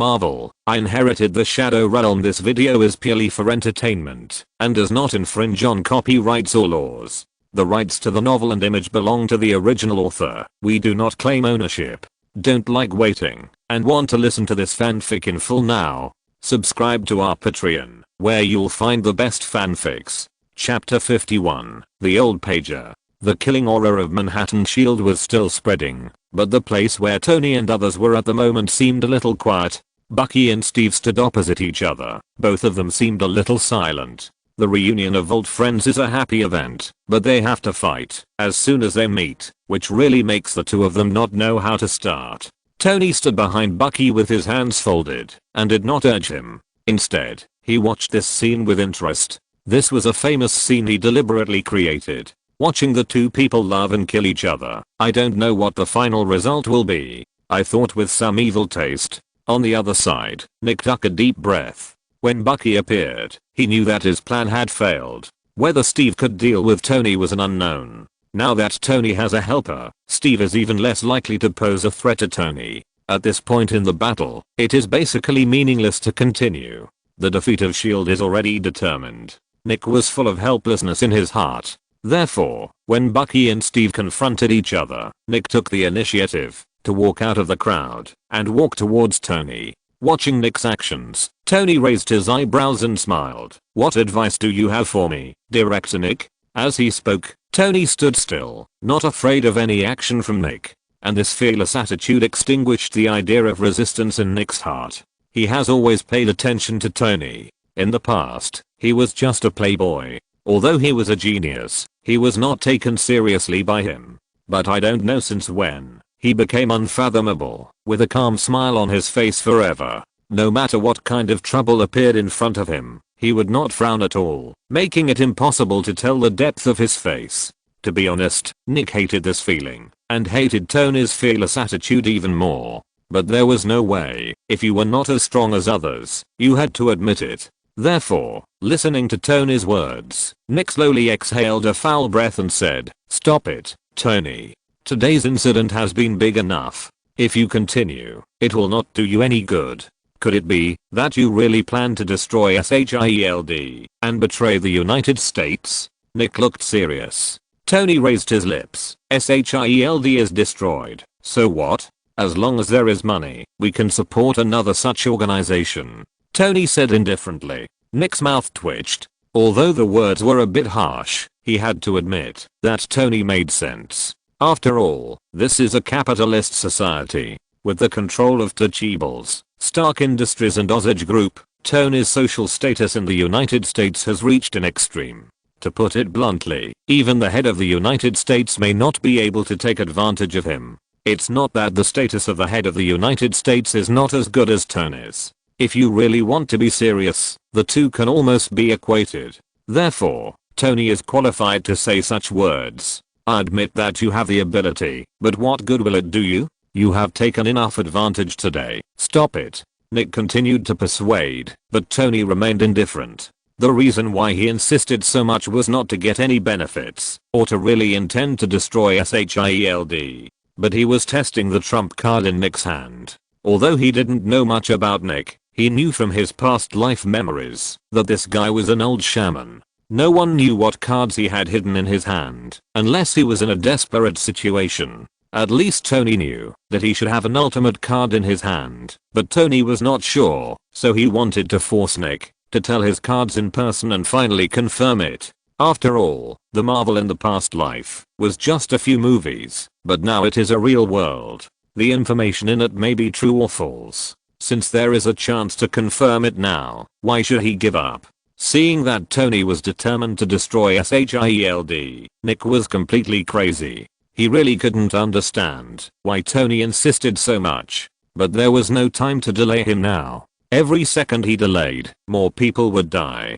Marvel, I inherited the Shadow Realm. This video is purely for entertainment and does not infringe on copyrights or laws. The rights to the novel and image belong to the original author. We do not claim ownership. Don't like waiting and want to listen to this fanfic in full now? Subscribe to our Patreon, where you'll find the best fanfics. Chapter 51, The Old Pager. The killing aura of Manhattan Shield was still spreading, but the place where Tony and others were at the moment seemed a little quiet. Bucky and Steve stood opposite each other. Both of them seemed a little silent. The reunion of old friends is a happy event, but they have to fight as soon as they meet, which really makes the two of them not know how to start. Tony stood behind Bucky with his hands folded and did not urge him. Instead, he watched this scene with interest. This was a famous scene he deliberately created. Watching the two people love and kill each other. I don't know what the final result will be. I thought with some evil taste. On the other side, Nick took a deep breath. When Bucky appeared, he knew that his plan had failed. Whether Steve could deal with Tony was an unknown. Now that Tony has a helper, Steve is even less likely to pose a threat to Tony. At this point in the battle, it is basically meaningless to continue. The defeat of S.H.I.E.L.D. is already determined. Nick was full of helplessness in his heart. Therefore, when Bucky and Steve confronted each other, Nick took the initiative to walk out of the crowd and walk towards Tony. Watching Nick's actions, Tony raised his eyebrows and smiled. "What advice do you have for me, Director Nick?" As he spoke, Tony stood still, not afraid of any action from Nick. And this fearless attitude extinguished the idea of resistance in Nick's heart. He has always paid attention to Tony. In the past, he was just a playboy. Although he was a genius, he was not taken seriously by him. But I don't know since when, he became unfathomable, with a calm smile on his face forever. No matter what kind of trouble appeared in front of him, he would not frown at all, making it impossible to tell the depth of his face. To be honest, Nick hated this feeling, and hated Tony's fearless attitude even more. But there was no way. If you were not as strong as others, you had to admit it. Therefore, listening to Tony's words, Nick slowly exhaled a foul breath and said, "Stop it, Tony. Today's incident has been big enough. If you continue, it will not do you any good. Could it be that you really plan to destroy S.H.I.E.L.D. and betray the United States?" Nick looked serious. Tony raised his lips. "S.H.I.E.L.D. is destroyed. So what? As long as there is money, we can support another such organization," Tony said indifferently. Nick's mouth twitched. Although the words were a bit harsh, he had to admit that Tony made sense. After all, this is a capitalist society. With the control of Touchables, Stark Industries and Osage Group, Tony's social status in the United States has reached an extreme. To put it bluntly, even the head of the United States may not be able to take advantage of him. It's not that the status of the head of the United States is not as good as Tony's. If you really want to be serious, the two can almost be equated. Therefore, Tony is qualified to say such words. "I admit that you have the ability, but what good will it do you? You have taken enough advantage today. Stop it." Nick continued to persuade, but Tony remained indifferent. The reason why he insisted so much was not to get any benefits, or to really intend to destroy S.H.I.E.L.D. But he was testing the trump card in Nick's hand. Although he didn't know much about Nick, he knew from his past life memories that this guy was an old shaman. No one knew what cards he had hidden in his hand, unless he was in a desperate situation. At least Tony knew that he should have an ultimate card in his hand, but Tony was not sure, so he wanted to force Nick to tell his cards in person and finally confirm it. After all, the Marvel in the past life was just a few movies, but now it is a real world. The information in it may be true or false. Since there is a chance to confirm it now, why should he give up? Seeing that Tony was determined to destroy S.H.I.E.L.D., Nick was completely crazy. He really couldn't understand why Tony insisted so much. But there was no time to delay him now. Every second he delayed, more people would die.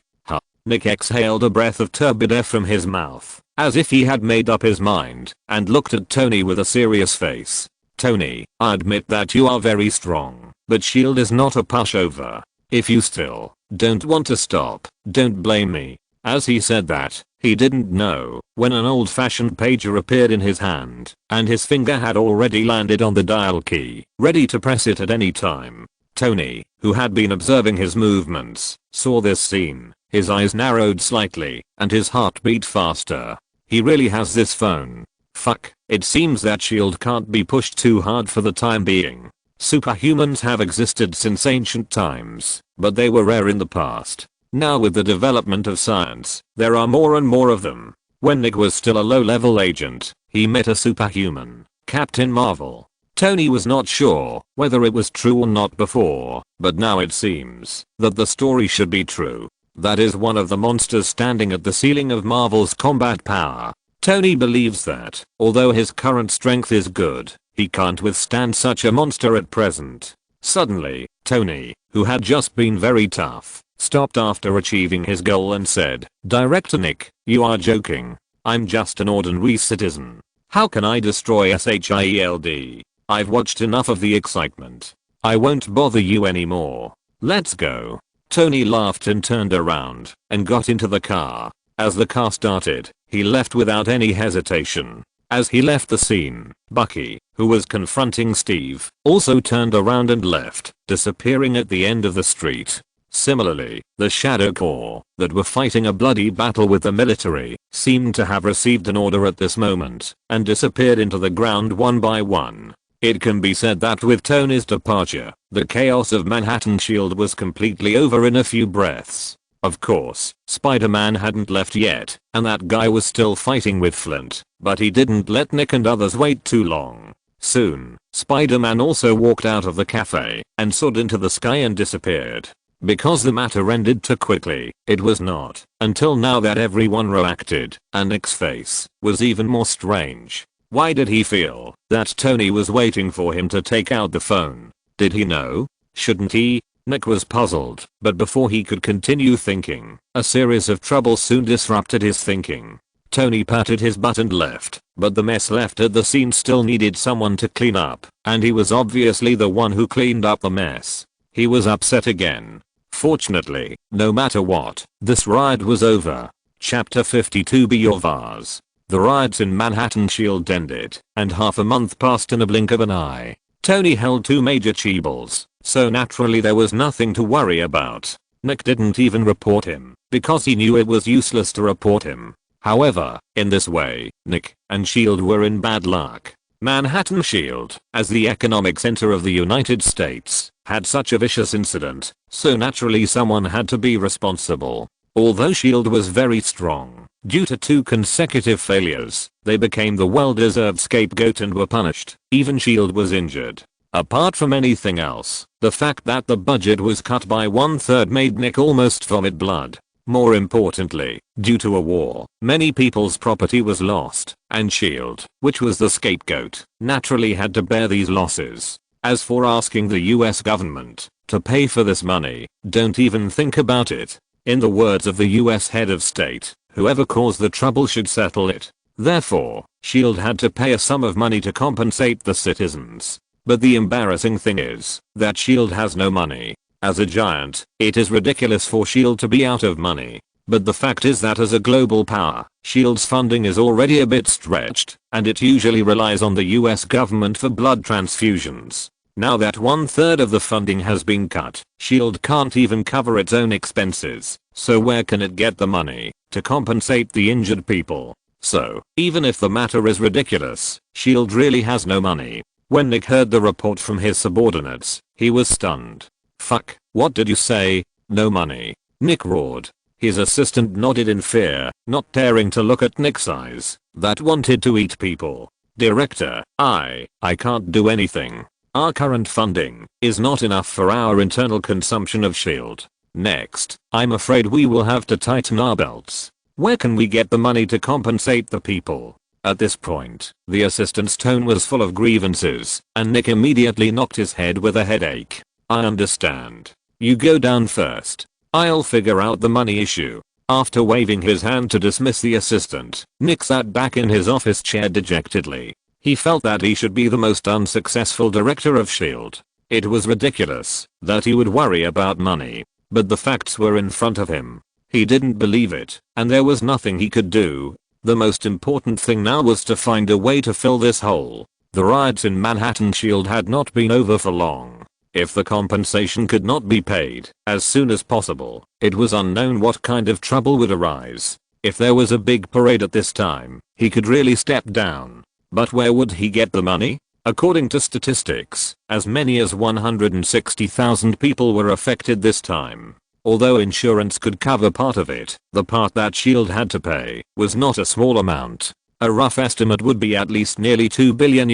Nick exhaled a breath of turbid air from his mouth, as if he had made up his mind, and looked at Tony with a serious face. "Tony, I admit that you are very strong, but S.H.I.E.L.D. is not a pushover. If you still don't want to stop, don't blame me." As he said that, he didn't know when an old-fashioned pager appeared in his hand, and his finger had already landed on the dial key, ready to press it at any time. Tony, who had been observing his movements, saw this scene. His eyes narrowed slightly, and his heart beat faster. He really has this phone. Fuck, it seems that SHIELD can't be pushed too hard for the time being. Superhumans have existed since ancient times, but they were rare in the past. Now with the development of science, there are more and more of them. When Nick was still a low-level agent, he met a superhuman, Captain Marvel. Tony was not sure whether it was true or not before, but now it seems that the story should be true. That is one of the monsters standing at the ceiling of Marvel's combat power. Tony believes that, although his current strength is good, he can't withstand such a monster at present. Suddenly, Tony, who had just been very tough, stopped after achieving his goal and said, "Director Nick, you are joking. I'm just an ordinary citizen. How can I destroy SHIELD? I've watched enough of the excitement. I won't bother you anymore. Let's go." Tony laughed and turned around and got into the car. As the car started, he left without any hesitation. As he left the scene, Bucky, who was confronting Steve, also turned around and left, disappearing at the end of the street. Similarly, the Shadow Corps, that were fighting a bloody battle with the military, seemed to have received an order at this moment, and disappeared into the ground one by one. It can be said that with Tony's departure, the chaos of Manhattan SHIELD was completely over in a few breaths. Of course, Spider-Man hadn't left yet, and that guy was still fighting with Flint, but he didn't let Nick and others wait too long. Soon, Spider-Man also walked out of the cafe and soared into the sky and disappeared. Because the matter ended too quickly, it was not until now that everyone reacted, and Nick's face was even more strange. Why did he feel that Tony was waiting for him to take out the phone? Did he know? Shouldn't he? Nick was puzzled, but before he could continue thinking, a series of troubles soon disrupted his thinking. Tony patted his butt and left, but the mess left at the scene still needed someone to clean up, and he was obviously the one who cleaned up the mess. He was upset again. Fortunately, no matter what, this riot was over. Chapter 52 Be Your Vase. The riots in Manhattan SHIELD ended, and half a month passed in a blink of an eye. Tony held two major chibles, so naturally there was nothing to worry about. Nick didn't even report him, because he knew it was useless to report him. However, in this way, Nick and SHIELD were in bad luck. Manhattan SHIELD, as the economic center of the United States, had such a vicious incident, so naturally someone had to be responsible. Although SHIELD was very strong, due to 2 consecutive failures, they became the well-deserved scapegoat and were punished. Even SHIELD was injured. Apart from anything else, the fact that the budget was cut by 1/3 made Nick almost vomit blood. More importantly, due to a war, many people's property was lost, and SHIELD, which was the scapegoat, naturally had to bear these losses. As for asking the US government to pay for this money, don't even think about it. In the words of the US head of state, whoever caused the trouble should settle it. Therefore, SHIELD had to pay a sum of money to compensate the citizens. But the embarrassing thing is that SHIELD has no money. As a giant, it is ridiculous for SHIELD to be out of money. But the fact is that as a global power, SHIELD's funding is already a bit stretched, and it usually relies on the US government for blood transfusions. Now that 1/3 of the funding has been cut, SHIELD can't even cover its own expenses, so where can it get the money to compensate the injured people? So, even if the matter is ridiculous, SHIELD really has no money. When Nick heard the report from his subordinates, he was stunned. "Fuck, what did you say? No money?" Nick roared. His assistant nodded in fear, not daring to look at Nick's eyes that wanted to eat people. "Director, I can't do anything. Our current funding is not enough for our internal consumption of SHIELD. Next, I'm afraid we will have to tighten our belts. Where can we get the money to compensate the people?" At this point, the assistant's tone was full of grievances, and Nick immediately knocked his head with a headache. "I understand. You go down first. I'll figure out the money issue." After waving his hand to dismiss the assistant, Nick sat back in his office chair dejectedly. He felt that he should be the most unsuccessful director of SHIELD. It was ridiculous that he would worry about money, but the facts were in front of him. He didn't believe it, and there was nothing he could do. The most important thing now was to find a way to fill this hole. The riots in Manhattan SHIELD had not been over for long. If the compensation could not be paid as soon as possible, it was unknown what kind of trouble would arise. If there was a big parade at this time, he could really step down. But where would he get the money? According to statistics, as many as 160,000 people were affected this time. Although insurance could cover part of it, the part that Shield had to pay was not a small amount. A rough estimate would be at least nearly $2 billion,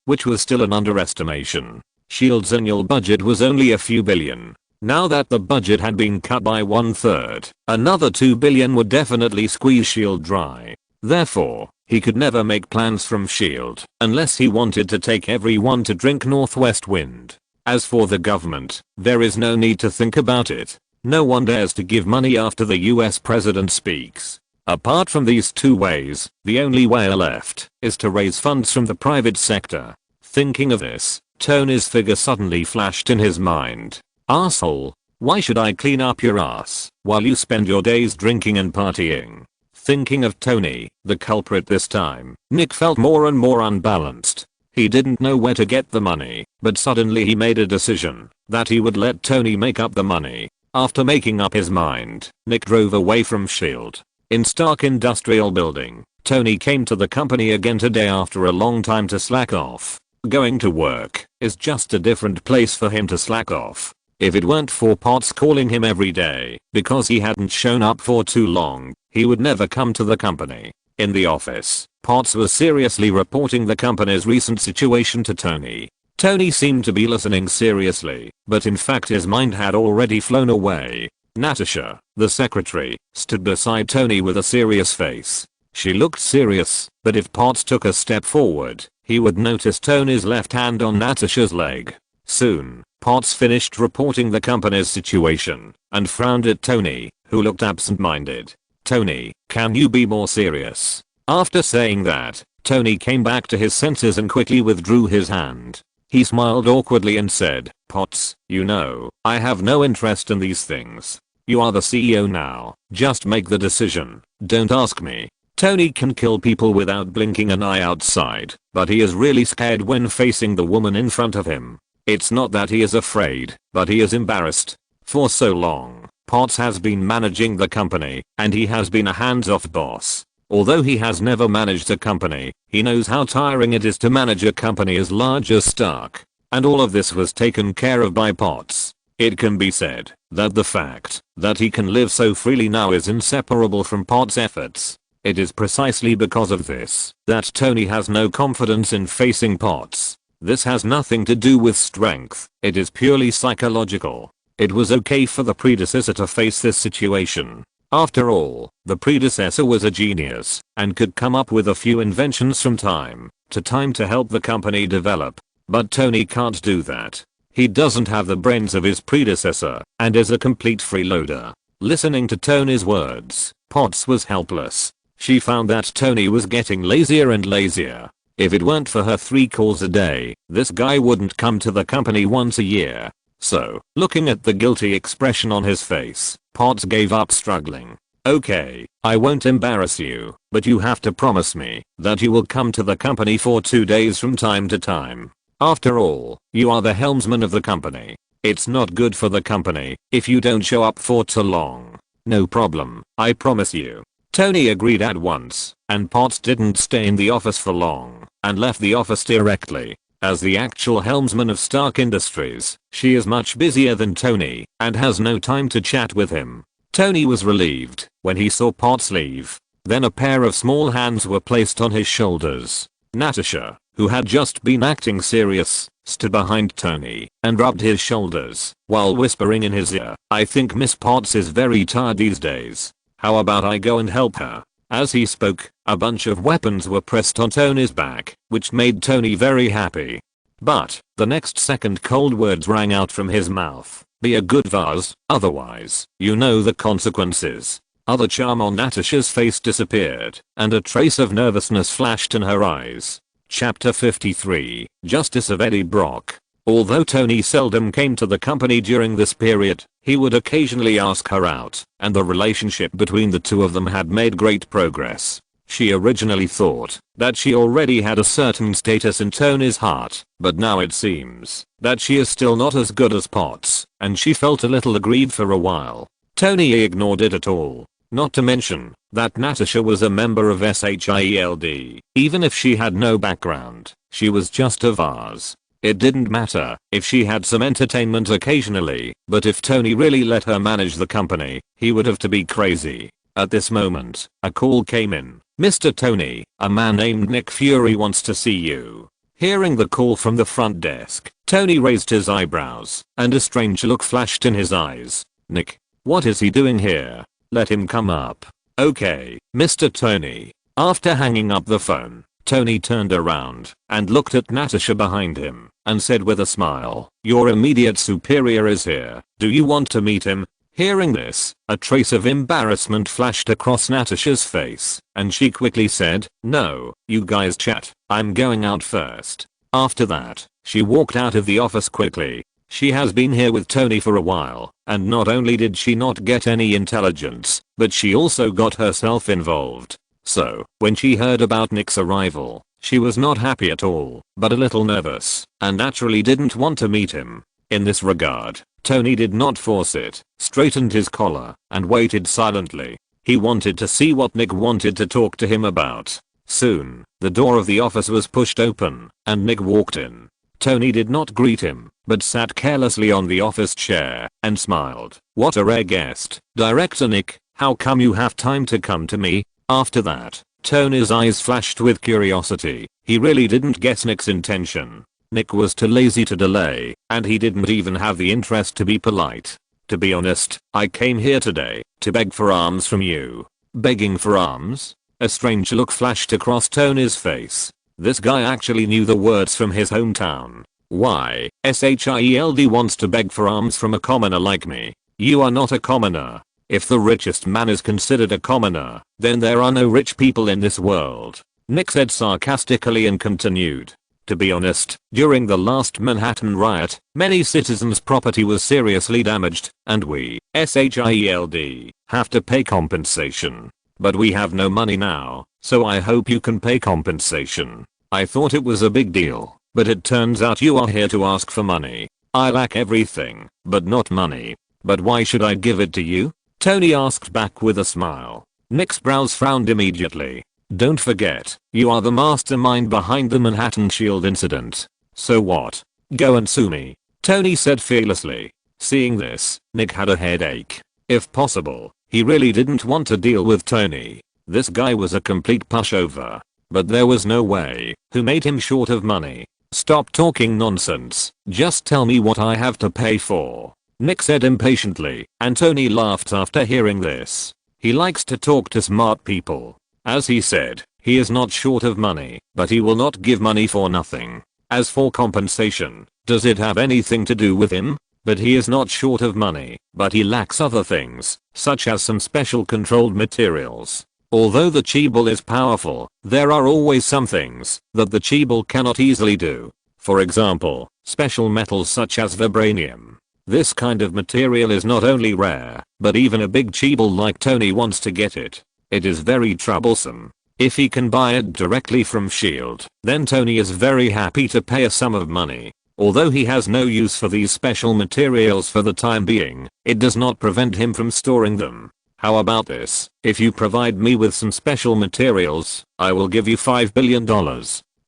which was still an underestimation. Shield's annual budget was only a few billion. Now that the budget had been cut by 1/3, another $2 billion would definitely squeeze Shield dry. Therefore, he could never make plans from Shield unless he wanted to take everyone to drink Northwest Wind. As for the government, there is no need to think about it. No one dares to give money after the US president speaks. Apart from these two ways, the only way left is to raise funds from the private sector. Thinking of this, Tony's figure suddenly flashed in his mind. Asshole, why should I clean up your ass while you spend your days drinking and partying? Thinking of Tony, the culprit this time, Nick felt more and more unbalanced. He didn't know where to get the money, but suddenly he made a decision that he would let Tony make up the money. After making up his mind, Nick drove away from Shield. In Stark Industrial Building, Tony came to the company again today after a long time to slack off. Going to work is just a different place for him to slack off. If it weren't for Potts calling him every day because he hadn't shown up for too long, he would never come to the company. In the office, Potts was seriously reporting the company's recent situation to Tony. Tony seemed to be listening seriously, but in fact his mind had already flown away. Natasha, the secretary, stood beside Tony with a serious face. She looked serious, but if Potts took a step forward, he would notice Tony's left hand on Natasha's leg. Soon, Potts finished reporting the company's situation and frowned at Tony, who looked absent-minded. Tony, can you be more serious? After saying that, Tony came back to his senses and quickly withdrew his hand. He smiled awkwardly and said, Potts, you know, I have no interest in these things. You are the CEO now, just make the decision, don't ask me. Tony can kill people without blinking an eye outside, but he is really scared when facing the woman in front of him. It's not that he is afraid, but he is embarrassed. For so long, Potts has been managing the company, and he has been a hands-off boss. Although he has never managed a company, he knows how tiring it is to manage a company as large as Stark. And all of this was taken care of by Potts. It can be said that the fact that he can live so freely now is inseparable from Potts' efforts. It is precisely because of this that Tony has no confidence in facing Potts. This has nothing to do with strength, it is purely psychological. It was okay for the predecessor to face this situation. After all, the predecessor was a genius and could come up with a few inventions from time to time to help the company develop. But Tony can't do that. He doesn't have the brains of his predecessor and is a complete freeloader. Listening to Tony's words, Potts was helpless. She found that Tony was getting lazier and lazier. If it weren't for her 3 calls a day, this guy wouldn't come to the company once a year. So, looking at the guilty expression on his face, Potts gave up struggling. Okay, I won't embarrass you, but you have to promise me that you will come to the company for 2 days from time to time. After all, you are the helmsman of the company. It's not good for the company if you don't show up for too long. No problem, I promise you. Tony agreed at once, and Potts didn't stay in the office for long and left the office directly. As the actual helmsman of Stark Industries, she is much busier than Tony and has no time to chat with him. Tony was relieved when he saw Potts leave. Then a pair of small hands were placed on his shoulders. Natasha, who had just been acting serious, stood behind Tony and rubbed his shoulders while whispering in his ear, I think Miss Potts is very tired these days. How about I go and help her? As he spoke, a bunch of weapons were pressed on Tony's back, which made Tony very happy. But, the next second cold words rang out from his mouth. Be a good vase, otherwise, you know the consequences. Other charm on Natasha's face disappeared, and a trace of nervousness flashed in her eyes. Chapter 53, Justice of Eddie Brock. Although Tony seldom came to the company during this period, he would occasionally ask her out, and the relationship between the two of them had made great progress. She originally thought that she already had a certain status in Tony's heart, but now it seems that she is still not as good as Potts, and she felt a little aggrieved for a while. Tony ignored it at all. Not to mention that Natasha was a member of SHIELD. Even if she had no background, she was just a vase. It didn't matter if she had some entertainment occasionally, but if Tony really let her manage the company, he would have to be crazy. At this moment, a call came in. "Mr. Tony, a man named Nick Fury wants to see you." Hearing the call from the front desk, Tony raised his eyebrows, and a strange look flashed in his eyes. "Nick? What is he doing here? Let him come up." "Okay, Mr. Tony." After hanging up the phone, Tony turned around and looked at Natasha behind him and said with a smile, "Your immediate superior is here. Do you want to meet him?" Hearing this, a trace of embarrassment flashed across Natasha's face, and she quickly said, "No, you guys chat. I'm going out first." After that, she walked out of the office quickly. She has been here with Tony for a while, and not only did she not get any intelligence, but she also got herself involved. So, when she heard about Nick's arrival, she was not happy at all, but a little nervous, and naturally didn't want to meet him. In this regard, Tony did not force it, straightened his collar, and waited silently. He wanted to see what Nick wanted to talk to him about. Soon, the door of the office was pushed open, and Nick walked in. Tony did not greet him, but sat carelessly on the office chair, and smiled. "What a rare guest, Director Nick. How come you have time to come to me?" After that, Tony's eyes flashed with curiosity. He really didn't get Nick's intention. Nick was too lazy to delay, and he didn't even have the interest to be polite. "To be honest, I came here today to beg for alms from you." Begging for alms? A strange look flashed across Tony's face. This guy actually knew the words from his hometown. "Why, SHIELD wants to beg for alms from a commoner like me? You are not a commoner. If the richest man is considered a commoner, then there are no rich people in this world," Nick said sarcastically and continued. "To be honest, during the last Manhattan riot, many citizens' property was seriously damaged, and we, SHIELD, have to pay compensation. But we have no money now, so I hope you can pay compensation. I thought it was a big deal, but it turns out you are here to ask for money. I lack everything, but not money. But why should I give it to you?" Tony asked back with a smile. Nick's brows frowned immediately. "Don't forget, you are the mastermind behind the Manhattan Shield incident. So what? Go and sue me," Tony said fearlessly. Seeing this, Nick had a headache. If possible, he really didn't want to deal with Tony. This guy was a complete pushover. But there was no way. Who made him short of money? "Stop talking nonsense. Just tell me what I have to pay for," Nick said impatiently, and Tony laughed after hearing this. He likes to talk to smart people. As he said, he is not short of money, but he will not give money for nothing. As for compensation, does it have anything to do with him? But he is not short of money, but he lacks other things, such as some special controlled materials. Although the Cheeble is powerful, there are always some things that the Cheeble cannot easily do. For example, special metals such as vibranium. This kind of material is not only rare, but even a big Cheeble like Tony wants to get it. It is very troublesome. If he can buy it directly from SHIELD, then Tony is very happy to pay a sum of money. Although he has no use for these special materials for the time being, it does not prevent him from storing them. "How about this? If you provide me with some special materials, I will give you $5 billion.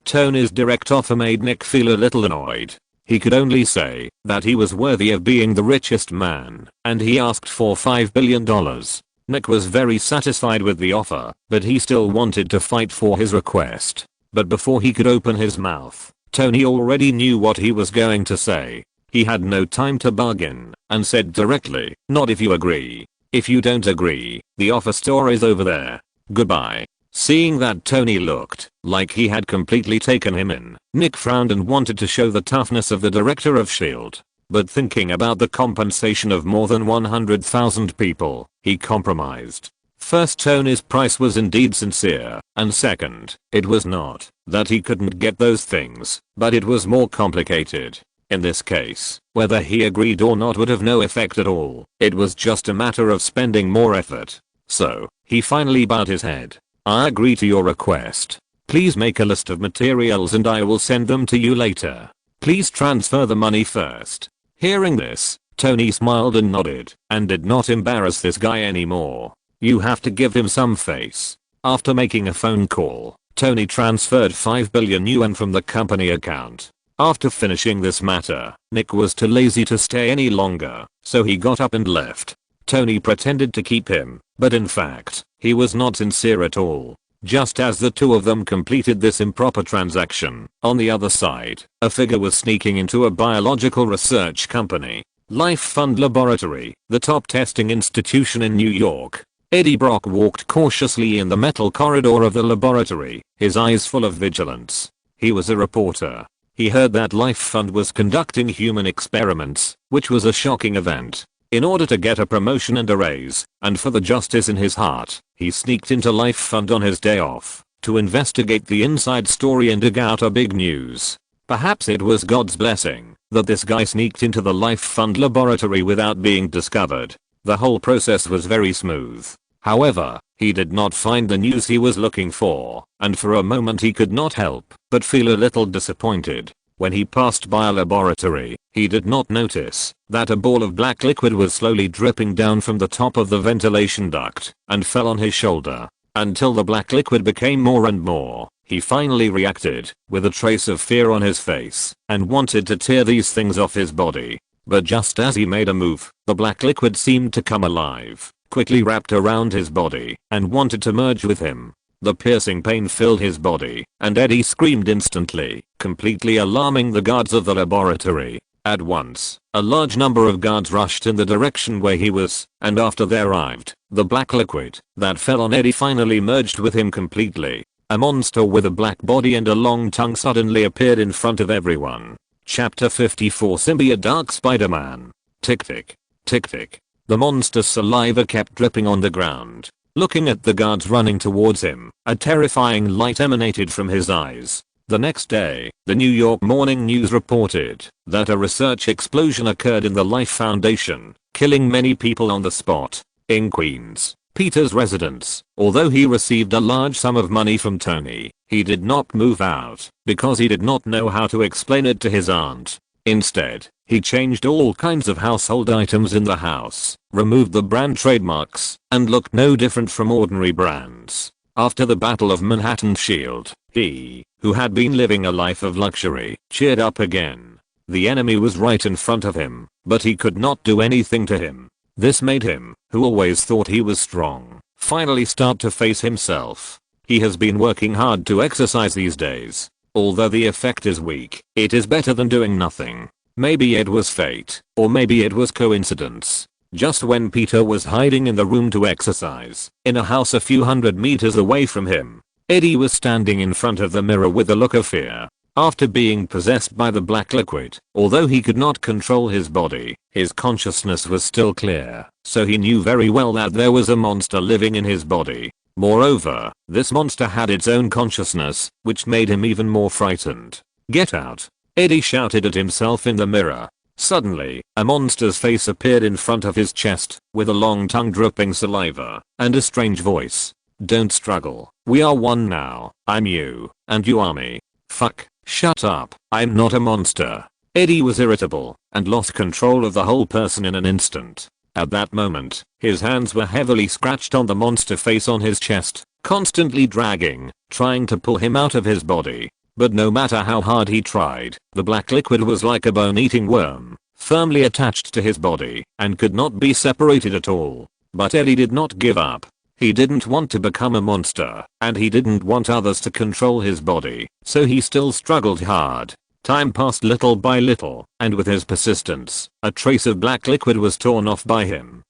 Tony's direct offer made Nick feel a little annoyed. He could only say that he was worthy of being the richest man, and he asked for $5 billion. Nick was very satisfied with the offer, but he still wanted to fight for his request. But before he could open his mouth, Tony already knew what he was going to say. He had no time to bargain, and said directly, "Not if you agree. If you don't agree, the offer store is over there. Goodbye." Seeing that Tony looked like he had completely taken him in, Nick frowned and wanted to show the toughness of the director of SHIELD. But thinking about the compensation of more than 100,000 people, he compromised. First, Tony's price was indeed sincere, and second, it was not that he couldn't get those things, but it was more complicated. In this case, whether he agreed or not would have no effect at all. It was just a matter of spending more effort. So, he finally bowed his head. I agree to your request. Please make a list of materials and I will send them to you later. Please transfer the money first. Hearing this, Tony smiled and nodded and did not embarrass this guy anymore. You have to give him some face. After making a phone call, Tony transferred 5 billion yuan from the company account. After finishing this matter, Nick was too lazy to stay any longer, so he got up and left. Tony pretended to keep him, but in fact, he was not sincere at all. Just as the two of them completed this improper transaction, on the other side, a figure was sneaking into a biological research company, Life Fund Laboratory, the top testing institution in New York. Eddie Brock walked cautiously in the metal corridor of the laboratory, his eyes full of vigilance. He was a reporter. He heard that Life Fund was conducting human experiments, which was a shocking event. In order to get a promotion and a raise, and for the justice in his heart, he sneaked into Life Fund on his day off to investigate the inside story and dig out a big news. Perhaps it was God's blessing that this guy sneaked into the Life Fund laboratory without being discovered. The whole process was very smooth. However, he did not find the news he was looking for, and for a moment he could not help but feel a little disappointed. When he passed by a laboratory, he did not notice that a ball of black liquid was slowly dripping down from the top of the ventilation duct and fell on his shoulder. Until the black liquid became more and more, he finally reacted with a trace of fear on his face and wanted to tear these things off his body. But just as he made a move, the black liquid seemed to come alive, quickly wrapped around his body and wanted to merge with him. The piercing pain filled his body, and Eddie screamed instantly, completely alarming the guards of the laboratory. At once, a large number of guards rushed in the direction where he was, and after they arrived, the black liquid that fell on Eddie finally merged with him completely. A monster with a black body and a long tongue suddenly appeared in front of everyone. Chapter 54 Symbiote Dark Spider-Man. Tick tick. Tick tick. The monster's saliva kept dripping on the ground. Looking at the guards running towards him, a terrifying light emanated from his eyes. The next day, the New York Morning News reported that a research explosion occurred in the Life Foundation, killing many people on the spot. In Queens, Peter's residence, although he received a large sum of money from Tony, he did not move out because he did not know how to explain it to his aunt. Instead, he changed all kinds of household items in the house, removed the brand trademarks, and looked no different from ordinary brands. After the Battle of Manhattan's Shield, he, who had been living a life of luxury, cheered up again. The enemy was right in front of him, but he could not do anything to him. This made him, who always thought he was strong, finally start to face himself. He has been working hard to exercise these days. Although the effect is weak, it is better than doing nothing. Maybe it was fate, or maybe it was coincidence. Just when Peter was hiding in the room to exercise, in a house a few hundred meters away from him, Eddie was standing in front of the mirror with a look of fear. After being possessed by the black liquid, although he could not control his body, his consciousness was still clear, so he knew very well that there was a monster living in his body. Moreover, this monster had its own consciousness, which made him even more frightened. Get out! Eddie shouted at himself in the mirror. Suddenly, a monster's face appeared in front of his chest, with a long tongue dripping saliva, and a strange voice. Don't struggle. We are one now. I'm you, and you are me. Fuck. Shut up. I'm not a monster. Eddie was irritable, and lost control of the whole person in an instant. At that moment, his hands were heavily scratched on the monster face on his chest, constantly dragging, trying to pull him out of his body. But no matter how hard he tried, the black liquid was like a bone-eating worm, firmly attached to his body, and could not be separated at all. But Eddie did not give up. He didn't want to become a monster, and he didn't want others to control his body, so he still struggled hard. Time passed little by little, and with his persistence, a trace of black liquid was torn off by him.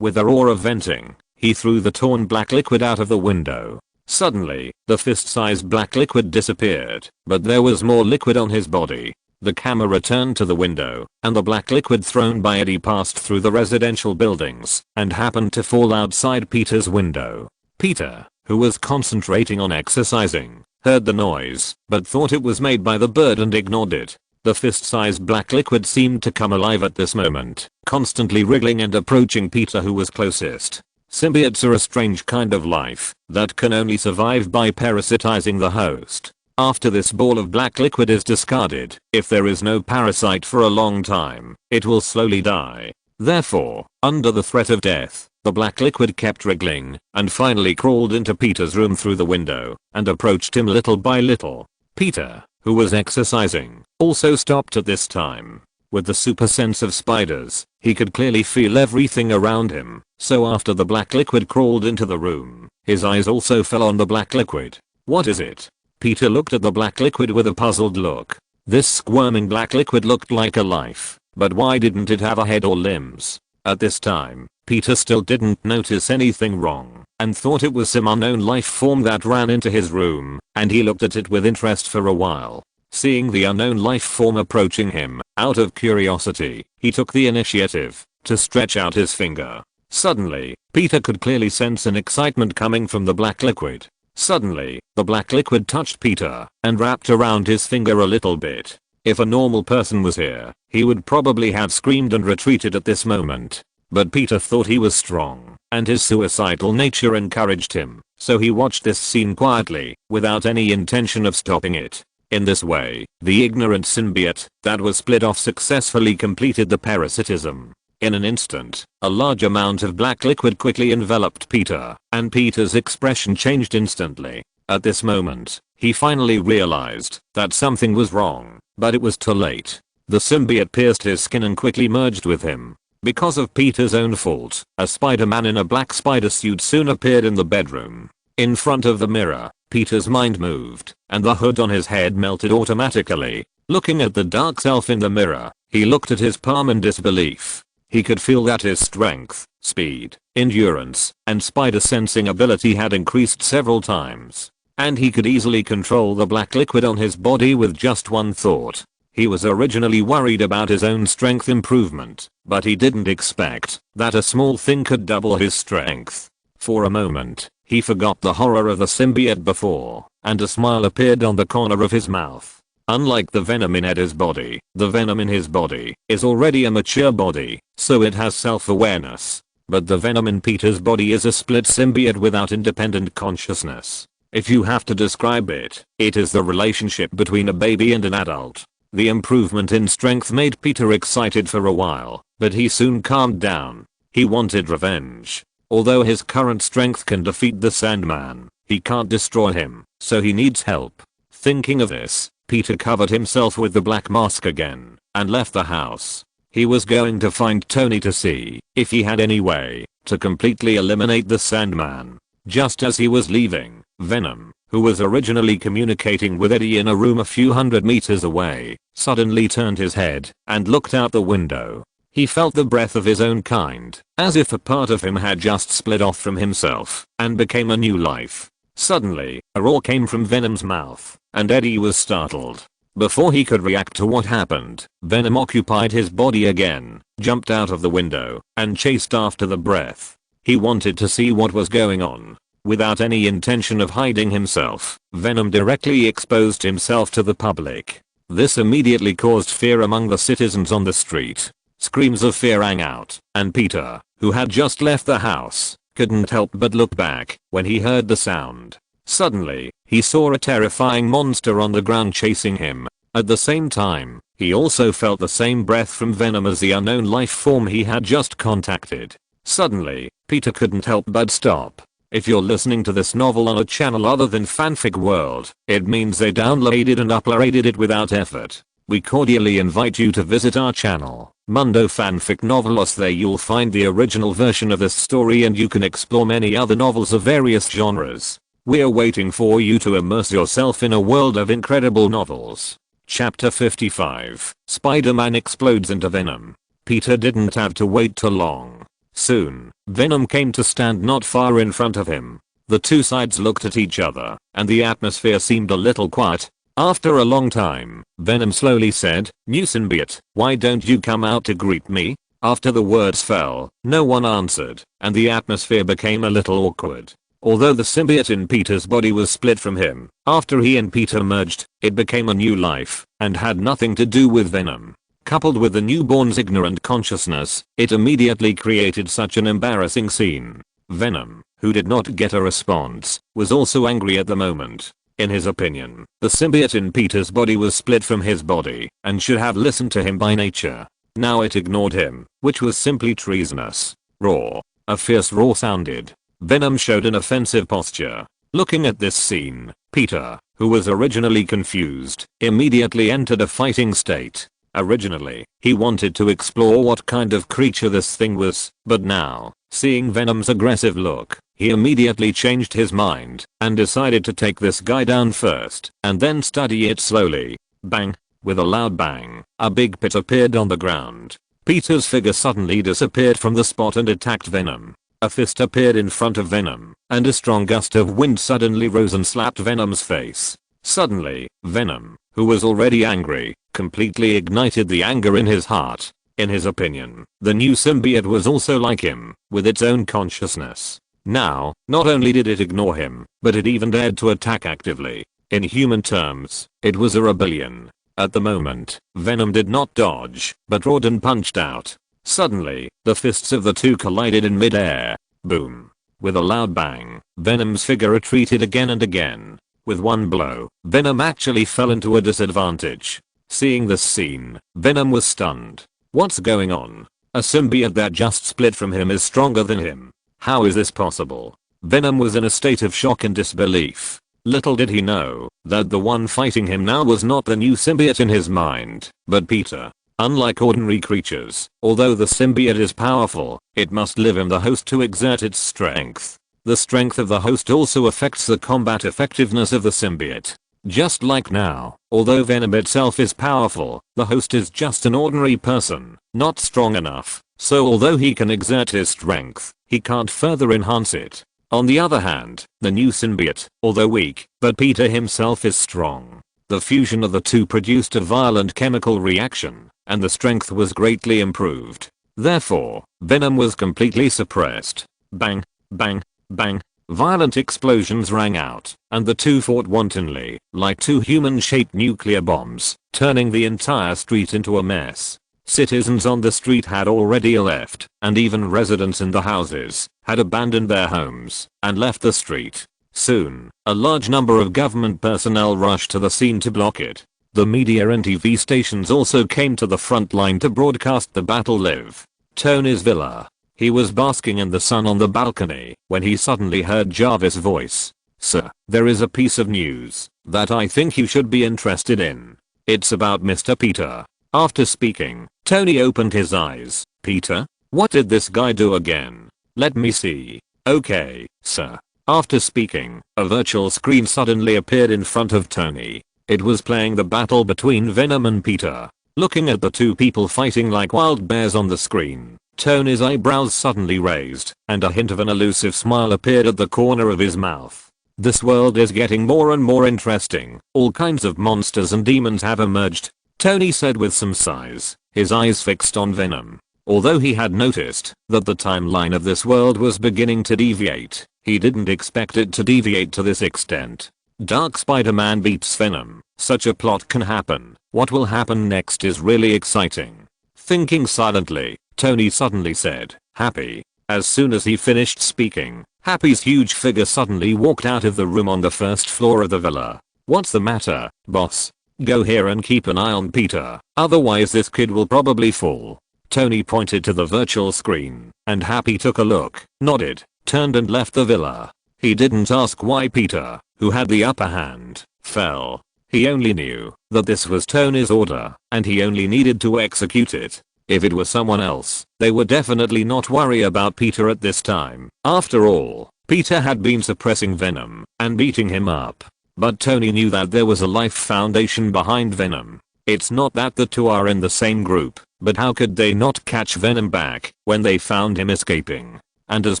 With a roar of venting, he threw the torn black liquid out of the window. Suddenly, the fist-sized black liquid disappeared, but there was more liquid on his body. The camera returned to the window, and the black liquid thrown by Eddie passed through the residential buildings and happened to fall outside Peter's window. Peter, who was concentrating on exercising, heard the noise, but thought it was made by the bird and ignored it. The fist-sized black liquid seemed to come alive at this moment, constantly wriggling and approaching Peter, who was closest. Symbiotes are a strange kind of life that can only survive by parasitizing the host. After this ball of black liquid is discarded, if there is no parasite for a long time, it will slowly die. Therefore, under the threat of death, the black liquid kept wriggling and finally crawled into Peter's room through the window and approached him little by little. Peter, who was exercising, also stopped at this time. With the super sense of spiders, he could clearly feel everything around him, so after the black liquid crawled into the room, his eyes also fell on the black liquid. What is it? Peter looked at the black liquid with a puzzled look. This squirming black liquid looked like a life, but why didn't it have a head or limbs? At this time, Peter still didn't notice anything wrong and thought it was some unknown life form that ran into his room, and he looked at it with interest for a while. Seeing the unknown life form approaching him, out of curiosity, he took the initiative to stretch out his finger. Suddenly, Peter could clearly sense an excitement coming from the black liquid. Suddenly, the black liquid touched Peter and wrapped around his finger a little bit. If a normal person was here, he would probably have screamed and retreated at this moment. But Peter thought he was strong, and his suicidal nature encouraged him, so he watched this scene quietly, without any intention of stopping it. In this way, the ignorant symbiote that was split off successfully completed the parasitism. In an instant, a large amount of black liquid quickly enveloped Peter, and Peter's expression changed instantly. At this moment, he finally realized that something was wrong, but it was too late. The symbiote pierced his skin and quickly merged with him. Because of Peter's own fault, a Spider-Man in a black spider suit soon appeared in the bedroom. In front of the mirror, Peter's mind moved, and the hood on his head melted automatically. Looking at the dark self in the mirror, he looked at his palm in disbelief. He could feel that his strength, speed, endurance, and spider sensing ability had increased several times. And he could easily control the black liquid on his body with just one thought. He was originally worried about his own strength improvement, but he didn't expect that a small thing could double his strength. For a moment, he forgot the horror of the symbiote before, and a smile appeared on the corner of his mouth. Unlike the venom in Eddie's body, the venom in his body is already a mature body, so it has self-awareness. But the venom in Peter's body is a split symbiote without independent consciousness. If you have to describe it, it is the relationship between a baby and an adult. The improvement in strength made Peter excited for a while, but he soon calmed down. He wanted revenge. Although his current strength can defeat the Sandman, he can't destroy him, so he needs help. Thinking of this, Peter covered himself with the black mask again, and left the house. He was going to find Tony to see if he had any way to completely eliminate the Sandman. Just as he was leaving, Venom, who was originally communicating with Eddie in a room a few hundred meters away, suddenly turned his head and looked out the window. He felt the breath of his own kind, as if a part of him had just split off from himself and became a new life. Suddenly, a roar came from Venom's mouth, and Eddie was startled. Before he could react to what happened, Venom occupied his body again, jumped out of the window, and chased after the breath. He wanted to see what was going on. Without any intention of hiding himself, Venom directly exposed himself to the public. This immediately caused fear among the citizens on the street. Screams of fear rang out, and Peter, who had just left the house, couldn't help but look back when he heard the sound. Suddenly, he saw a terrifying monster on the ground chasing him. At the same time, he also felt the same breath from Venom as the unknown life form he had just contacted. Suddenly, Peter couldn't help but stop. If you're listening to this novel on a channel other than Fanfic World, it means they downloaded and uploaded it without effort. We cordially invite you to visit our channel, Mundo Fanfic Novelos. There you'll find the original version of this story and you can explore many other novels of various genres. We're waiting for you to immerse yourself in a world of incredible novels. Chapter 55, Spider-Man explodes into Venom. Peter didn't have to wait too long. Soon, Venom came to stand not far in front of him. The two sides looked at each other, and the atmosphere seemed a little quiet. After a long time, Venom slowly said, "New symbiote, why don't you come out to greet me?" After the words fell, no one answered, and the atmosphere became a little awkward. Although the symbiote in Peter's body was split from him, after he and Peter merged, it became a new life, and had nothing to do with Venom. Coupled with the newborn's ignorant consciousness, it immediately created such an embarrassing scene. Venom, who did not get a response, was also angry at the moment. In his opinion, the symbiote in Peter's body was split from his body and should have listened to him by nature. Now it ignored him, which was simply treasonous. Roar. A fierce roar sounded. Venom showed an offensive posture. Looking at this scene, Peter, who was originally confused, immediately entered a fighting state. Originally, he wanted to explore what kind of creature this thing was, but now, seeing Venom's aggressive look, he immediately changed his mind and decided to take this guy down first and then study it slowly. Bang! With a loud bang, a big pit appeared on the ground. Peter's figure suddenly disappeared from the spot and attacked Venom. A fist appeared in front of Venom, and a strong gust of wind suddenly rose and slapped Venom's face. Suddenly, Venom, who was already angry, completely ignited the anger in his heart. In his opinion, the new symbiote was also like him, with its own consciousness. Now, not only did it ignore him, but it even dared to attack actively. In human terms, it was a rebellion. At the moment, Venom did not dodge, but roared and punched out. Suddenly, the fists of the two collided in mid-air. Boom. With a loud bang, Venom's figure retreated again and again. With one blow, Venom actually fell into a disadvantage. Seeing this scene, Venom was stunned. What's going on? A symbiote that just split from him is stronger than him. How is this possible? Venom was in a state of shock and disbelief. Little did he know that the one fighting him now was not the new symbiote in his mind, but Peter. Unlike ordinary creatures, although the symbiote is powerful, it must live in the host to exert its strength. The strength of the host also affects the combat effectiveness of the symbiote. Just like now, although Venom itself is powerful, the host is just an ordinary person, not strong enough, so although he can exert his strength, he can't further enhance it. On the other hand, the new symbiote, although weak, but Peter himself is strong. The fusion of the two produced a violent chemical reaction, and the strength was greatly improved. Therefore, Venom was completely suppressed. Bang, bang, bang. Violent explosions rang out, and the two fought wantonly, like two human-shaped nuclear bombs, turning the entire street into a mess. Citizens on the street had already left, and even residents in the houses had abandoned their homes and left the street. Soon, a large number of government personnel rushed to the scene to block it. The media and TV stations also came to the front line to broadcast the battle live. Tony's villa. He was basking in the sun on the balcony when he suddenly heard Jarvis' voice. "Sir, there is a piece of news that I think you should be interested in. It's about Mr. Peter." After speaking, Tony opened his eyes. "Peter? What did this guy do again? Let me see." "Okay, sir." After speaking, a virtual screen suddenly appeared in front of Tony. It was playing the battle between Venom and Peter. Looking at the two people fighting like wild bears on the screen, Tony's eyebrows suddenly raised, and a hint of an elusive smile appeared at the corner of his mouth. "This world is getting more and more interesting. All kinds of monsters and demons have emerged," Tony said with some sighs, his eyes fixed on Venom. Although he had noticed that the timeline of this world was beginning to deviate, he didn't expect it to deviate to this extent. Dark Spider-Man beats Venom. Such a plot can happen. What will happen next is really exciting. Thinking silently, Tony suddenly said, "Happy." As soon as he finished speaking, Happy's huge figure suddenly walked out of the room on the first floor of the villa. "What's the matter, boss? Go here and keep an eye on Peter, otherwise this kid will probably fall." Tony pointed to the virtual screen, and Happy took a look, nodded, turned and left the villa. He didn't ask why Peter, who had the upper hand, fell. He only knew that this was Tony's order, and he only needed to execute it. If it was someone else, they would definitely not worry about Peter at this time. After all, Peter had been suppressing Venom and beating him up. But Tony knew that there was a life foundation behind Venom. It's not that the two are in the same group, but how could they not catch Venom back when they found him escaping? And as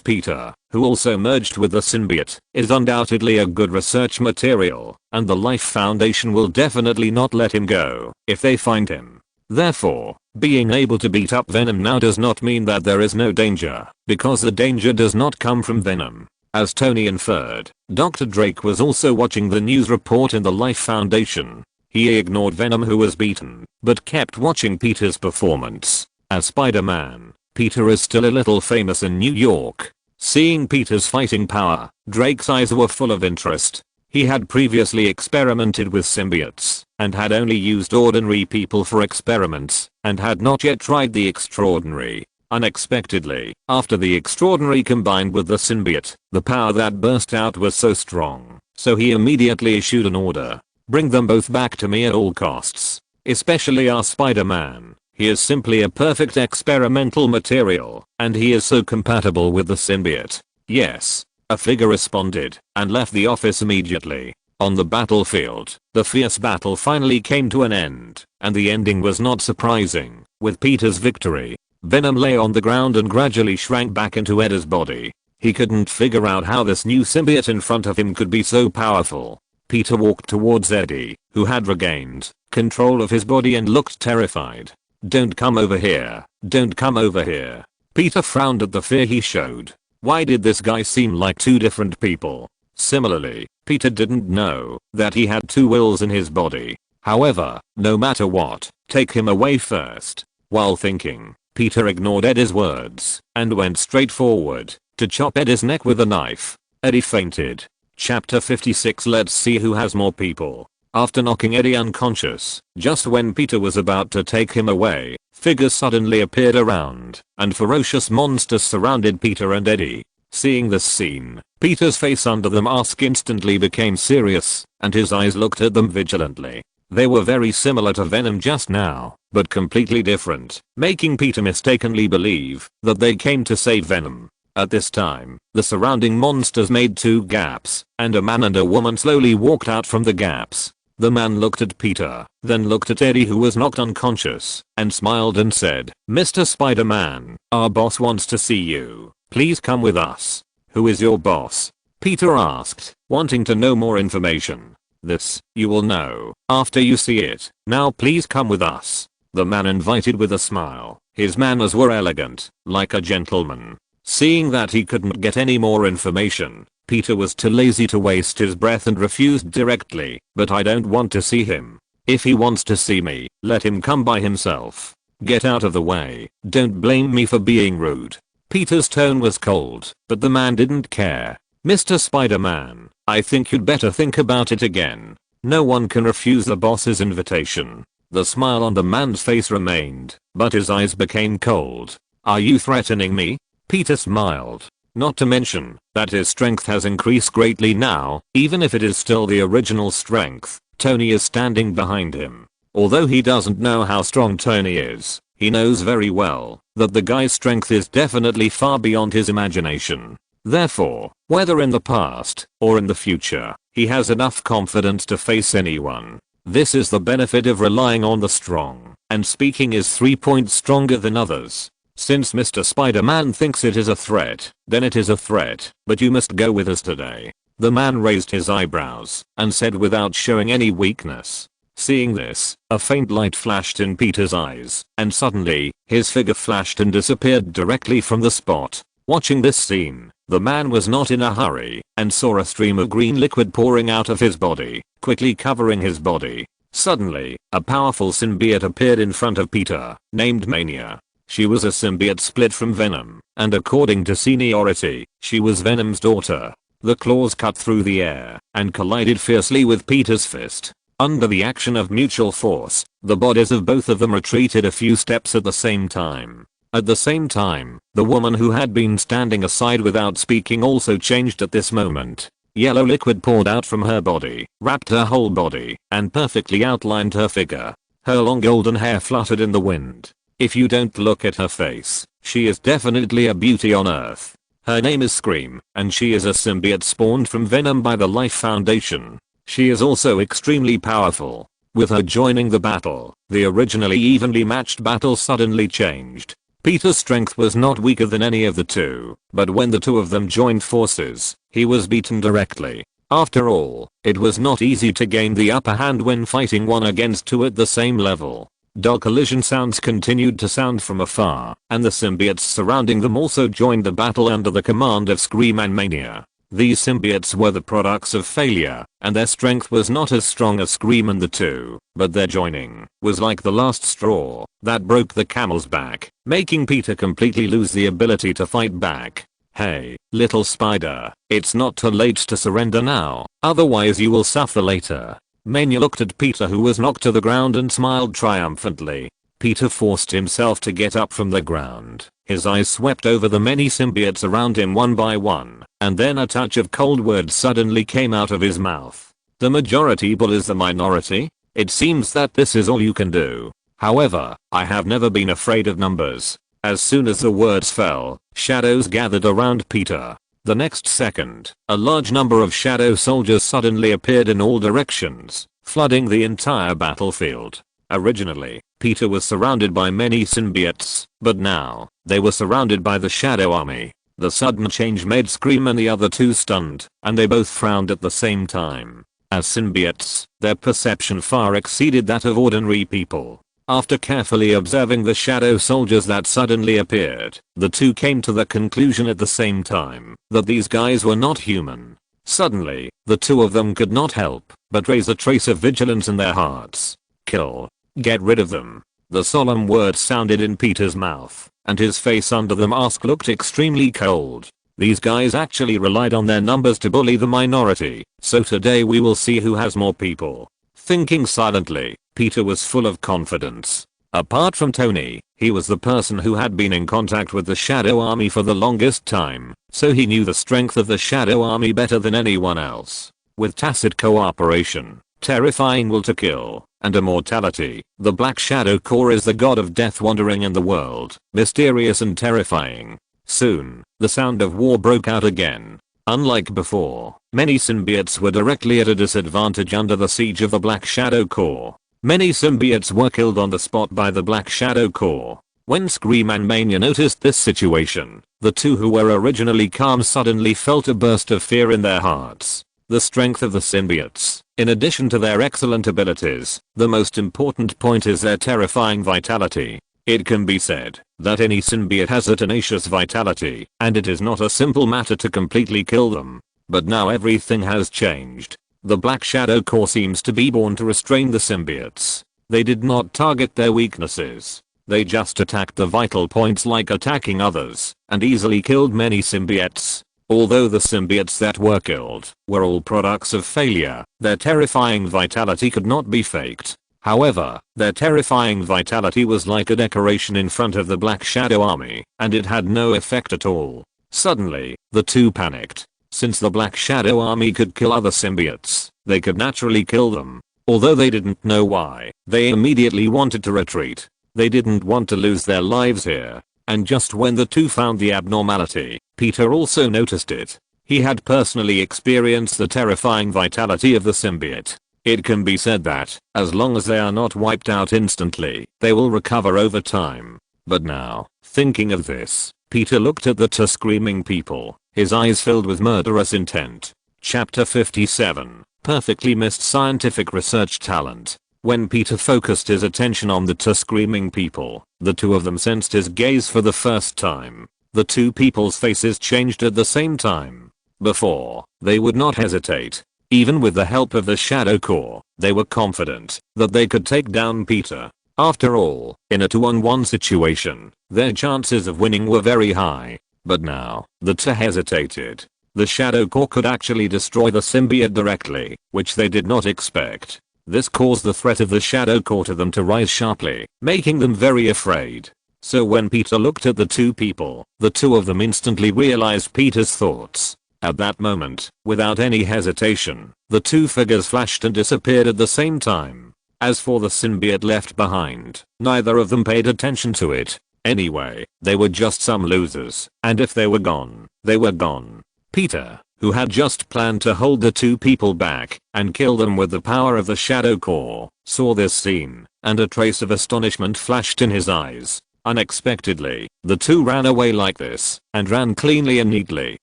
Peter, who also merged with the symbiote, is undoubtedly a good research material, and the Life Foundation will definitely not let him go if they find him. Therefore, being able to beat up Venom now does not mean that there is no danger, because the danger does not come from Venom. As Tony inferred, Dr. Drake was also watching the news report in the Life Foundation. He ignored Venom, who was beaten, but kept watching Peter's performance. As Spider-Man, Peter is still a little famous in New York. Seeing Peter's fighting power, Drake's eyes were full of interest. He had previously experimented with symbiotes, and had only used ordinary people for experiments, and had not yet tried the extraordinary. Unexpectedly, after the extraordinary combined with the symbiote, the power that burst out was so strong, so he immediately issued an order. Bring them both back to me at all costs. Especially our Spider-Man. He is simply a perfect experimental material, and he is so compatible with the symbiote. Yes. A figure responded, and left the office immediately. On the battlefield, the fierce battle finally came to an end, and the ending was not surprising. With Peter's victory, Venom lay on the ground and gradually shrank back into Eddie's body. He couldn't figure out how this new symbiote in front of him could be so powerful. Peter walked towards Eddie, who had regained control of his body and looked terrified. Don't come over here. Don't come over here. Peter frowned at the fear he showed. Why did this guy seem like two different people? Similarly, Peter didn't know that he had two wills in his body. However, no matter what, take him away first. While thinking, Peter ignored Eddie's words and went straight forward to chop Eddie's neck with a knife. Eddie fainted. Chapter 56. Let's see who has more people. After knocking Eddie unconscious, just when Peter was about to take him away, figures suddenly appeared around, and ferocious monsters surrounded Peter and Eddie. Seeing this scene, Peter's face under the mask instantly became serious, and his eyes looked at them vigilantly. They were very similar to Venom just now, but completely different, making Peter mistakenly believe that they came to save Venom. At this time, the surrounding monsters made two gaps, and a man and a woman slowly walked out from the gaps. The man looked at Peter, then looked at Eddie, who was knocked unconscious, and smiled and said, "Mr. Spider-Man, our boss wants to see you. Please come with us." "Who is your boss?" Peter asked, wanting to know more information. "This, you will know after you see it. Now please come with us." The man invited with a smile. His manners were elegant, like a gentleman. Seeing that he couldn't get any more information, Peter was too lazy to waste his breath and refused directly. "But I don't want to see him. If he wants to see me, let him come by himself. Get out of the way. Don't blame me for being rude." Peter's tone was cold, but the man didn't care. "Mr. Spider-Man, I think you'd better think about it again. No one can refuse the boss's invitation." The smile on the man's face remained, but his eyes became cold. "Are you threatening me?" Peter smiled. Not to mention that his strength has increased greatly now. Even if it is still the original strength, Tony is standing behind him. Although he doesn't know how strong Tony is, he knows very well that the guy's strength is definitely far beyond his imagination. Therefore, whether in the past or in the future, he has enough confidence to face anyone. This is the benefit of relying on the strong, and speaking is 3 points stronger than others. Since Mr. Spider-Man thinks it is a threat, then it is a threat, but you must go with us today. The man raised his eyebrows and said without showing any weakness. Seeing this, a faint light flashed in Peter's eyes, and suddenly, his figure flashed and disappeared directly from the spot. Watching this scene, the man was not in a hurry, and saw a stream of green liquid pouring out of his body, quickly covering his body. Suddenly, a powerful symbiote appeared in front of Peter, named Mania. She was a symbiote split from Venom, and according to seniority, she was Venom's daughter. The claws cut through the air, and collided fiercely with Peter's fist. Under the action of mutual force, the bodies of both of them retreated a few steps at the same time. At the same time, the woman who had been standing aside without speaking also changed at this moment. Yellow liquid poured out from her body, wrapped her whole body, and perfectly outlined her figure. Her long golden hair fluttered in the wind. If you don't look at her face, she is definitely a beauty on Earth. Her name is Scream, and she is a symbiote spawned from Venom by the Life Foundation. She is also extremely powerful. With her joining the battle, the originally evenly matched battle suddenly changed. Peter's strength was not weaker than any of the two, but when the two of them joined forces, he was beaten directly. After all, it was not easy to gain the upper hand when fighting one against two at the same level. Dull collision sounds continued to sound from afar, and the symbiotes surrounding them also joined the battle under the command of Scream and Mania. These symbiotes were the products of failure, and their strength was not as strong as Scream and the two, but their joining was like the last straw that broke the camel's back, making Peter completely lose the ability to fight back. Hey, little spider, it's not too late to surrender now, otherwise you will suffer later. Mania looked at Peter, who was knocked to the ground, and smiled triumphantly. Peter forced himself to get up from the ground. His eyes swept over the many symbiotes around him one by one, and then a touch of cold words suddenly came out of his mouth. The majority bullies the minority? It seems that this is all you can do. However, I have never been afraid of numbers. As soon as the words fell, shadows gathered around Peter. The next second, a large number of shadow soldiers suddenly appeared in all directions, flooding the entire battlefield. Originally, Peter was surrounded by many symbiotes, but now, they were surrounded by the shadow army. The sudden change made Scream and the other two stunned, and they both frowned at the same time. As symbiotes, their perception far exceeded that of ordinary people. After carefully observing the shadow soldiers that suddenly appeared, the two came to the conclusion at the same time that these guys were not human. Suddenly, the two of them could not help but raise a trace of vigilance in their hearts. Kill. Get rid of them. The solemn words sounded in Peter's mouth, and his face under the mask looked extremely cold. These guys actually relied on their numbers to bully the minority, so today we will see who has more people. Thinking silently, Peter was full of confidence. Apart from Tony, he was the person who had been in contact with the Shadow Army for the longest time, so he knew the strength of the Shadow Army better than anyone else. With tacit cooperation, terrifying will to kill, and immortality, the Black Shadow Core is the god of death wandering in the world, mysterious and terrifying. Soon, the sound of war broke out again. Unlike before, many symbiotes were directly at a disadvantage under the siege of the Black Shadow Core. Many symbiotes were killed on the spot by the Black Shadow Core. When Scream and Mania noticed this situation, the two who were originally calm suddenly felt a burst of fear in their hearts. The strength of the symbiotes, in addition to their excellent abilities, the most important point is their terrifying vitality. It can be said that any symbiote has a tenacious vitality, and it is not a simple matter to completely kill them. But now everything has changed. The Black Shadow Core seems to be born to restrain the symbiotes. They did not target their weaknesses. They just attacked the vital points like attacking others, and easily killed many symbiotes. Although the symbiotes that were killed were all products of failure, their terrifying vitality could not be faked. However, their terrifying vitality was like a decoration in front of the Black Shadow Army, and it had no effect at all. Suddenly, the two panicked. Since the Black Shadow Army could kill other symbiotes, they could naturally kill them. Although they didn't know why, they immediately wanted to retreat. They didn't want to lose their lives here. And just when the two found the abnormality, Peter also noticed it. He had personally experienced the terrifying vitality of the symbiote. It can be said that, as long as they are not wiped out instantly, they will recover over time. But now, thinking of this, Peter looked at the two screaming people, his eyes filled with murderous intent. Chapter 57, Perfectly Missed Scientific Research Talent. When Peter focused his attention on the two screaming people, the two of them sensed his gaze for the first time. The two people's faces changed at the same time. Before, they would not hesitate. Even with the help of the Shadow Core, they were confident that they could take down Peter. After all, in a 2-on-1 situation, their chances of winning were very high. But now, the two hesitated. The Shadow Core could actually destroy the symbiote directly, which they did not expect. This caused the threat of the Shadow Core to them to rise sharply, making them very afraid. So when Peter looked at the two people, the two of them instantly realized Peter's thoughts. At that moment, without any hesitation, the two figures flashed and disappeared at the same time. As for the symbiote left behind, neither of them paid attention to it. Anyway, they were just some losers, and if they were gone, they were gone. Peter, who had just planned to hold the two people back and kill them with the power of the Shadow Core, saw this scene, and a trace of astonishment flashed in his eyes. Unexpectedly, the two ran away like this, and ran cleanly and neatly,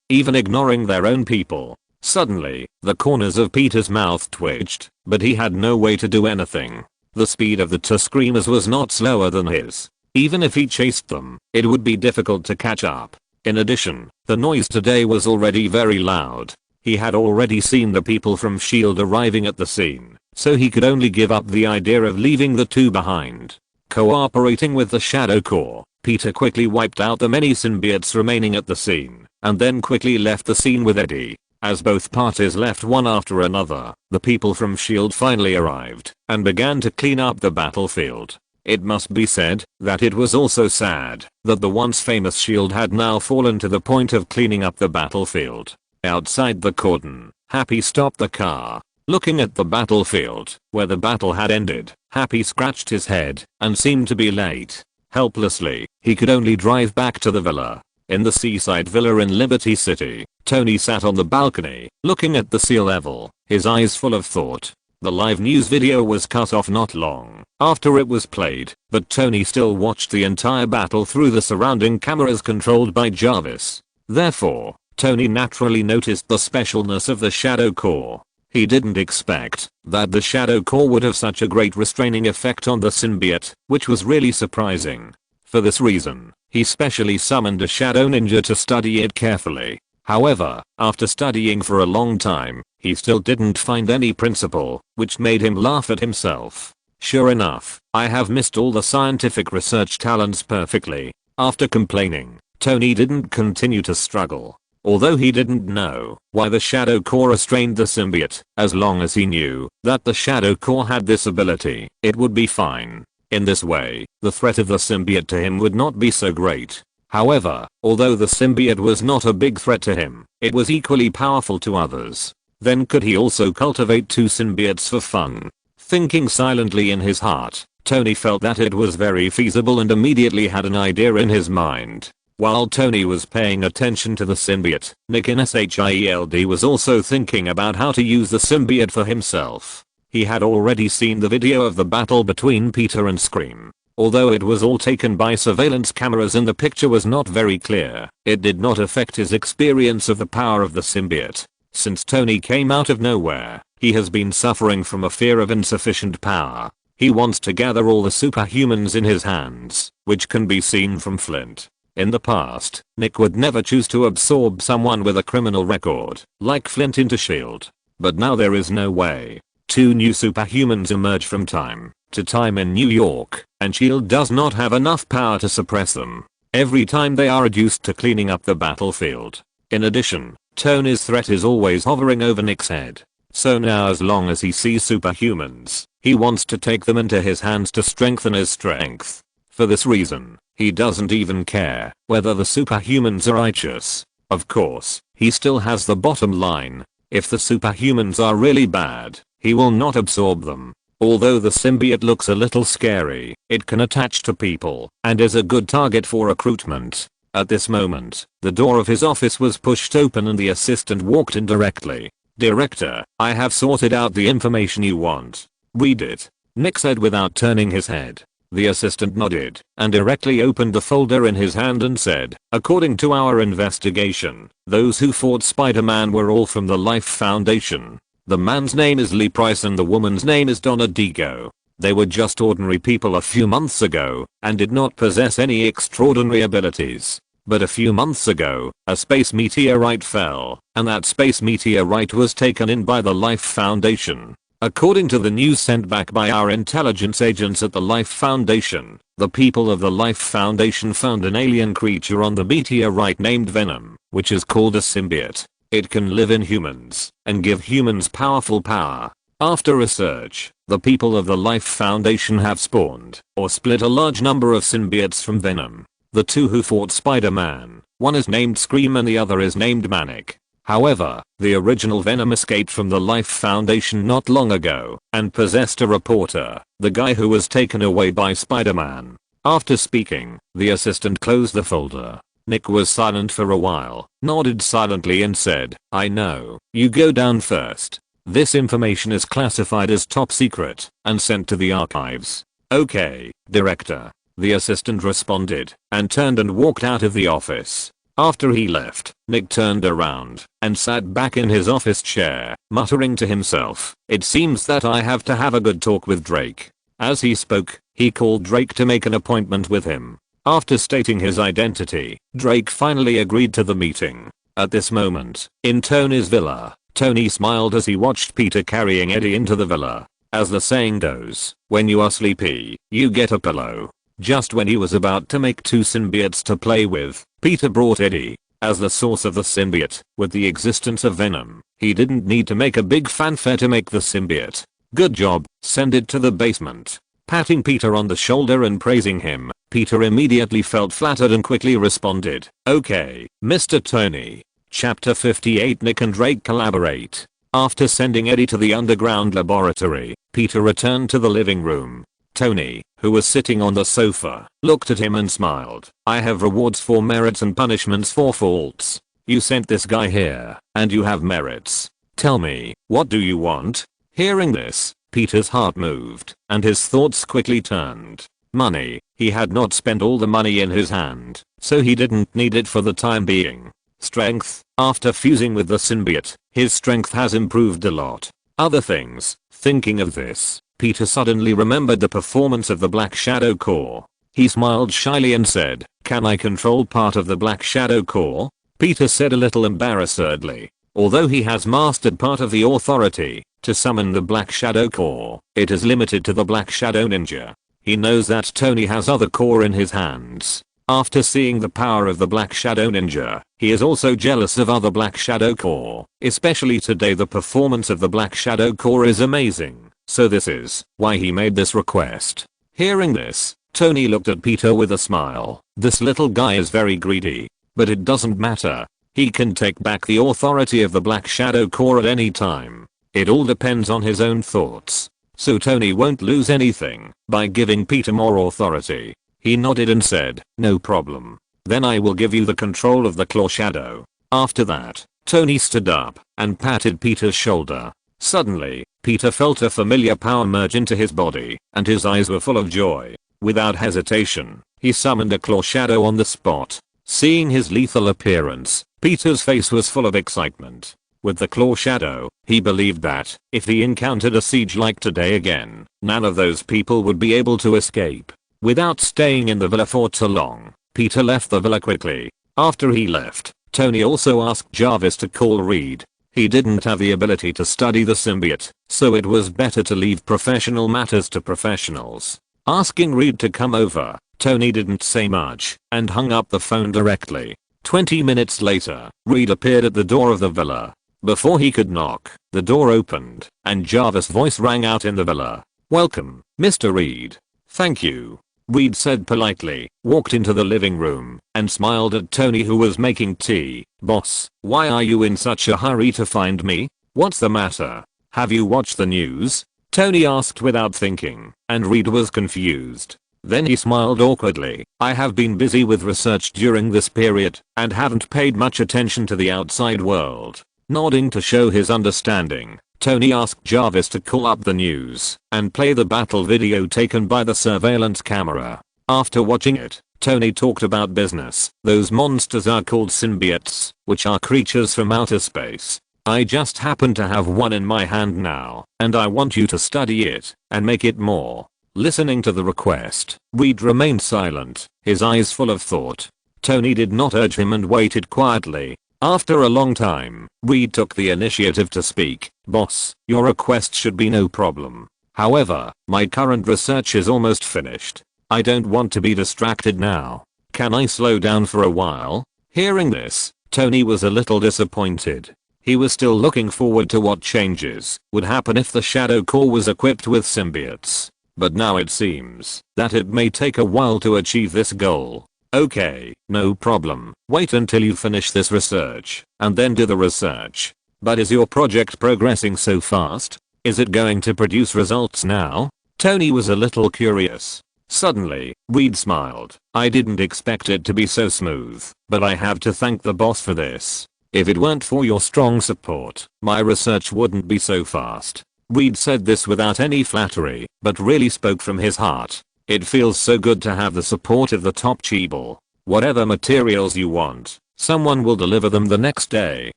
even ignoring their own people. Suddenly, the corners of Peter's mouth twitched, but he had no way to do anything. The speed of the two screamers was not slower than his. Even if he chased them, it would be difficult to catch up. In addition, the noise today was already very loud. He had already seen the people from S.H.I.E.L.D. arriving at the scene, so he could only give up the idea of leaving the two behind. Cooperating with the Shadow Core, Peter quickly wiped out the many symbiotes remaining at the scene. and then quickly left the scene with Eddie. As both parties left one after another, the people from S.H.I.E.L.D. finally arrived and began to clean up the battlefield. It must be said that it was also sad that the once famous S.H.I.E.L.D. had now fallen to the point of cleaning up the battlefield. Outside the cordon, Happy stopped the car. Looking at the battlefield where the battle had ended, Happy scratched his head and seemed to be late. Helplessly, he could only drive back to the villa. In the seaside villa in Liberty City, Tony sat on the balcony, looking at the sea level, his eyes full of thought. The live news video was cut off not long after it was played, but Tony still watched the entire battle through the surrounding cameras controlled by Jarvis. Therefore, Tony naturally noticed the specialness of the Shadow Core. He didn't expect that the Shadow Core would have such a great restraining effect on the symbiote, which was really surprising. For this reason, he specially summoned a Shadow Ninja to study it carefully. However, after studying for a long time, he still didn't find any principle, which made him laugh at himself. Sure enough, I have missed all the scientific research talents perfectly. After complaining, Tony didn't continue to struggle. Although he didn't know why the Shadow Core restrained the symbiote, as long as he knew that the Shadow Core had this ability, it would be fine. In this way, the threat of the symbiote to him would not be so great. However, although the symbiote was not a big threat to him, it was equally powerful to others. Then could he also cultivate 2 symbiotes for fun? Thinking silently in his heart, Tony felt that it was very feasible and immediately had an idea in his mind. While Tony was paying attention to the symbiote, Nick in SHIELD was also thinking about how to use the symbiote for himself. He had already seen the video of the battle between Peter and Scream. Although it was all taken by surveillance cameras and the picture was not very clear, it did not affect his experience of the power of the symbiote. Since Tony came out of nowhere, he has been suffering from a fear of insufficient power. He wants to gather all the superhumans in his hands, which can be seen from Flint. In the past, Nick would never choose to absorb someone with a criminal record, like Flint, into S.H.I.E.L.D. But now there is no way. 2 new superhumans emerge from time to time in New York, and S.H.I.E.L.D. does not have enough power to suppress them. Every time they are reduced to cleaning up the battlefield. In addition, Tony's threat is always hovering over Nick's head. So now as long as he sees superhumans, he wants to take them into his hands to strengthen his strength. For this reason, he doesn't even care whether the superhumans are righteous. Of course, he still has the bottom line. If the superhumans are really bad, he will not absorb them. Although the symbiote looks a little scary, it can attach to people and is a good target for recruitment. At this moment, the door of his office was pushed open and the assistant walked in directly. "Director, I have sorted out the information you want. Read it," Nick said without turning his head. The assistant nodded and directly opened the folder in his hand and said, "According to our investigation, those who fought Spider-Man were all from the Life Foundation. The man's name is Lee Price and the woman's name is Donna Digo. They were just ordinary people a few months ago and did not possess any extraordinary abilities. But a few months ago, a space meteorite fell, and that space meteorite was taken in by the Life Foundation. According to the news sent back by our intelligence agents at the Life Foundation, the people of the Life Foundation found an alien creature on the meteorite named Venom, which is called a symbiote. It can live in humans and give humans powerful power. After research, the people of the Life Foundation have spawned or split a large number of symbiotes from Venom. The 2 who fought Spider-Man, one is named Scream and the other is named Manic. However, the original Venom escaped from the Life Foundation not long ago and possessed a reporter, the guy who was taken away by Spider-Man." After speaking, the assistant closed the folder. Nick was silent for a while, nodded silently and said, "I know. You go down first. This information is classified as top secret and sent to the archives." "Okay, Director," the assistant responded and turned and walked out of the office. After he left, Nick turned around and sat back in his office chair, muttering to himself, "It seems that I have to have a good talk with Drake." As he spoke, he called Drake to make an appointment with him. After stating his identity, Drake finally agreed to the meeting. At this moment, in Tony's villa, Tony smiled as he watched Peter carrying Eddie into the villa. As the saying goes, when you are sleepy, you get a pillow. Just when he was about to make 2 symbiotes to play with, Peter brought Eddie. as the source of the symbiote. With the existence of venom, he didn't need to make a big fanfare to make the symbiote. Good job, send it to the basement. Patting Peter on the shoulder and praising him, Peter immediately felt flattered and quickly responded, "Okay, Mr. Tony." Chapter 58 Nick and Drake collaborate. After sending Eddie to the underground laboratory, Peter returned to the living room. Tony, who was sitting on the sofa, looked at him and smiled. "I have rewards for merits and punishments for faults. You sent this guy here, and you have merits. Tell me, what do you want?" Hearing this, Peter's heart moved, and his thoughts quickly turned. Money. He had not spent all the money in his hand, so he didn't need it for the time being. Strength. After fusing with the symbiote, his strength has improved a lot. Other things. Thinking of this, Peter suddenly remembered the performance of the Black Shadow Core. He smiled shyly and said, "Can I control part of the Black Shadow Core?" Peter said a little embarrassedly. Although he has mastered part of the authority to summon the Black Shadow Core, it is limited to the Black Shadow Ninja. He knows that Tony has other core in his hands. After seeing the power of the Black Shadow Ninja, he is also jealous of other Black Shadow Core. Especially today, the performance of the Black Shadow Core is amazing. So this is why he made this request. Hearing this, Tony looked at Peter with a smile. This little guy is very greedy. But it doesn't matter. He can take back the authority of the Black Shadow Core at any time. It all depends on his own thoughts. So Tony won't lose anything by giving Peter more authority. He nodded and said, "No problem. Then I will give you the control of the Claw Shadow." After that, Tony stood up and patted Peter's shoulder. Suddenly, Peter felt a familiar power merge into his body, and his eyes were full of joy. Without hesitation, he summoned a Claw Shadow on the spot. Seeing his lethal appearance, Peter's face was full of excitement. With the Claw Shadow, he believed that, if he encountered a siege like today again, none of those people would be able to escape. Without staying in the villa for too long, Peter left the villa quickly. After he left, Tony also asked Jarvis to call Reed. He didn't have the ability to study the symbiote, so it was better to leave professional matters to professionals. Asking Reed to come over, Tony didn't say much and hung up the phone directly. 20 minutes later, Reed appeared at the door of the villa. Before he could knock, the door opened and Jarvis' voice rang out in the villa. "Welcome, Mr. Reed." "Thank you," Reed said politely, walked into the living room, and smiled at Tony, who was making tea. "Boss, why are you in such a hurry to find me? What's the matter? Have you watched the news?" Tony asked without thinking, and Reed was confused. Then he smiled awkwardly. "I have been busy with research during this period, and haven't paid much attention to the outside world." Nodding to show his understanding, Tony asked Jarvis to call up the news and play the battle video taken by the surveillance camera. After watching it, Tony talked about business. "Those monsters are called symbiotes, which are creatures from outer space. I just happen to have one in my hand now, and I want you to study it and make it more." Listening to the request, Reed remained silent, his eyes full of thought. Tony did not urge him and waited quietly. After a long time, Reed took the initiative to speak. "Boss, your request should be no problem. However, my current research is almost finished. I don't want to be distracted now. Can I slow down for a while?" Hearing this, Tony was a little disappointed. He was still looking forward to what changes would happen if the Shadow Core was equipped with symbiotes. But now it seems that it may take a while to achieve this goal. "Okay, no problem. Wait until you finish this research, and then do the research. But is your project progressing so fast? Is it going to produce results now?" Tony was a little curious. Suddenly, Reed smiled. "I didn't expect it to be so smooth, but I have to thank the boss for this. If it weren't for your strong support, my research wouldn't be so fast." Reed said this without any flattery, but really spoke from his heart. "It feels so good to have the support of the top Cheeble. Whatever materials you want, someone will deliver them the next day.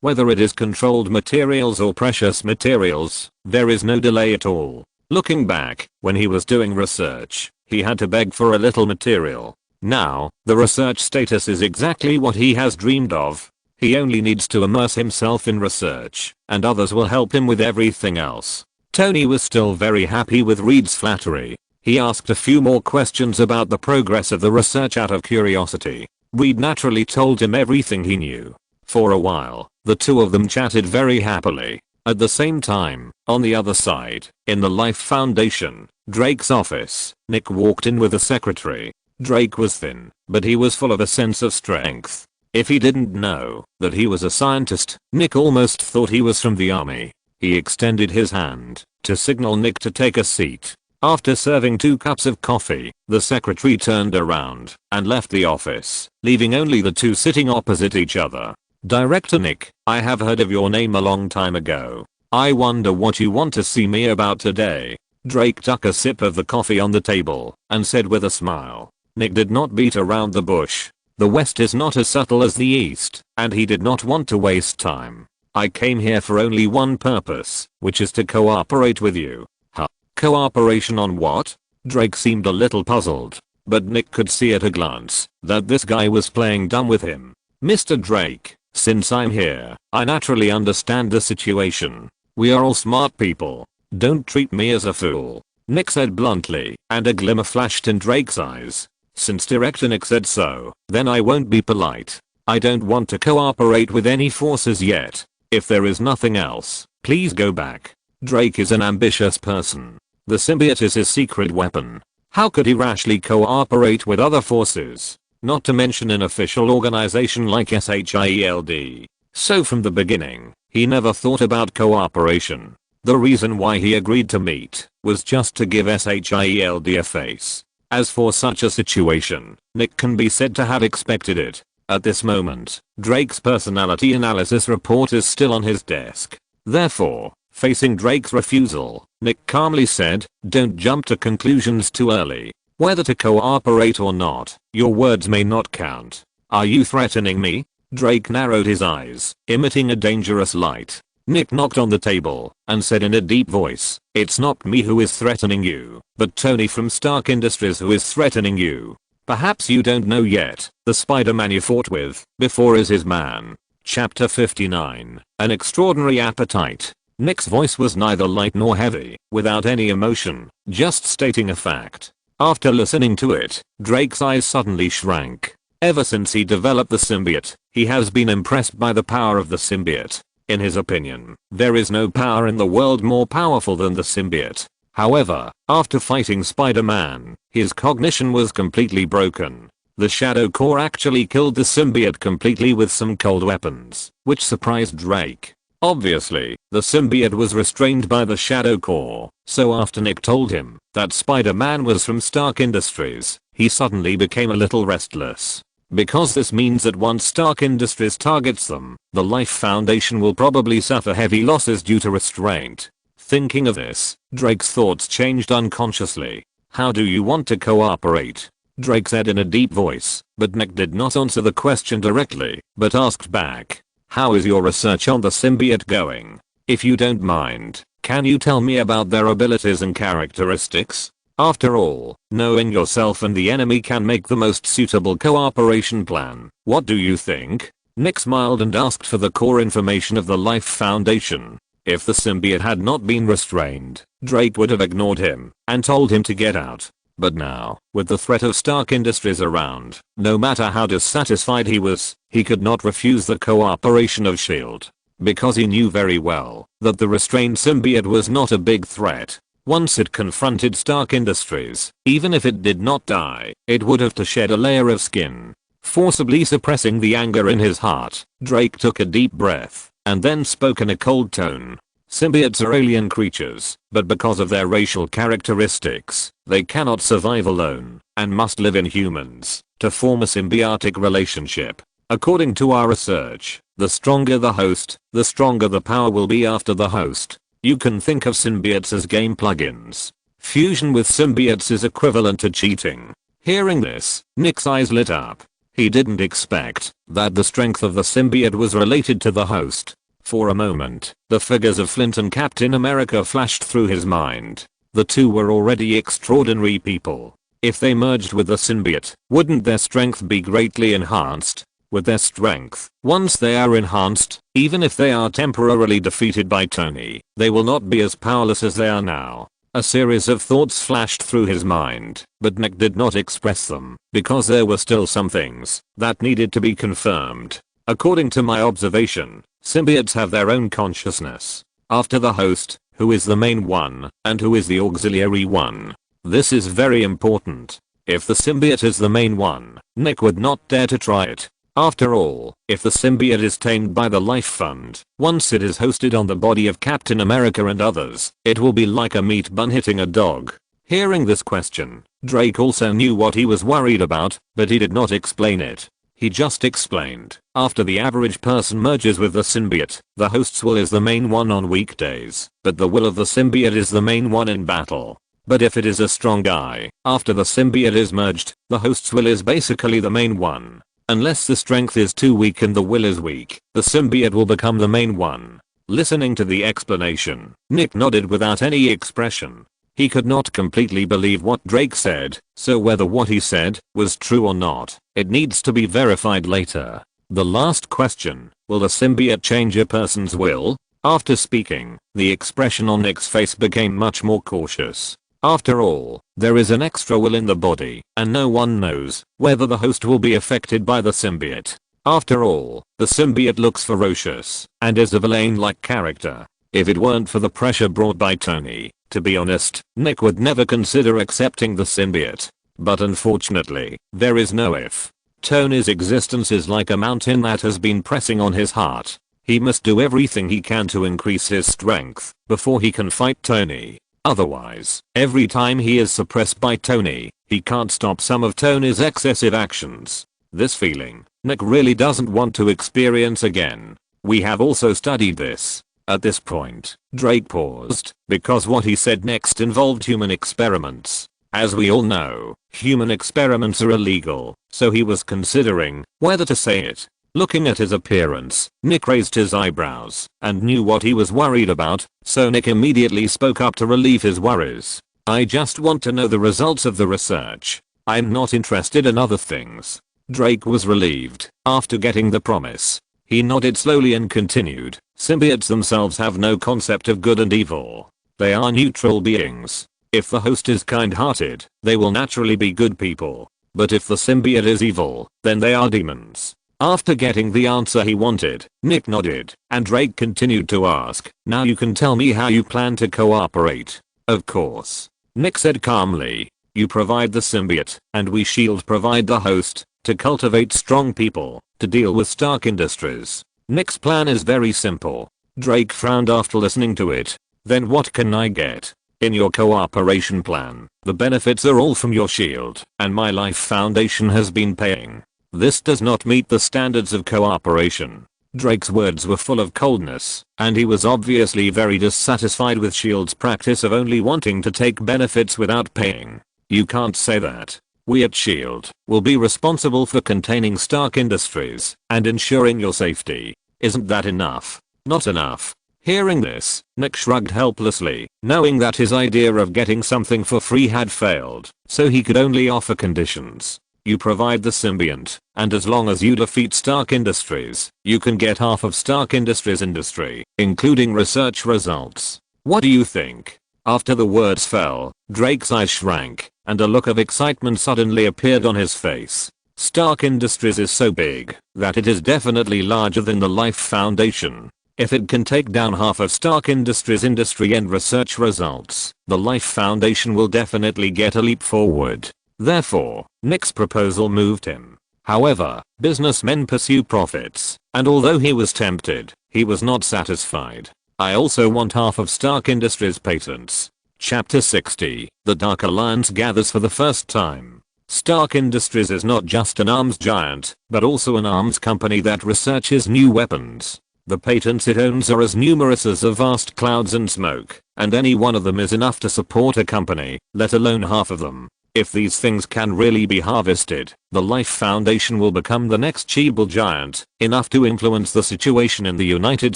Whether it is controlled materials or precious materials, there is no delay at all." Looking back, when he was doing research, he had to beg for a little material. Now, the research status is exactly what he has dreamed of. He only needs to immerse himself in research, and others will help him with everything else. Tony was still very happy with Reed's flattery. He asked a few more questions about the progress of the research out of curiosity. Reed naturally told him everything he knew. For a while, the two of them chatted very happily. At the same time, on the other side, in the Life Foundation, Drake's office, Nick walked in with a secretary. Drake was thin, but he was full of a sense of strength. If he didn't know that he was a scientist, Nick almost thought he was from the army. He extended his hand to signal Nick to take a seat. After serving 2 cups of coffee, the secretary turned around and left the office, leaving only the two sitting opposite each other. Director Nick, I have heard of your name a long time ago. I wonder what you want to see me about today. Drake took a sip of the coffee on the table and said with a smile. Nick did not beat around the bush. The West is not as subtle as the East, and he did not want to waste time. I came here for only one purpose, which is to cooperate with you. Huh? Cooperation on what? Drake seemed a little puzzled, but Nick could see at a glance that this guy was playing dumb with him. Mr. Drake, since I'm here, I naturally understand the situation. We are all smart people. Don't treat me as a fool. Nick said bluntly, and a glimmer flashed in Drake's eyes. Since Director Nick said so, then I won't be polite. I don't want to cooperate with any forces yet. If there is nothing else, please go back. Drake is an ambitious person. The symbiote is his secret weapon. How could he rashly cooperate with other forces? Not to mention an official organization like SHIELD. So from the beginning, he never thought about cooperation. The reason why he agreed to meet was just to give SHIELD a face. As for such a situation, Nick can be said to have expected it. At this moment, Drake's personality analysis report is still on his desk. Therefore, facing Drake's refusal, Nick calmly said, don't jump to conclusions too early. Whether to cooperate or not, your words may not count. Are you threatening me? Drake narrowed his eyes, emitting a dangerous light. Nick knocked on the table and said in a deep voice, it's not me who is threatening you, but Tony from Stark Industries who is threatening you. Perhaps you don't know yet, the Spider-Man you fought with before is his man. Chapter 59, An Extraordinary Appetite. Nick's voice was neither light nor heavy, without any emotion, just stating a fact. After listening to it, Drake's eyes suddenly shrank. Ever since he developed the symbiote, he has been impressed by the power of the symbiote. In his opinion, there is no power in the world more powerful than the symbiote. However, after fighting Spider-Man, his cognition was completely broken. The Shadow Core actually killed the symbiote completely with some cold weapons, which surprised Drake. Obviously, the symbiote was restrained by the Shadow Core, so after Nick told him that Spider-Man was from Stark Industries, he suddenly became a little restless. Because this means that once Stark Industries targets them, the Life Foundation will probably suffer heavy losses due to restraint. Thinking of this, Drake's thoughts changed unconsciously. How do you want to cooperate? Drake said in a deep voice, but Nick did not answer the question directly, but asked back. How is your research on the symbiote going? If you don't mind, can you tell me about their abilities and characteristics? After all, knowing yourself and the enemy can make the most suitable cooperation plan. What do you think? Nick smiled and asked for the core information of the Life Foundation. If the symbiote had not been restrained, Drake would have ignored him and told him to get out. But now, with the threat of Stark Industries around, no matter how dissatisfied he was, he could not refuse the cooperation of S.H.I.E.L.D. Because he knew very well that the restrained symbiote was not a big threat. Once it confronted Stark Industries, even if it did not die, it would have to shed a layer of skin. Forcibly suppressing the anger in his heart, Drake took a deep breath, and then spoke in a cold tone. Symbiotes are alien creatures, but because of their racial characteristics, they cannot survive alone, and must live in humans, to form a symbiotic relationship. According to our research, the stronger the host, the stronger the power will be after the host. You can think of symbiotes as game plugins. Fusion with symbiotes is equivalent to cheating. Hearing this, Nick's eyes lit up. He didn't expect that the strength of the symbiote was related to the host. For a moment, the figures of Flint and Captain America flashed through his mind. The two were already extraordinary people. If they merged with the symbiote, wouldn't their strength be greatly enhanced? With their strength, once they are enhanced, even if they are temporarily defeated by Tony, they will not be as powerless as they are now. A series of thoughts flashed through his mind, but Nick did not express them, because there were still some things that needed to be confirmed. According to my observation, symbiotes have their own consciousness. After the host, who is the main one, and who is the auxiliary one. This is very important. If the symbiote is the main one, Nick would not dare to try it. After all, if the symbiote is tamed by the life fund, once it is hosted on the body of Captain America and others, it will be like a meat bun hitting a dog. Hearing this question, Drake also knew what he was worried about, but he did not explain it. He just explained, after the average person merges with the symbiote, the host's will is the main one on weekdays, but the will of the symbiote is the main one in battle. But if it is a strong guy, after the symbiote is merged, the host's will is basically the main one. Unless the strength is too weak and the will is weak, the symbiote will become the main one. Listening to the explanation, Nick nodded without any expression. He could not completely believe what Drake said, so whether what he said was true or not, it needs to be verified later. The last question, will the symbiote change a person's will? After speaking, the expression on Nick's face became much more cautious. After all, there is an extra will in the body, and no one knows whether the host will be affected by the symbiote. After all, the symbiote looks ferocious and is a villain-like character. If it weren't for the pressure brought by Tony, to be honest, Nick would never consider accepting the symbiote. But unfortunately, there is no if. Tony's existence is like a mountain that has been pressing on his heart. He must do everything he can to increase his strength before he can fight Tony. Otherwise, every time he is suppressed by Tony, he can't stop some of Tony's excessive actions. This feeling, Nick really doesn't want to experience again. We have also studied this. At this point, Drake paused, because what he said next involved human experiments. As we all know, human experiments are illegal, so he was considering whether to say it. Looking at his appearance, Nick raised his eyebrows and knew what he was worried about, so Nick immediately spoke up to relieve his worries. I just want to know the results of the research. I'm not interested in other things. Drake was relieved after getting the promise. He nodded slowly and continued, symbiotes themselves have no concept of good and evil. They are neutral beings. If the host is kind-hearted, they will naturally be good people. But if the symbiote is evil, then they are demons. After getting the answer he wanted, Nick nodded, and Drake continued to ask, now you can tell me how you plan to cooperate. Of course. Nick said calmly, you provide the symbiote, and we SHIELD provide the host, to cultivate strong people, to deal with Stark Industries. Nick's plan is very simple. Drake frowned after listening to it. Then what can I get? In your cooperation plan, the benefits are all from your SHIELD, and my Life Foundation has been paying. This does not meet the standards of cooperation. Drake's words were full of coldness, and he was obviously very dissatisfied with SHIELD's practice of only wanting to take benefits without paying. You can't say that. We at SHIELD will be responsible for containing Stark Industries and ensuring your safety. Isn't that enough? Not enough. Hearing this, Nick shrugged helplessly, knowing that his idea of getting something for free had failed, so he could only offer conditions. You provide the symbiont, and as long as you defeat Stark Industries, you can get half of Stark Industries industry, including research results. What do you think? After the words fell, Drake's eyes shrank, and a look of excitement suddenly appeared on his face. Stark Industries is so big that it is definitely larger than the Life Foundation. If it can take down half of Stark Industries industry and research results, the Life Foundation will definitely get a leap forward. Therefore, Nick's proposal moved him. However, businessmen pursue profits, and although he was tempted, he was not satisfied. I also want half of Stark Industries patents. Chapter 60, The Dark Alliance gathers for the first time. Stark Industries is not just an arms giant, but also an arms company that researches new weapons. The patents it owns are as numerous as the vast clouds and smoke, and any one of them is enough to support a company, let alone half of them. If these things can really be harvested, the Life Foundation will become the next Cheeble giant, enough to influence the situation in the United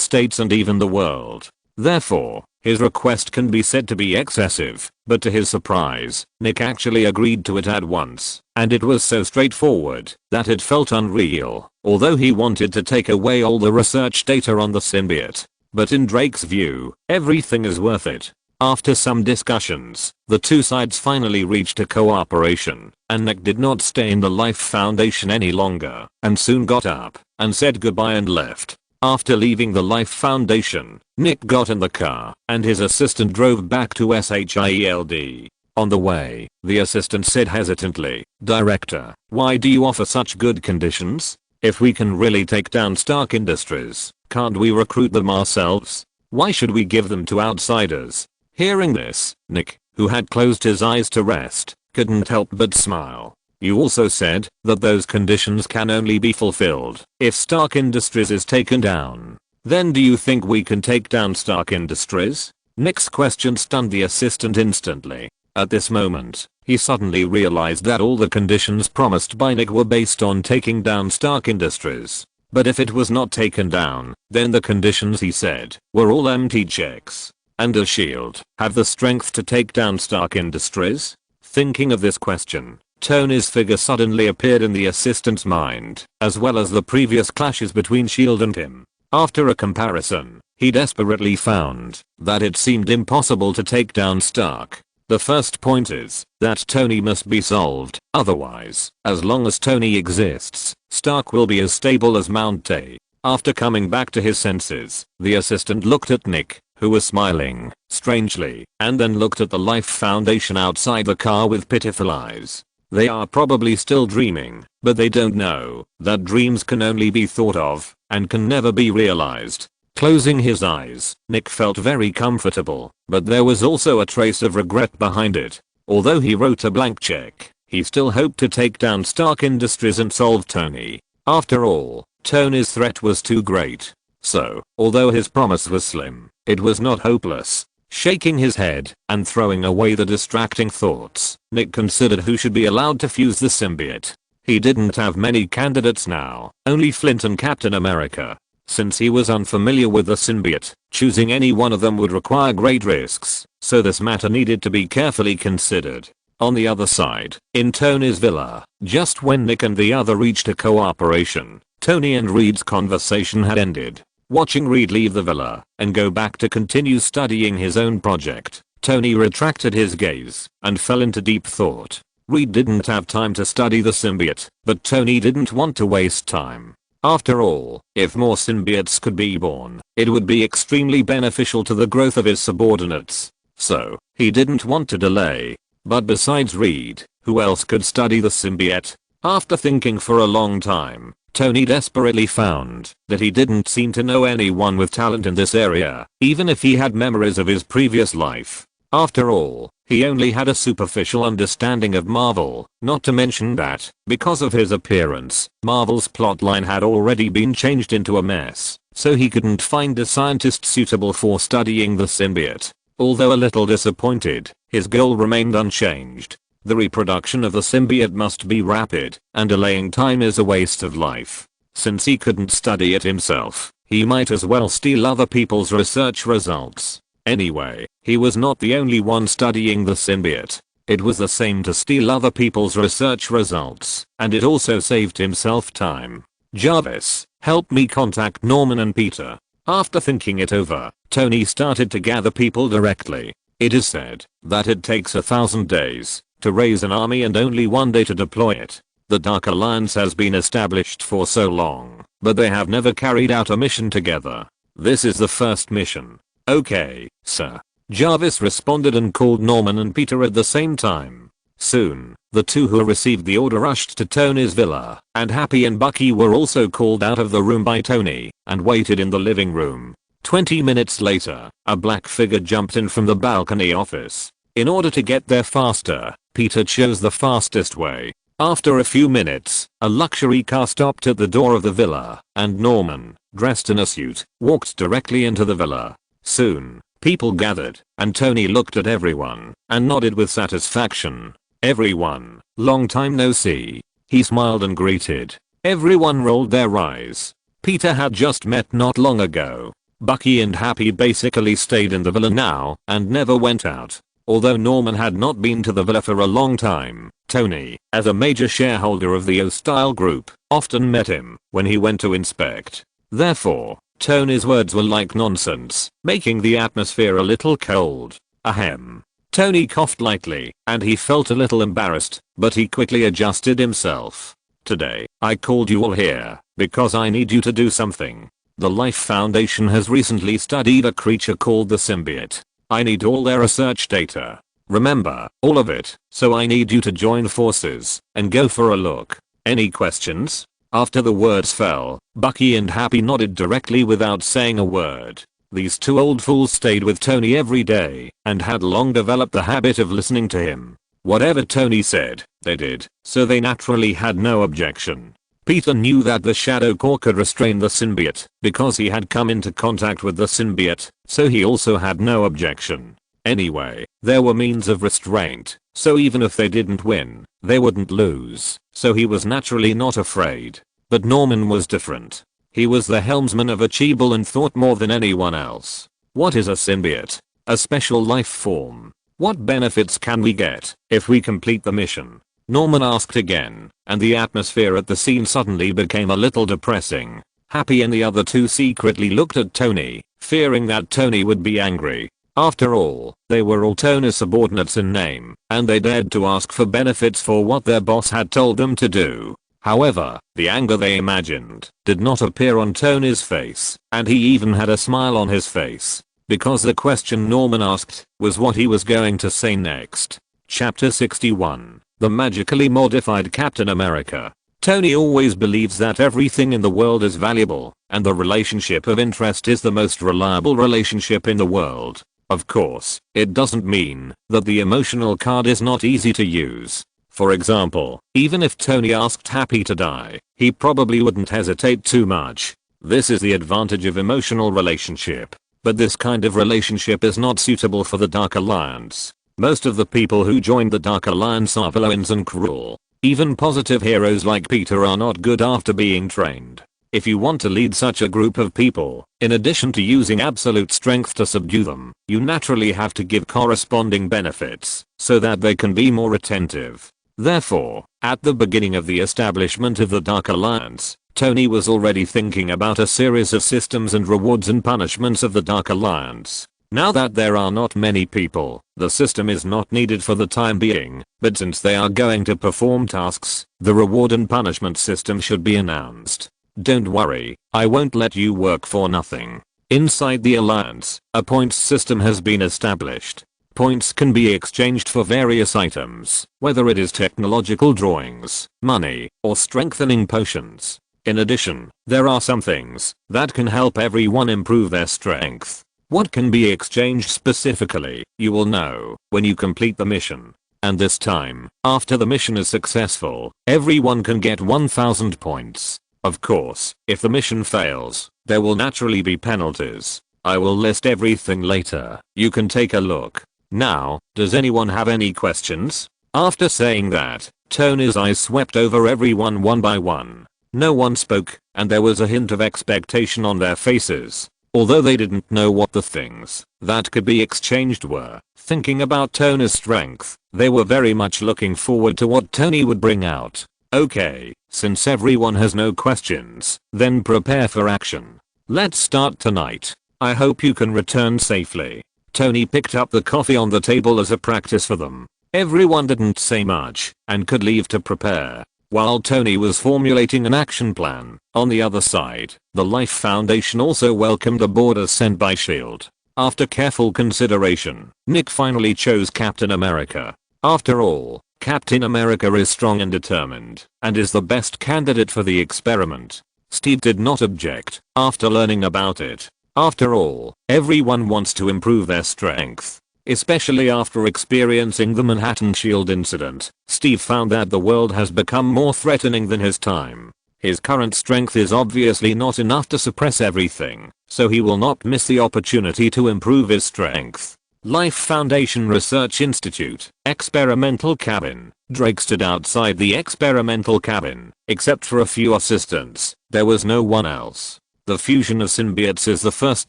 States and even the world. Therefore, his request can be said to be excessive, but to his surprise, Nick actually agreed to it at once, and it was so straightforward that it felt unreal, although he wanted to take away all the research data on the symbiote. But in Drake's view, everything is worth it. After some discussions, the two sides finally reached a cooperation, and Nick did not stay in the Life Foundation any longer and soon got up and said goodbye and left. After leaving the Life Foundation, Nick got in the car and his assistant drove back to SHIELD. On the way, the assistant said hesitantly, "Director, why do you offer such good conditions? If we can really take down Stark Industries, can't we recruit them ourselves? Why should we give them to outsiders?" Hearing this, Nick, who had closed his eyes to rest, couldn't help but smile. "You also said that those conditions can only be fulfilled if Stark Industries is taken down. Then do you think we can take down Stark Industries?" Nick's question stunned the assistant instantly. At this moment, he suddenly realized that all the conditions promised by Nick were based on taking down Stark Industries. But if it was not taken down, then the conditions he said were all empty checks. And does S.H.I.E.L.D. have the strength to take down Stark Industries? Thinking of this question, Tony's figure suddenly appeared in the assistant's mind, as well as the previous clashes between S.H.I.E.L.D. and him. After a comparison, he desperately found that it seemed impossible to take down Stark. The first point is that Tony must be solved, otherwise, as long as Tony exists, Stark will be as stable as Mount Tay. After coming back to his senses, the assistant looked at Nick, who was smiling, strangely, and then looked at the Life Foundation outside the car with pitiful eyes. They are probably still dreaming, but they don't know that dreams can only be thought of, and can never be realized. Closing his eyes, Nick felt very comfortable, but there was also a trace of regret behind it. Although he wrote a blank check, he still hoped to take down Stark Industries and solve Tony. After all, Tony's threat was too great. So, although his promise was slim, it was not hopeless. Shaking his head and throwing away the distracting thoughts, Nick considered who should be allowed to fuse the symbiote. He didn't have many candidates now, only Flint and Captain America. Since he was unfamiliar with the symbiote, choosing any one of them would require great risks, so this matter needed to be carefully considered. On the other side, in Tony's villa, just when Nick and the other reached a cooperation, Tony and Reed's conversation had ended. Watching Reed leave the villa and go back to continue studying his own project, Tony retracted his gaze and fell into deep thought. Reed didn't have time to study the symbiote, but Tony didn't want to waste time. After all, if more symbiotes could be born, it would be extremely beneficial to the growth of his subordinates. So, he didn't want to delay. But besides Reed, who else could study the symbiote? After thinking for a long time, Tony desperately found that he didn't seem to know anyone with talent in this area, even if he had memories of his previous life. After all, he only had a superficial understanding of Marvel, not to mention that, because of his appearance, Marvel's plotline had already been changed into a mess, so he couldn't find a scientist suitable for studying the symbiote. Although a little disappointed, his goal remained unchanged. The reproduction of the symbiote must be rapid, and delaying time is a waste of life. Since he couldn't study it himself, he might as well steal other people's research results. Anyway, he was not the only one studying the symbiote. It was the same to steal other people's research results, and it also saved himself time. "Jarvis, help me contact Norman and Peter." After thinking it over, Tony started to gather people directly. It is said that it takes 1,000 days to raise an army and only 1 day to deploy it. The Dark Alliance has been established for so long, but they have never carried out a mission together. This is the first mission. "Okay, sir." Jarvis responded and called Norman and Peter at the same time. Soon, the two who received the order rushed to Tony's villa, and Happy and Bucky were also called out of the room by Tony and waited in the living room. 20 minutes later, a black figure jumped in from the balcony office. In order to get there faster, Peter chose the fastest way. After a few minutes, a luxury car stopped at the door of the villa, and Norman, dressed in a suit, walked directly into the villa. Soon, people gathered, and Tony looked at everyone and nodded with satisfaction. "Everyone, long time no see." He smiled and greeted. Everyone rolled their eyes. Peter had just met not long ago. Bucky and Happy basically stayed in the villa now and never went out. Although Norman had not been to the villa for a long time, Tony, as a major shareholder of the O-Style Group, often met him when he went to inspect. Therefore, Tony's words were like nonsense, making the atmosphere a little cold. Ahem. Tony coughed lightly, and he felt a little embarrassed, but he quickly adjusted himself. Today, I called you all here, because I need you to do something. The Life Foundation has recently studied a creature called the symbiote. I need all their research data. Remember, all of it, so I need you to join forces, and go for a look. Any questions? After the words fell, Bucky and Happy nodded directly without saying a word. These two old fools stayed with Tony every day, and had long developed the habit of listening to him. Whatever Tony said, they did, so they naturally had no objection. Peter knew that the Shadow Core could restrain the symbiote, because he had come into contact with the symbiote, so he also had no objection. Anyway, there were means of restraint, so even if they didn't win, they wouldn't lose, so he was naturally not afraid. But Norman was different. He was the helmsman of Achievable and thought more than anyone else. What is a symbiote? A special life form. What benefits can we get if we complete the mission? Norman asked again, and the atmosphere at the scene suddenly became a little depressing. Happy and the other two secretly looked at Tony, fearing that Tony would be angry. After all, they were all Tony's subordinates in name, and they dared to ask for benefits for what their boss had told them to do. However, the anger they imagined did not appear on Tony's face, and he even had a smile on his face, because the question Norman asked was what he was going to say next. Chapter 61. The Magically Modified Captain America. Tony always believes that everything in the world is valuable, and the relationship of interest is the most reliable relationship in the world. Of course, it doesn't mean that the emotional card is not easy to use. For example, even if Tony asked Happy to die, he probably wouldn't hesitate too much. This is the advantage of emotional relationship. But this kind of relationship is not suitable for the Dark Alliance. Most of the people who joined the Dark Alliance are villains and cruel. Even positive heroes like Peter are not good after being trained. If you want to lead such a group of people, in addition to using absolute strength to subdue them, you naturally have to give corresponding benefits, so that they can be more attentive. Therefore, at the beginning of the establishment of the Dark Alliance, Tony was already thinking about a series of systems and rewards and punishments of the Dark Alliance. Now that there are not many people, the system is not needed for the time being, but since they are going to perform tasks, the reward and punishment system should be announced. Don't worry, I won't let you work for nothing. Inside the Alliance, a points system has been established. Points can be exchanged for various items, whether it is technological drawings, money, or strengthening potions. In addition, there are some things that can help everyone improve their strength. What can be exchanged specifically, you will know when you complete the mission. And this time, after the mission is successful, everyone can get 1000 points. Of course, if the mission fails, there will naturally be penalties. I will list everything later. You can take a look. Now, does anyone have any questions? After saying that, Tony's eyes swept over everyone one by one. No one spoke, and there was a hint of expectation on their faces. Although they didn't know what the things that could be exchanged were, thinking about Tony's strength, they were very much looking forward to what Tony would bring out. Okay, since everyone has no questions, then prepare for action. Let's start tonight. I hope you can return safely. Tony picked up the coffee on the table as a practice for them. Everyone didn't say much, and could leave to prepare. While Tony was formulating an action plan, on the other side, the Life Foundation also welcomed the orders sent by S.H.I.E.L.D. After careful consideration, Nick finally chose Captain America. After all, Captain America is strong and determined, and is the best candidate for the experiment. Steve did not object, after learning about it. After all, everyone wants to improve their strength. Especially after experiencing the Manhattan Shield incident, Steve found that the world has become more threatening than his time. His current strength is obviously not enough to suppress everything, so he will not miss the opportunity to improve his strength. Life Foundation Research Institute, Experimental Cabin. Drake stood outside the experimental cabin. Except for a few assistants, there was no one else. The fusion of symbiotes is the first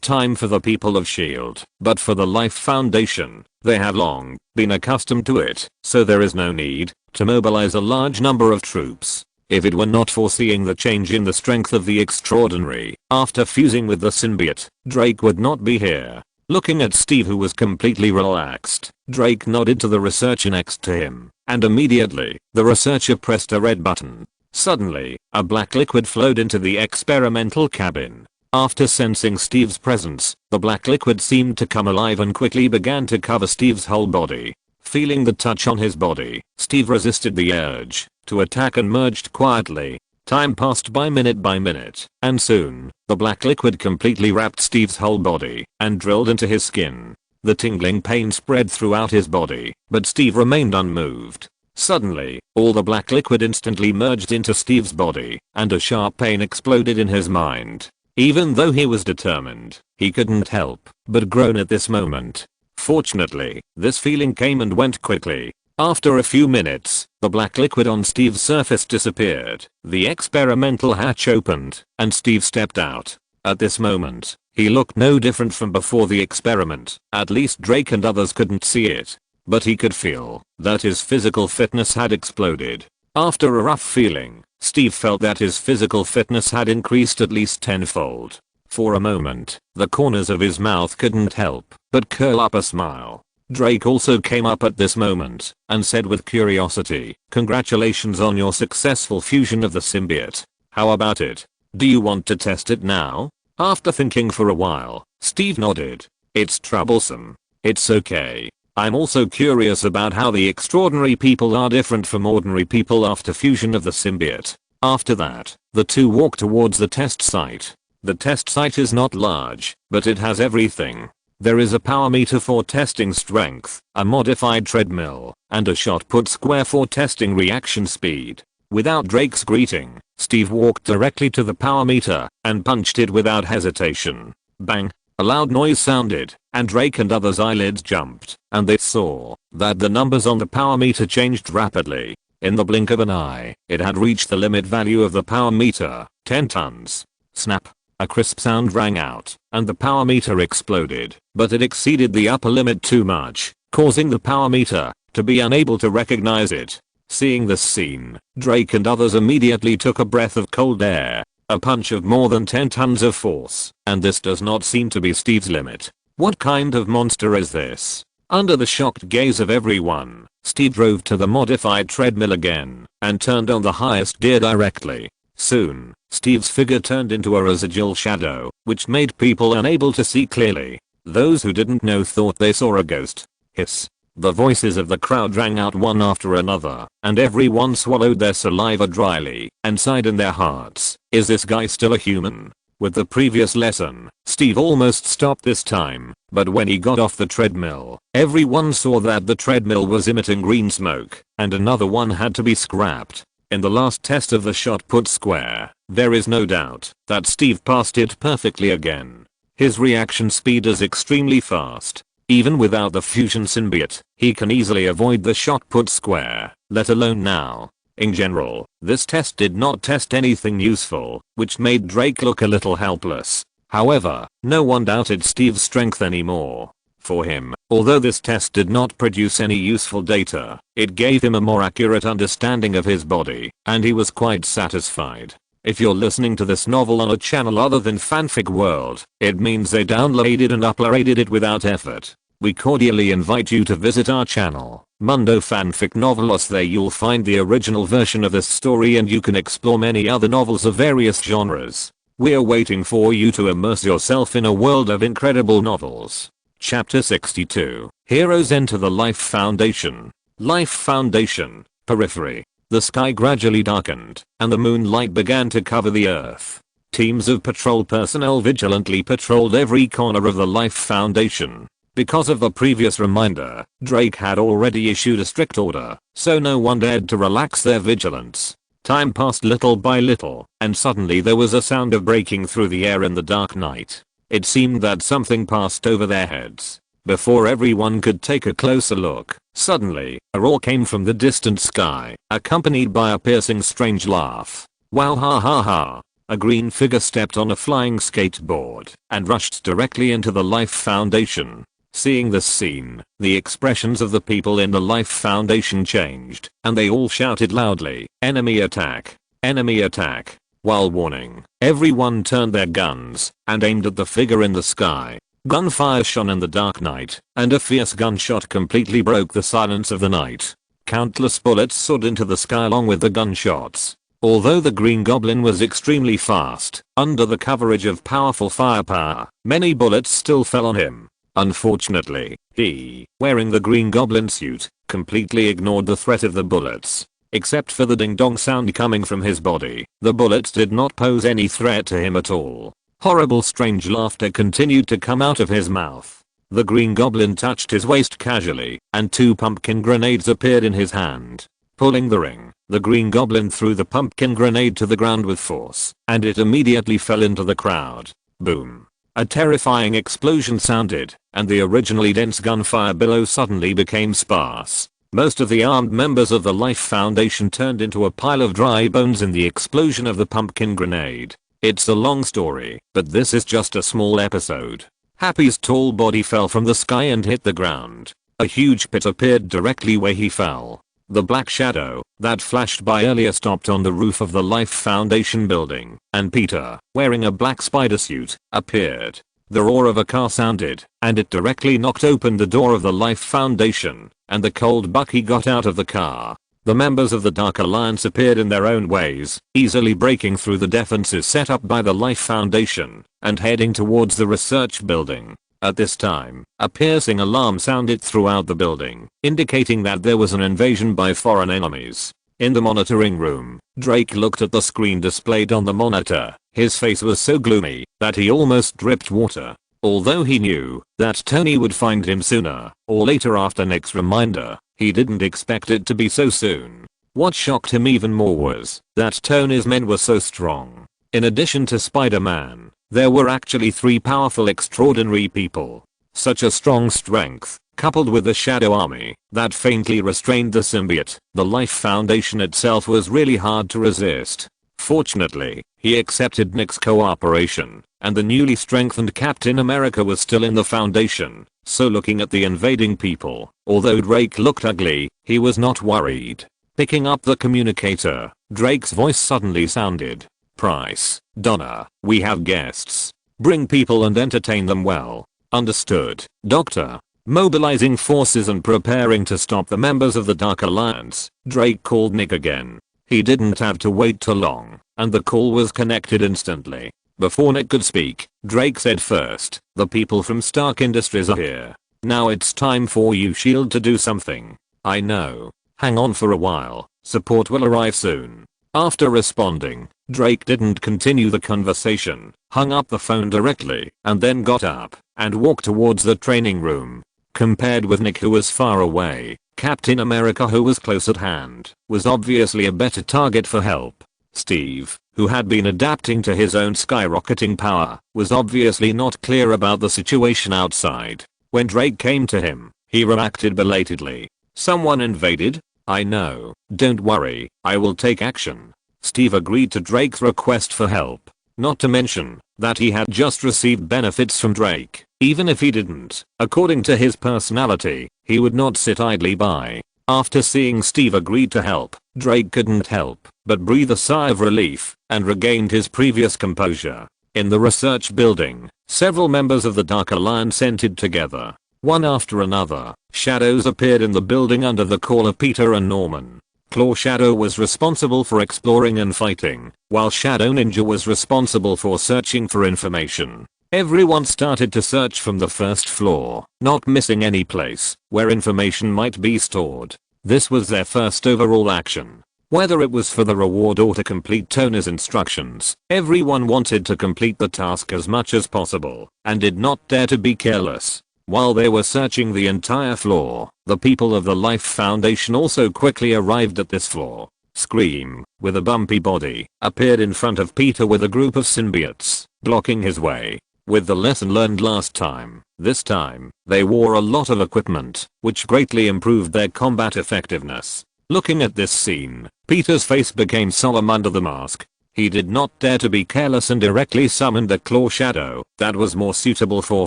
time for the people of S.H.I.E.L.D., but for the Life Foundation, they have long been accustomed to it, so there is no need to mobilize a large number of troops. If it were not for seeing the change in the strength of the Extraordinary after fusing with the symbiote, Drake would not be here. Looking at Steve, who was completely relaxed, Drake nodded to the researcher next to him, and immediately, the researcher pressed a red button. Suddenly, a black liquid flowed into the experimental cabin. After sensing Steve's presence, the black liquid seemed to come alive and quickly began to cover Steve's whole body. Feeling the touch on his body, Steve resisted the urge to attack and merged quietly. Time passed by minute, and soon, the black liquid completely wrapped Steve's whole body and drilled into his skin. The tingling pain spread throughout his body, but Steve remained unmoved. Suddenly, all the black liquid instantly merged into Steve's body, and a sharp pain exploded in his mind. Even though he was determined, he couldn't help but groan at this moment. Fortunately, this feeling came and went quickly. After a few minutes, the black liquid on Steve's surface disappeared. The experimental hatch opened, and Steve stepped out. At this moment, he looked no different from before the experiment. At least Drake and others couldn't see it, but he could feel that his physical fitness had exploded. After a rough feeling, Steve felt that his physical fitness had increased at least tenfold. For a moment, the corners of his mouth couldn't help but curl up a smile. Drake also came up at this moment and said with curiosity, "Congratulations on your successful fusion of the symbiote. How about it? Do you want to test it now?" After thinking for a while, Steve nodded. "It's troublesome. It's okay. I'm also curious about how the extraordinary people are different from ordinary people after fusion of the symbiote." After that, the two walked towards the test site. The test site is not large, but it has everything. There is a power meter for testing strength, a modified treadmill, and a shot put square for testing reaction speed. Without Drake's greeting, Steve walked directly to the power meter and punched it without hesitation. Bang! A loud noise sounded, and Drake and others' eyelids jumped, and they saw that the numbers on the power meter changed rapidly. In the blink of an eye, it had reached the limit value of the power meter, 10 tons. Snap! A crisp sound rang out, and the power meter exploded, but it exceeded the upper limit too much, causing the power meter to be unable to recognize it. Seeing this scene, Drake and others immediately took a breath of cold air. A punch of more than 10 tons of force, and this does not seem to be Steve's limit. What kind of monster is this? Under the shocked gaze of everyone, Steve drove to the modified treadmill again, and turned on the highest gear directly. Soon, Steve's figure turned into a residual shadow, which made people unable to see clearly. Those who didn't know thought they saw a ghost. Hiss. The voices of the crowd rang out one after another, and everyone swallowed their saliva dryly and sighed in their hearts. Is this guy still a human? With the previous lesson, Steve almost stopped this time, but when he got off the treadmill, everyone saw that the treadmill was emitting green smoke, and another one had to be scrapped. In the last test of the shot put square, there is no doubt that Steve passed it perfectly again. His reaction speed is extremely fast. Even without the fusion symbiote, he can easily avoid the shot put square, let alone now. In general, this test did not test anything useful, which made Drake look a little helpless. However, no one doubted Steve's strength anymore. For him, although this test did not produce any useful data, it gave him a more accurate understanding of his body, and he was quite satisfied. If you're listening to this novel on a channel other than Fanfic World, it means they downloaded and uploaded it without effort. We cordially invite you to visit our channel, Mundo Fanfic Novelos. There you'll find the original version of this story, and you can explore many other novels of various genres. We're waiting for you to immerse yourself in a world of incredible novels. Chapter 62. Heroes enter the Life Foundation. Life Foundation. Periphery. The sky gradually darkened, and the moonlight began to cover the earth. Teams of patrol personnel vigilantly patrolled every corner of the Life Foundation. Because of the previous reminder, Drake had already issued a strict order, so no one dared to relax their vigilance. Time passed little by little, and suddenly there was a sound of breaking through the air in the dark night. It seemed that something passed over their heads. Before everyone could take a closer look, suddenly, a roar came from the distant sky, accompanied by a piercing strange laugh. Wow, ha ha ha. A green figure stepped on a flying skateboard and rushed directly into the Life Foundation. Seeing this scene, the expressions of the people in the Life Foundation changed, and they all shouted loudly, "Enemy attack! Enemy attack!" While warning, everyone turned their guns and aimed at the figure in the sky. Gunfire shone in the dark night, and a fierce gunshot completely broke the silence of the night. Countless bullets soared into the sky along with the gunshots. Although the Green Goblin was extremely fast, under the coverage of powerful firepower, many bullets still fell on him. Unfortunately, he, wearing the Green Goblin suit, completely ignored the threat of the bullets. Except for the ding-dong sound coming from his body, the bullets did not pose any threat to him at all. Horrible strange laughter continued to come out of his mouth. The Green Goblin touched his waist casually, and 2 pumpkin grenades appeared in his hand. Pulling the ring, the Green Goblin threw the pumpkin grenade to the ground with force, and it immediately fell into the crowd. Boom. A terrifying explosion sounded, and the originally dense gunfire below suddenly became sparse. Most of the armed members of the Life Foundation turned into a pile of dry bones in the explosion of the pumpkin grenade. It's a long story, but this is just a small episode. Happy's tall body fell from the sky and hit the ground. A huge pit appeared directly where he fell. The black shadow that flashed by earlier stopped on the roof of the Life Foundation building, and Peter, wearing a black spider suit, appeared. The roar of a car sounded, and it directly knocked open the door of the Life Foundation, and the cold Bucky got out of the car. The members of the Dark Alliance appeared in their own ways, easily breaking through the defenses set up by the Life Foundation, and heading towards the research building. At this time, a piercing alarm sounded throughout the building, indicating that there was an invasion by foreign enemies. In the monitoring room, Drake looked at the screen displayed on the monitor. His face was so gloomy that he almost dripped water. Although he knew that Tony would find him sooner or later after Nick's reminder, he didn't expect it to be so soon. What shocked him even more was that Tony's men were so strong. In addition to Spider-Man, there were actually 3 powerful extraordinary people. Such a strong strength, coupled with the Shadow Army that faintly restrained the symbiote, the Life Foundation itself was really hard to resist. Fortunately, he accepted Nick's cooperation, and the newly strengthened Captain America was still in the Foundation, so looking at the invading people, although Drake looked ugly, he was not worried. Picking up the communicator, Drake's voice suddenly sounded. Price, Donna, we have guests. Bring people and entertain them well. Understood, Doctor. Mobilizing forces and preparing to stop the members of the Dark Alliance, Drake called Nick again. He didn't have to wait too long, and the call was connected instantly. Before Nick could speak, Drake said first, the people from Stark Industries are here. Now it's time for you SHIELD to do something. I know. Hang on for a while, support will arrive soon. After responding, Drake didn't continue the conversation, hung up the phone directly, and then got up and walked towards the training room. Compared with Nick, who was far away, Captain America, who was close at hand, was obviously a better target for help. Steve, who had been adapting to his own skyrocketing power, was obviously not clear about the situation outside. When Drake came to him, he reacted belatedly. Someone invaded? I know, don't worry, I will take action. Steve agreed to Drake's request for help. Not to mention that he had just received benefits from Drake. Even if he didn't, according to his personality, he would not sit idly by. After seeing Steve agreed to help, Drake couldn't help but breathe a sigh of relief and regained his previous composure. In the research building, several members of the Dark Alliance entered together. One after another, shadows appeared in the building under the call of Peter and Norman. Claw Shadow was responsible for exploring and fighting, while Shadow Ninja was responsible for searching for information. Everyone started to search from the first floor, not missing any place where information might be stored. This was their first overall action. Whether it was for the reward or to complete Tony's instructions, everyone wanted to complete the task as much as possible, and did not dare to be careless. While they were searching the entire floor, the people of the Life Foundation also quickly arrived at this floor. Scream, with a bumpy body, appeared in front of Peter with a group of symbiotes, blocking his way. With the lesson learned last time, this time, they wore a lot of equipment, which greatly improved their combat effectiveness. Looking at this scene, Peter's face became solemn under the mask. He did not dare to be careless and directly summoned a Claw Shadow that was more suitable for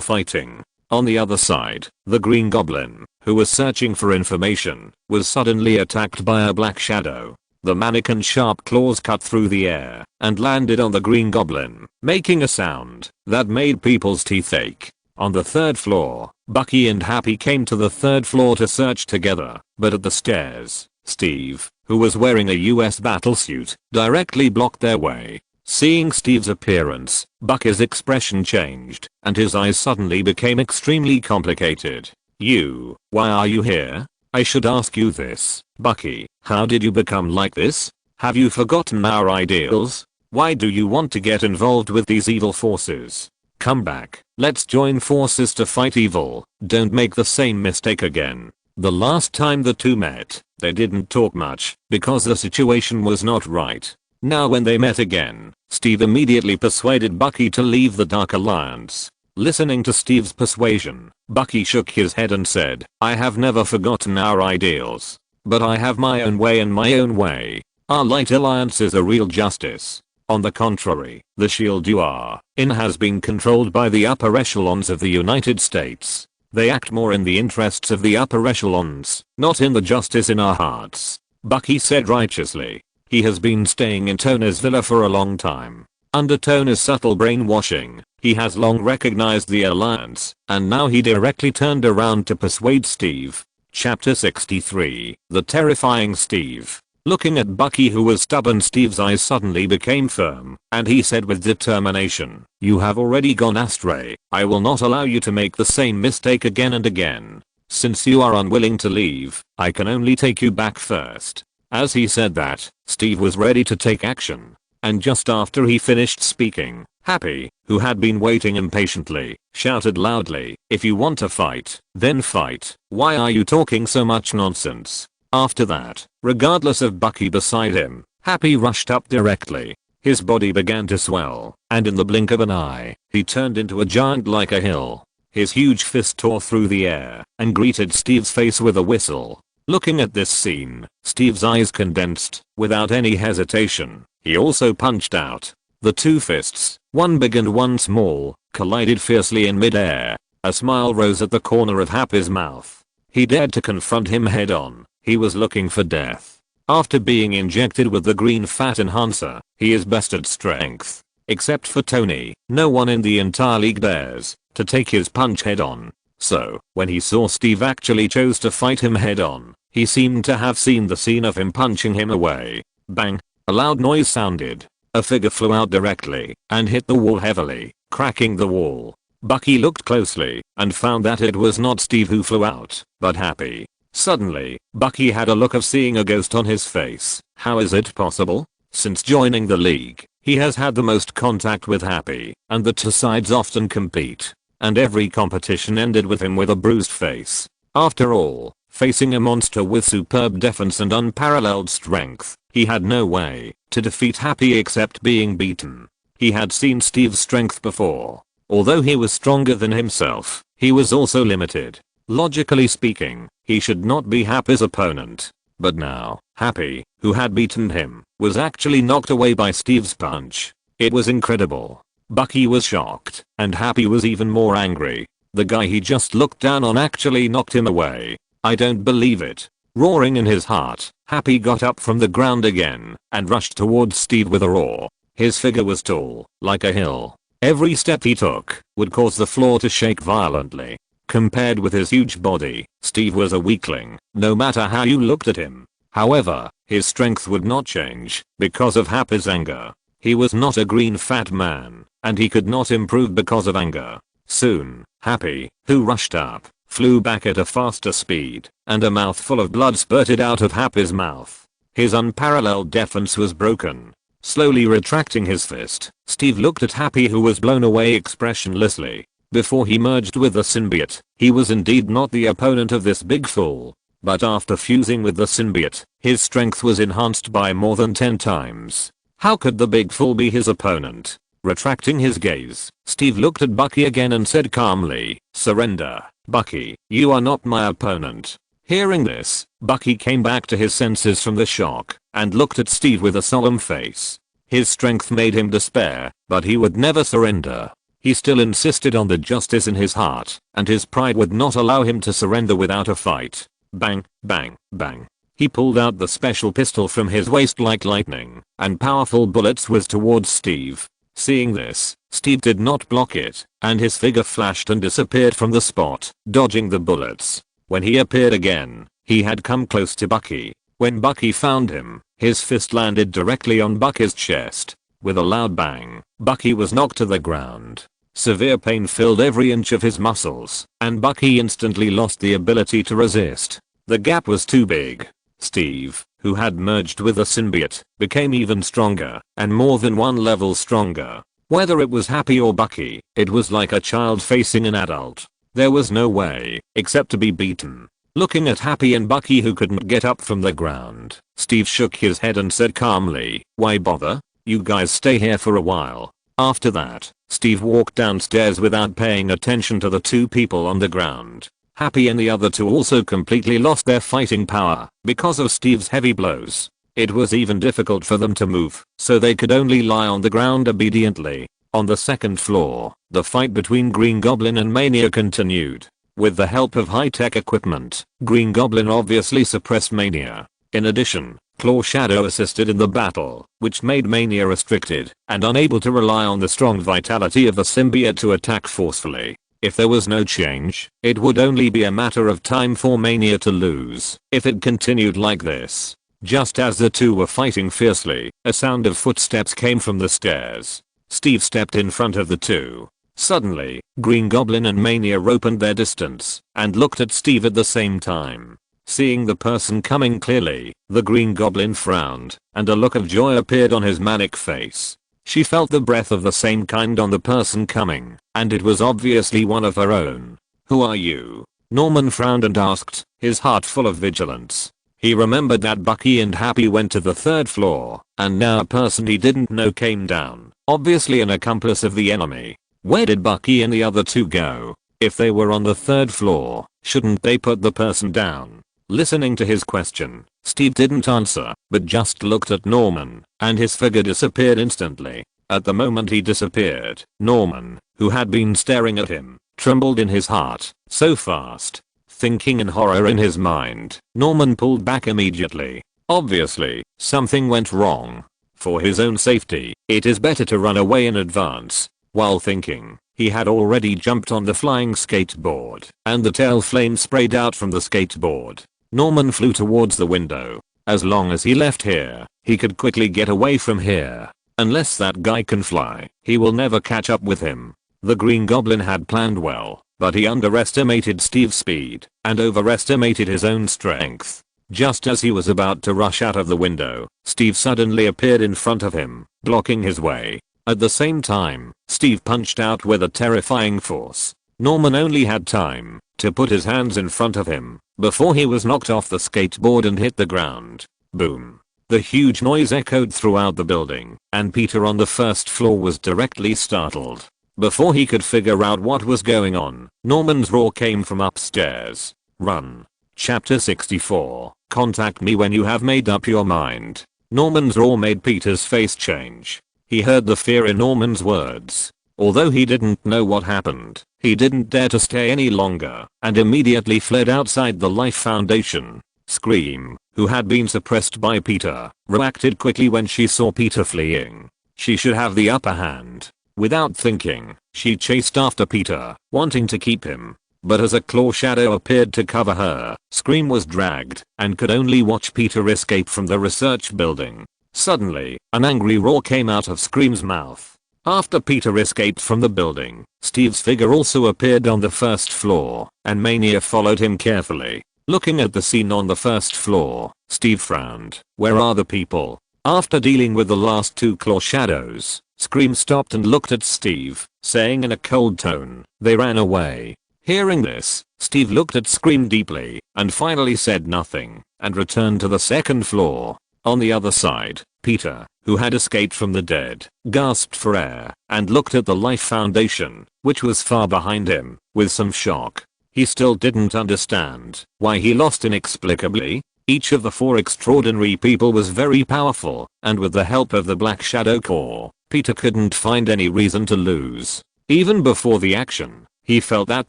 fighting. On the other side, the Green Goblin, who was searching for information, was suddenly attacked by a black shadow. The mannequin's sharp claws cut through the air and landed on the Green Goblin, making a sound that made people's teeth ache. On the third floor, Bucky and Happy came to the third floor to search together, but at the stairs, Steve, who was wearing a US battlesuit, directly blocked their way. Seeing Steve's appearance, Bucky's expression changed, and his eyes suddenly became extremely complicated. Why are you here? I should ask you this, Bucky, how did you become like this? Have you forgotten our ideals? Why do you want to get involved with these evil forces? Come back, let's join forces to fight evil, don't make the same mistake again. The last time the two met, they didn't talk much, because the situation was not right. Now when they met again, Steve immediately persuaded Bucky to leave the Dark Alliance. Listening to Steve's persuasion, Bucky shook his head and said, I have never forgotten our ideals. But I have my own way and my own way. Our Light Alliance is a real justice. On the contrary, the shield you are in has been controlled by the upper echelons of the United States. They act more in the interests of the upper echelons, not in the justice in our hearts. Bucky said righteously. He has been staying in Toner's villa for a long time. Under Toner's subtle brainwashing, he has long recognized the alliance, and now he directly turned around to persuade Steve. Chapter 63, The Terrifying Steve. Looking at Bucky, who was stubborn, Steve's eyes suddenly became firm, and he said with determination, you have already gone astray. I will not allow you to make the same mistake again and again. Since you are unwilling to leave, I can only take you back first. As he said that, Steve was ready to take action. And just after he finished speaking, Happy, who had been waiting impatiently, shouted loudly, if you want to fight, then fight. Why are you talking so much nonsense? After that, regardless of Bucky beside him, Happy rushed up directly. His body began to swell, and in the blink of an eye, he turned into a giant like a hill. His huge fist tore through the air and greeted Steve's face with a whistle. Looking at this scene, Steve's eyes condensed. Without any hesitation, he also punched out. The two fists, one big and one small, collided fiercely in midair. A smile rose at the corner of Happy's mouth. He dared to confront him head on. He was looking for death. After being injected with the green fat enhancer, he is best at strength. Except for Tony, no one in the entire league dares to take his punch head on. So, when he saw Steve actually chose to fight him head on, he seemed to have seen the scene of him punching him away. Bang! A loud noise sounded. A figure flew out directly and hit the wall heavily, cracking the wall. Bucky looked closely and found that it was not Steve who flew out, but Happy. Suddenly, Bucky had a look of seeing a ghost on his face. How is it possible? Since joining the league, he has had the most contact with Happy, and the two sides often compete. And every competition ended with him with a bruised face. After all, facing a monster with superb defense and unparalleled strength, he had no way to defeat Happy except being beaten. He had seen Steve's strength before. Although he was stronger than himself, he was also limited. Logically speaking, he should not be Happy's opponent. But now, Happy, who had beaten him, was actually knocked away by Steve's punch. It was incredible. Bucky was shocked, and Happy was even more angry. The guy he just looked down on actually knocked him away. I don't believe it. Roaring in his heart, Happy got up from the ground again and rushed towards Steve with a roar. His figure was tall, like a hill. Every step he took would cause the floor to shake violently. Compared with his huge body, Steve was a weakling, no matter how you looked at him. However, his strength would not change because of Happy's anger. He was not a green fat man, and he could not improve because of anger. Soon, Happy, who rushed up, flew back at a faster speed, and a mouthful of blood spurted out of Happy's mouth. His unparalleled defense was broken. Slowly retracting his fist, Steve looked at Happy, who was blown away expressionlessly. Before he merged with the symbiote, he was indeed not the opponent of this big fool. But after fusing with the symbiote, his strength was enhanced by more than 10 times. How could the big fool be his opponent? Retracting his gaze, Steve looked at Bucky again and said calmly, surrender, Bucky, you are not my opponent. Hearing this, Bucky came back to his senses from the shock and looked at Steve with a solemn face. His strength made him despair, but he would never surrender. He still insisted on the justice in his heart, and his pride would not allow him to surrender without a fight. Bang, bang, bang. He pulled out the special pistol from his waist like lightning, and powerful bullets whizzed towards Steve. Seeing this, Steve did not block it, and his figure flashed and disappeared from the spot, dodging the bullets. When he appeared again, he had come close to Bucky. When Bucky found him, his fist landed directly on Bucky's chest. With a loud bang, Bucky was knocked to the ground. Severe pain filled every inch of his muscles, and Bucky instantly lost the ability to resist. The gap was too big. Steve, who had merged with the symbiote, became even stronger, and more than one level stronger. Whether it was Happy or Bucky, it was like a child facing an adult. There was no way, except to be beaten. Looking at Happy and Bucky who couldn't get up from the ground, Steve shook his head and said calmly, "Why bother? You guys stay here for a while." After that, Steve walked downstairs without paying attention to the two people on the ground. Happy and the other two also completely lost their fighting power because of Steve's heavy blows. It was even difficult for them to move, so they could only lie on the ground obediently. On the second floor, the fight between Green Goblin and Mania continued. With the help of high-tech equipment, Green Goblin obviously suppressed Mania. In addition, Claw Shadow assisted in the battle, which made Mania restricted and unable to rely on the strong vitality of the symbiote to attack forcefully. If there was no change, it would only be a matter of time for Mania to lose. If it continued like this. Just as the two were fighting fiercely, a sound of footsteps came from the stairs. Steve stepped in front of the two. Suddenly, Green Goblin and Mania opened their distance and looked at Steve at the same time. Seeing the person coming clearly, the Green Goblin frowned, and a look of joy appeared on his manic face. She felt the breath of the same kind on the person coming, and it was obviously one of her own. "Who are you?" Norman frowned and asked, his heart full of vigilance. He remembered that Bucky and Happy went to the third floor, and now a person he didn't know came down, obviously an accomplice of the enemy. Where did Bucky and the other two go? If they were on the third floor, shouldn't they put the person down? Listening to his question, Steve didn't answer, but just looked at Norman, and his figure disappeared instantly. At the moment he disappeared, Norman, who had been staring at him, trembled in his heart, so fast. Thinking in horror in his mind, Norman pulled back immediately. Obviously, something went wrong. For his own safety, it is better to run away in advance. While thinking, he had already jumped on the flying skateboard, and the tail flame sprayed out from the skateboard. Norman flew towards the window. As long as he left here, he could quickly get away from here. Unless that guy can fly, he will never catch up with him. The Green Goblin had planned well, but he underestimated Steve's speed and overestimated his own strength. Just as he was about to rush out of the window, Steve suddenly appeared in front of him, blocking his way. At the same time, Steve punched out with a terrifying force. Norman only had time to put his hands in front of him before he was knocked off the skateboard and hit the ground. Boom. The huge noise echoed throughout the building, and Peter on the first floor was directly startled. Before he could figure out what was going on, Norman's roar came from upstairs. Run. Chapter 64. Contact me when you have made up your mind. Norman's roar made Peter's face change. He heard the fear in Norman's words. Although he didn't know what happened, he didn't dare to stay any longer and immediately fled outside the Life Foundation. Scream, who had been suppressed by Peter, reacted quickly when she saw Peter fleeing. She should have the upper hand. Without thinking, she chased after Peter, wanting to keep him. But as a claw shadow appeared to cover her, Scream was dragged and could only watch Peter escape from the research building. Suddenly, an angry roar came out of Scream's mouth. After Peter escaped from the building, Steve's figure also appeared on the first floor, and Mania followed him carefully. Looking at the scene on the first floor, Steve frowned. Where are the people? After dealing with the last two claw shadows, Scream stopped and looked at Steve, saying in a cold tone, "They ran away." Hearing this, Steve looked at Scream deeply, and finally said nothing, and returned to the second floor. On the other side, Peter, who had escaped from the dead, gasped for air, and looked at the Life Foundation, which was far behind him, with some shock. He still didn't understand why he lost inexplicably. Each of the four extraordinary people was very powerful, and with the help of the Black Shadow Corps, Peter couldn't find any reason to lose. Even before the action, he felt that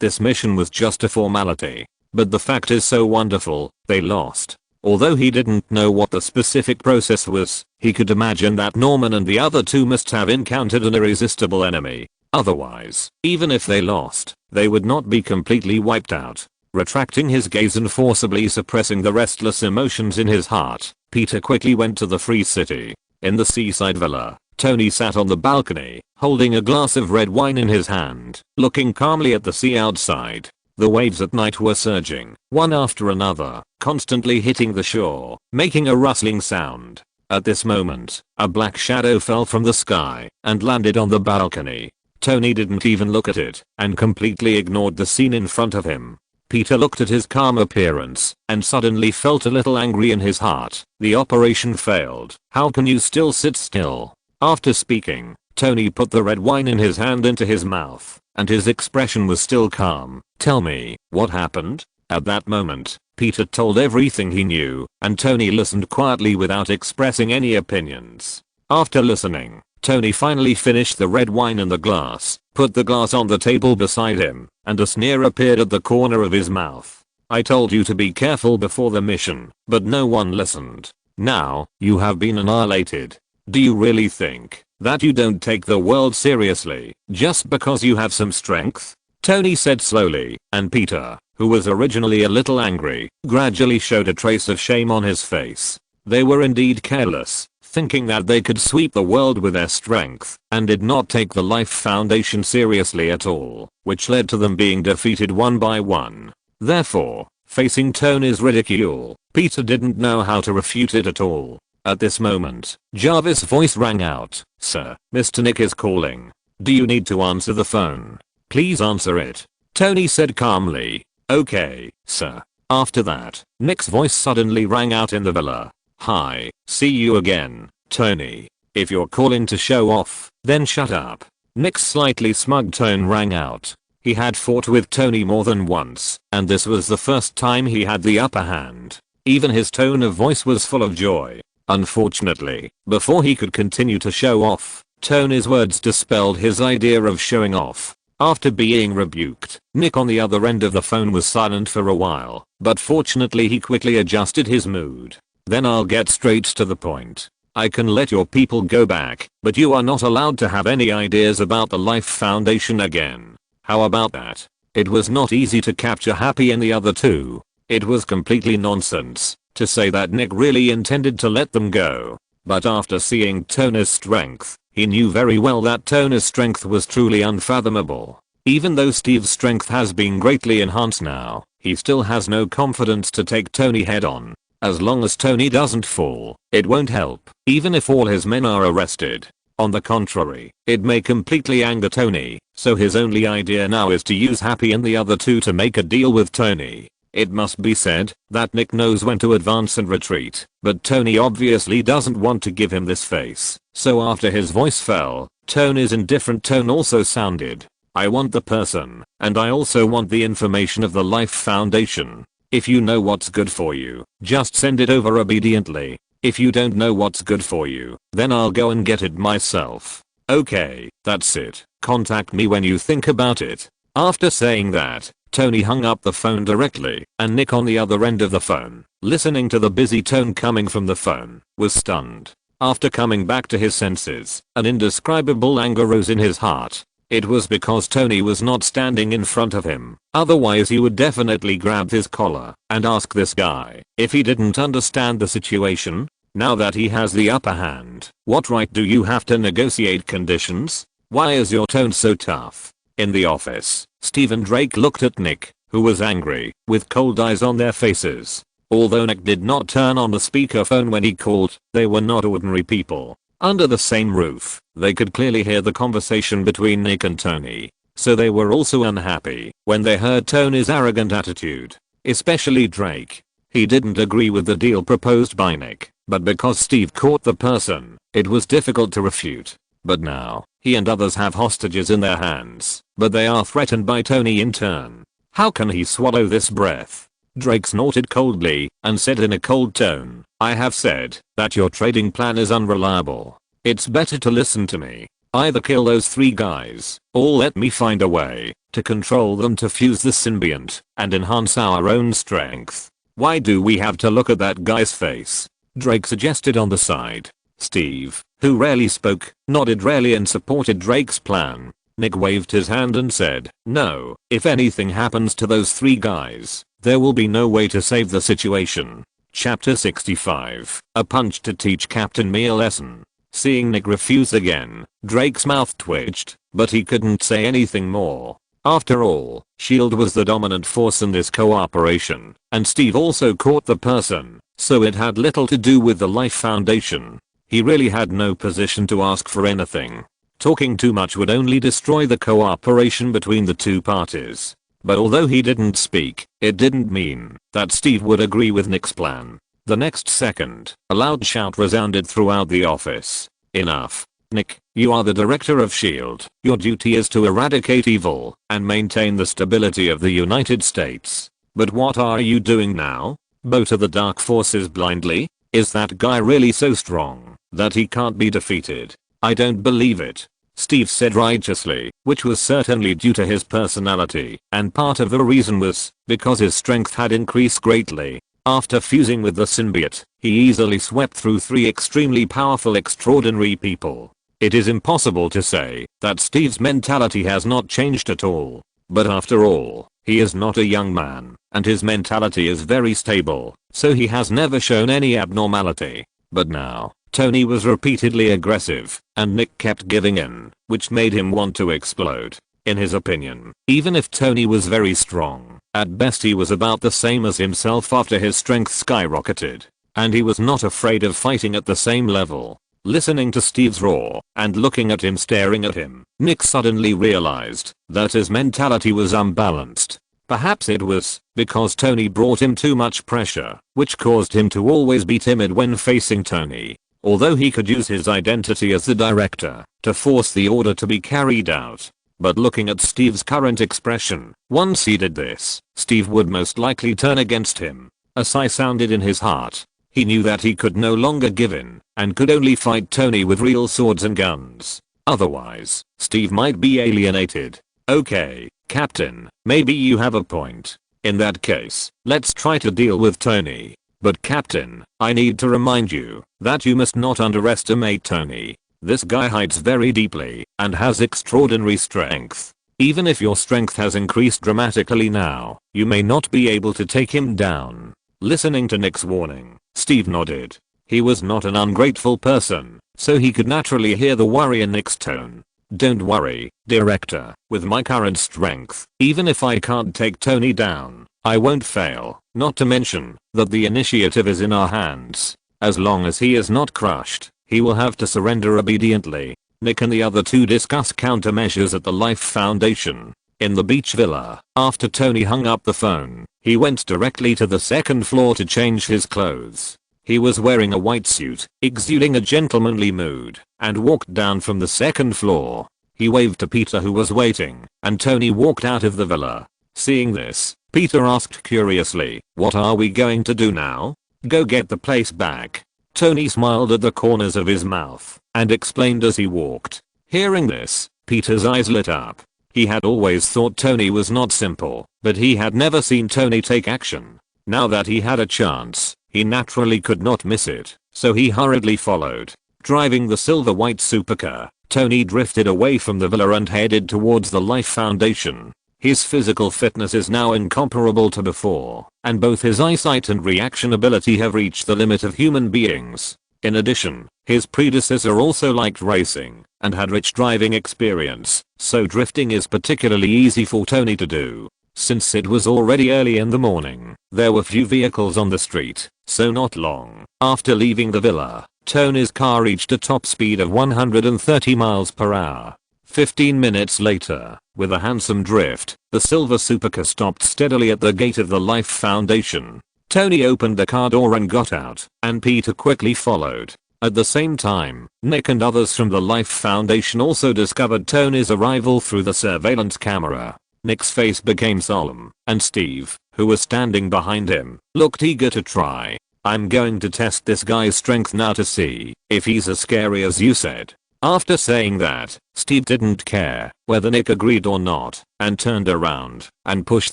this mission was just a formality. But the fact is so wonderful, they lost. Although he didn't know what the specific process was, he could imagine that Norman and the other two must have encountered an irresistible enemy. Otherwise, even if they lost, they would not be completely wiped out. Retracting his gaze and forcibly suppressing the restless emotions in his heart, Peter quickly went to the free city. In the seaside villa, Tony sat on the balcony, holding a glass of red wine in his hand, looking calmly at the sea outside. The waves at night were surging, one after another, constantly hitting the shore, making a rustling sound. At this moment, a black shadow fell from the sky and landed on the balcony. Tony didn't even look at it and completely ignored the scene in front of him. Peter looked at his calm appearance and suddenly felt a little angry in his heart. The operation failed. How can you still sit still? After speaking, Tony put the red wine in his hand into his mouth, and his expression was still calm. Tell me, what happened? At that moment, Peter told everything he knew, and Tony listened quietly without expressing any opinions. After listening, Tony finally finished the red wine in the glass, put the glass on the table beside him, and a sneer appeared at the corner of his mouth. I told you to be careful before the mission, but no one listened. Now, you have been annihilated. Do you really think that you don't take the world seriously just because you have some strength? Tony said slowly, and Peter, who was originally a little angry, gradually showed a trace of shame on his face. They were indeed careless, thinking that they could sweep the world with their strength, and did not take the Life Foundation seriously at all, which led to them being defeated one by one. Therefore, facing Tony's ridicule, Peter didn't know how to refute it at all. At this moment, Jarvis' voice rang out. Sir, Mr. Nick is calling. Do you need to answer the phone? Please answer it. Tony said calmly. Okay, sir. After that, Nick's voice suddenly rang out in the villa. Hi, see you again, Tony. If you're calling to show off, then shut up. Nick's slightly smug tone rang out. He had fought with Tony more than once, and this was the first time he had the upper hand. Even his tone of voice was full of joy. Unfortunately, before he could continue to show off, Tony's words dispelled his idea of showing off. After being rebuked, Nick on the other end of the phone was silent for a while, but fortunately he quickly adjusted his mood. Then I'll get straight to the point. I can let your people go back, but you are not allowed to have any ideas about the Life Foundation again. How about that? It was not easy to capture Happy and the other two. It was completely nonsense to say that Nick really intended to let them go. But after seeing Tony's strength, he knew very well that Tony's strength was truly unfathomable. Even though Steve's strength has been greatly enhanced now, he still has no confidence to take Tony head on. As long as Tony doesn't fall, it won't help, even if all his men are arrested. On the contrary, it may completely anger Tony, so his only idea now is to use Happy and the other two to make a deal with Tony. It must be said that Nick knows when to advance and retreat, but Tony obviously doesn't want to give him this face. So after his voice fell, Tony's indifferent tone also sounded. I want the person, and I also want the information of the Life Foundation. If you know what's good for you, just send it over obediently. If you don't know what's good for you, then I'll go and get it myself. Okay, that's it. Contact me when you think about it. After saying that, Tony hung up the phone directly, and Nick on the other end of the phone, listening to the busy tone coming from the phone, was stunned. After coming back to his senses, an indescribable anger rose in his heart. It was because Tony was not standing in front of him, otherwise he would definitely grab his collar and ask this guy if he didn't understand the situation. Now that he has the upper hand, what right do you have to negotiate conditions? Why is your tone so tough? In the office, Steve and Drake looked at Nick, who was angry, with cold eyes on their faces. Although Nick did not turn on the speakerphone when he called, they were not ordinary people. Under the same roof, they could clearly hear the conversation between Nick and Tony. So they were also unhappy when they heard Tony's arrogant attitude. Especially Drake. He didn't agree with the deal proposed by Nick, but because Steve caught the person, it was difficult to refute. But now, he and others have hostages in their hands, but they are threatened by Tony in turn. How can he swallow this breath? Drake snorted coldly and said in a cold tone, I have said that your trading plan is unreliable. It's better to listen to me. Either kill those three guys, or let me find a way to control them to fuse the symbiont and enhance our own strength. Why do we have to look at that guy's face? Drake suggested on the side. Steve, who rarely spoke, nodded rarely and supported Drake's plan. Nick waved his hand and said, no, if anything happens to those 3 guys, there will be no way to save the situation. Chapter 65, a punch to teach Captain Me a lesson. Seeing Nick refuse again, Drake's mouth twitched, but he couldn't say anything more. After all, S.H.I.E.L.D. was the dominant force in this cooperation, and Steve also caught the person, so it had little to do with the Life Foundation. He really had no position to ask for anything. Talking too much would only destroy the cooperation between the 2 parties. But although he didn't speak, it didn't mean that Steve would agree with Nick's plan. The next second, a loud shout resounded throughout the office. Enough. Nick, you are the director of S.H.I.E.L.D. Your duty is to eradicate evil and maintain the stability of the United States. But what are you doing now? Bow to the dark forces blindly? Is that guy really so strong that he can't be defeated? I don't believe it. Steve said righteously, which was certainly due to his personality, and part of the reason was because his strength had increased greatly. After fusing with the symbiote, he easily swept through 3 extremely powerful extraordinary people. It is impossible to say that Steve's mentality has not changed at all. But after all, he is not a young man, and his mentality is very stable, so he has never shown any abnormality. But now, Tony was repeatedly aggressive, and Nick kept giving in, which made him want to explode. In his opinion, even if Tony was very strong, at best he was about the same as himself after his strength skyrocketed. And he was not afraid of fighting at the same level. Listening to Steve's roar and looking at him staring at him, Nick suddenly realized that his mentality was unbalanced. Perhaps it was because Tony brought him too much pressure, which caused him to always be timid when facing Tony. Although he could use his identity as the director to force the order to be carried out. But looking at Steve's current expression, once he did this, Steve would most likely turn against him. A sigh sounded in his heart. He knew that he could no longer give in and could only fight Tony with real swords and guns. Otherwise, Steve might be alienated. Okay, Captain, maybe you have a point. In that case, let's try to deal with Tony. But Captain, I need to remind you that you must not underestimate Tony. This guy hides very deeply and has extraordinary strength. Even if your strength has increased dramatically now, you may not be able to take him down. Listening to Nick's warning, Steve nodded. He was not an ungrateful person, so he could naturally hear the worry in Nick's tone. Don't worry, Director, with my current strength, even if I can't take Tony down, I won't fail, not to mention that the initiative is in our hands. As long as he is not crushed, he will have to surrender obediently. Nick and the other 2 discuss countermeasures at the Life Foundation. In the beach villa, after Tony hung up the phone, he went directly to the 2nd floor to change his clothes. He was wearing a white suit, exuding a gentlemanly mood, and walked down from the 2nd floor. He waved to Peter who was waiting, and Tony walked out of the villa. Seeing this, Peter asked curiously, what are we going to do now? Go get the place back. Tony smiled at the corners of his mouth, and explained as he walked. Hearing this, Peter's eyes lit up. He had always thought Tony was not simple, but he had never seen Tony take action. Now that he had a chance, he naturally could not miss it, so he hurriedly followed. Driving the silver-white supercar, Tony drifted away from the villa and headed towards the Life Foundation. His physical fitness is now incomparable to before, and both his eyesight and reaction ability have reached the limit of human beings. In addition, his predecessor also liked racing and had rich driving experience, so drifting is particularly easy for Tony to do. Since it was already early in the morning, there were few vehicles on the street, so not long after leaving the villa, Tony's car reached a top speed of 130 miles per hour. 15 minutes later, with a handsome drift, the silver supercar stopped steadily at the gate of the Life Foundation. Tony opened the car door and got out, and Peter quickly followed. At the same time, Nick and others from the Life Foundation also discovered Tony's arrival through the surveillance camera. Nick's face became solemn, and Steve, who was standing behind him, looked eager to try. I'm going to test this guy's strength now to see if he's as scary as you said. After saying that, Steve didn't care whether Nick agreed or not, and turned around and pushed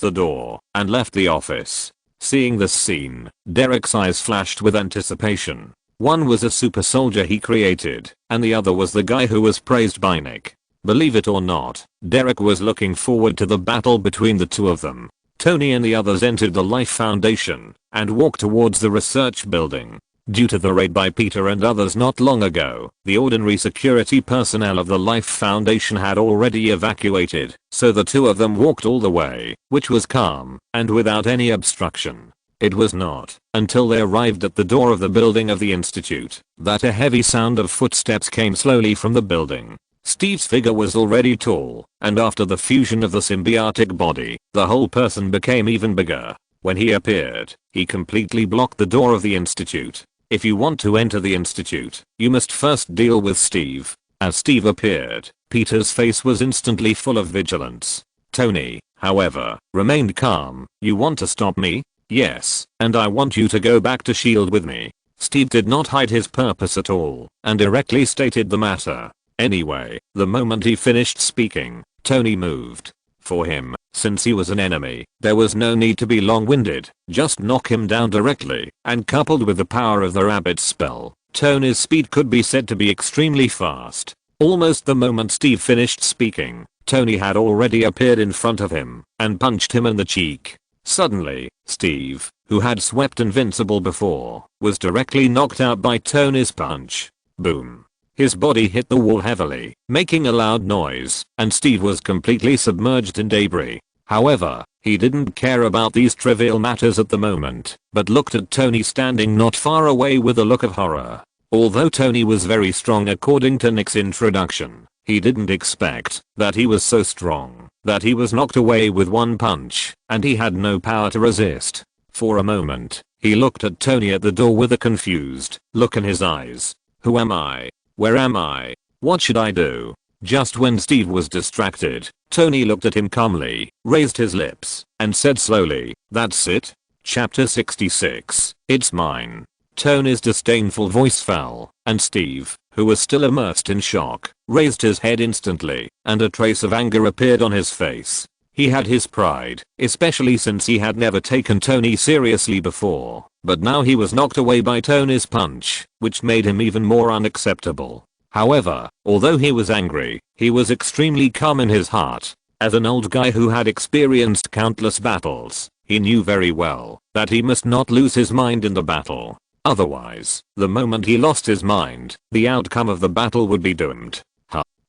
the door and left the office. Seeing this scene, Derek's eyes flashed with anticipation. One was a super soldier he created, and the other was the guy who was praised by Nick. Believe it or not, Derek was looking forward to the battle between the two of them. Tony and the others entered the Life Foundation and walked towards the research building. Due to the raid by Peter and others not long ago, the ordinary security personnel of the Life Foundation had already evacuated, so the two of them walked all the way, which was calm and without any obstruction. It was not until they arrived at the door of the building of the institute that a heavy sound of footsteps came slowly from the building. Steve's figure was already tall, and after the fusion of the symbiotic body, the whole person became even bigger. When he appeared, he completely blocked the door of the institute. If you want to enter the institute, you must first deal with Steve. As Steve appeared, Peter's face was instantly full of vigilance. Tony, however, remained calm. You want to stop me? Yes, and I want you to go back to S.H.I.E.L.D. with me. Steve did not hide his purpose at all, and directly stated the matter. Anyway, the moment he finished speaking, Tony moved. For him, since he was an enemy, there was no need to be long-winded, just knock him down directly, and coupled with the power of the rabbit spell, Tony's speed could be said to be extremely fast. Almost the moment Steve finished speaking, Tony had already appeared in front of him, and punched him in the cheek. Suddenly, Steve, who had swept invincible before, was directly knocked out by Tony's punch. Boom. His body hit the wall heavily, making a loud noise, and Steve was completely submerged in debris. However, he didn't care about these trivial matters at the moment, but looked at Tony standing not far away with a look of horror. Although Tony was very strong according to Nick's introduction, he didn't expect that he was so strong that he was knocked away with one punch, and he had no power to resist. For a moment, he looked at Tony at the door with a confused look in his eyes. Who am I? Where am I? What should I do? Just when Steve was distracted, Tony looked at him calmly, raised his lips, and said slowly, "That's it? Chapter 66, it's mine." Tony's disdainful voice fell, and Steve, who was still immersed in shock, raised his head instantly, and a trace of anger appeared on his face. He had his pride, especially since he had never taken Tony seriously before, but now he was knocked away by Tony's punch, which made him even more unacceptable. However, although he was angry, he was extremely calm in his heart. As an old guy who had experienced countless battles, he knew very well that he must not lose his mind in the battle. Otherwise, the moment he lost his mind, the outcome of the battle would be doomed.